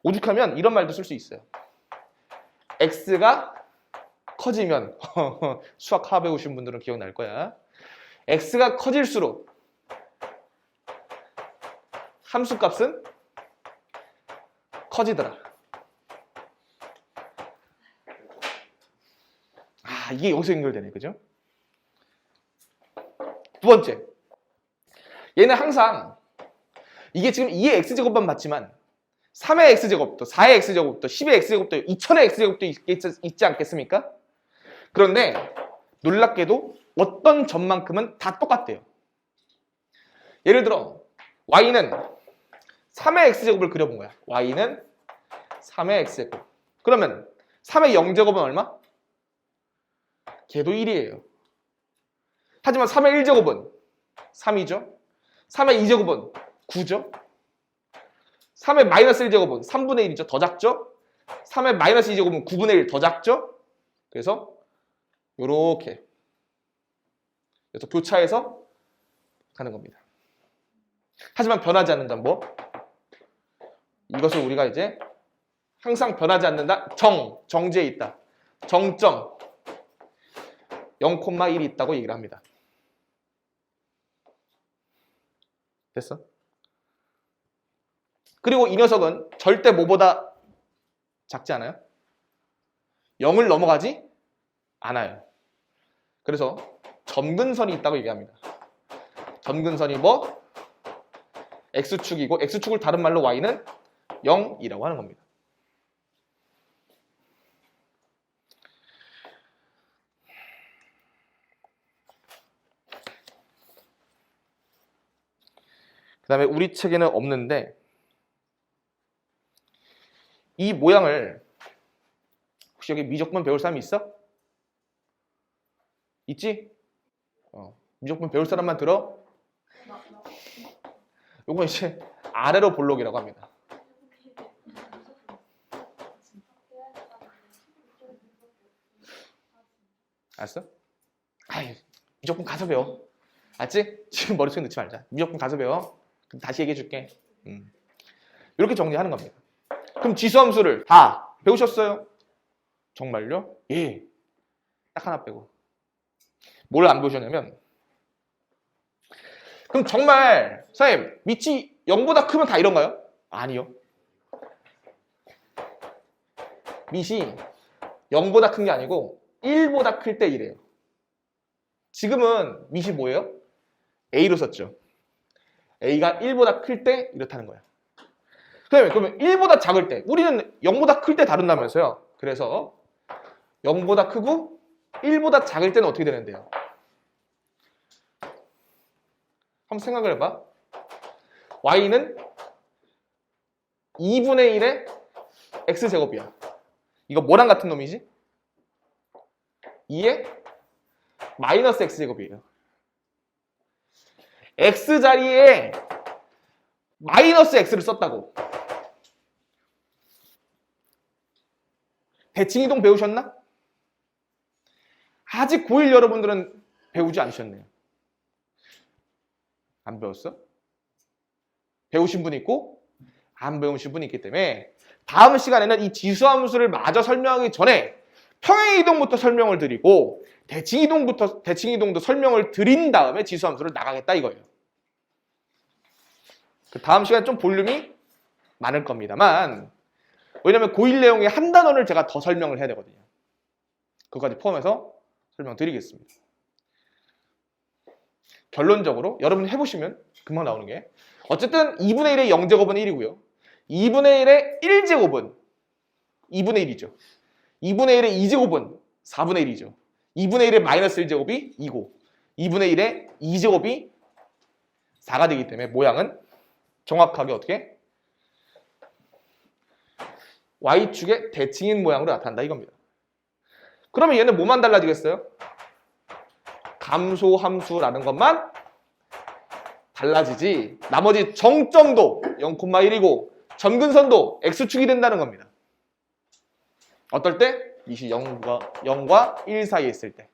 오죽하면 이런 말도 쓸 수 있어요. x가 커지면 수학 하 배우신 분들은 기억날 거야. x가 커질수록 함수값은 커지더라. 아, 이게 여기서 연결되네. 그죠? 두 번째. 얘는 항상 이게 지금 2의 x제곱만 맞지만 3의 x제곱도, 4의 x제곱도, 10의 x제곱도, 2000의 x제곱도 있지 않겠습니까? 그런데 놀랍게도 어떤 점만큼은 다 똑같대요. 예를 들어 y는 3의 x제곱을 그려본 거야. y는 3의 x제곱. 그러면 3의 0제곱은 얼마? 걔도 1이에요. 하지만 3의 1제곱은 3이죠. 3의 2제곱은 9죠. 3의 마이너스 1제곱은 3분의 1이죠. 더 작죠. 3의 마이너스 2제곱은 9분의 1 더 작죠. 그래서 요렇게 그래서 교차해서 가는 겁니다. 하지만 변하지 않는다. 뭐? 이것을 우리가 이제 항상 변하지 않는다. 정제에 있다. 정점 0,1이 있다고 얘기를 합니다. 됐어? 그리고 이 녀석은 절대 뭐보다 작지 않아요? 0을 넘어가지 않아요. 그래서 점근선이 있다고 얘기합니다. 점근선이 뭐? x축이고 x축을 다른 말로 y는 0이라고 하는 겁니다. 그 다음에 우리 책에는 없는데 이 모양을 혹시 여기 미적분 배울 사람이 있어? 있지? 미적분 배울 사람만 들어? 요건 이제 아래로 볼록이라고 합니다. 알았어? 아이, 미적분 가서 배워. 알았지? 지금 머릿속에 넣지 말자. 미적분 가서 배워. 그럼 다시 얘기해 줄게. 이렇게 정리하는 겁니다. 그럼 지수함수를 다 배우셨어요? 정말요? 예. 딱 하나 빼고. 뭘 안 배우셨냐면 그럼 정말 선생님 밑이 0보다 크면 다 이런가요? 아니요. 밑이 0보다 큰 게 아니고 1보다 클 때 이래요. 지금은 밑이 뭐예요? A로 썼죠. A가 1보다 클 때 이렇다는 거야. 그러면 1보다 작을 때 우리는 0보다 클 때 다룬다면서요. 그래서 0보다 크고 1보다 작을 때는 어떻게 되는데요? 한번 생각을 해봐. y는 2분의 1의 x제곱이야. 이거 뭐랑 같은 놈이지? 2의 마이너스 x제곱이에요. x 자리에 마이너스 x를 썼다고. 대칭이동 배우셨나? 아직 고1 여러분들은 배우지 않으셨네요. 안 배웠어? 배우신 분 있고 안 배우신 분이 있기 때문에 다음 시간에는 이 지수함수를 마저 설명하기 전에 평행이동부터 설명을 드리고 대칭이동도 설명을 드린 다음에 지수함수를 나가겠다 이거예요. 그 다음 시간에 좀 볼륨이 많을 겁니다만 왜냐면 고1 내용의 한 단원을 제가 더 설명을 해야 되거든요. 그거까지 포함해서 설명드리겠습니다. 결론적으로 여러분이 해보시면 금방 나오는 게 어쨌든 2분의 1의 0제곱은 1이고요. 2분의 1의 1제곱은 2분의 1이죠. 2분의 1의 2제곱은 4분의 1이죠. 2분의 1의 마이너스 1제곱이 2고 2분의 1의 2제곱이 4가 되기 때문에 모양은 정확하게 어떻게? Y축의 대칭인 모양으로 나타난다 이겁니다. 그러면 얘는 뭐만 달라지겠어요? 감소함수라는 것만 달라지지 나머지 정점도 0,1이고 점근선도 X축이 된다는 겁니다. 어떨 때? 이시 0과 1 사이에 있을 때.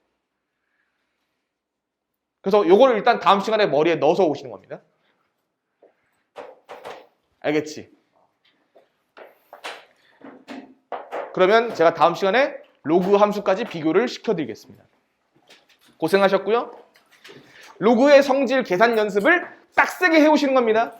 그래서 요거를 일단 다음 시간에 머리에 넣어서 오시는 겁니다. 알겠지? 그러면 제가 다음 시간에 로그 함수까지 비교를 시켜드리겠습니다. 고생하셨고요. 로그의 성질 계산 연습을 빡세게 해오시는 겁니다.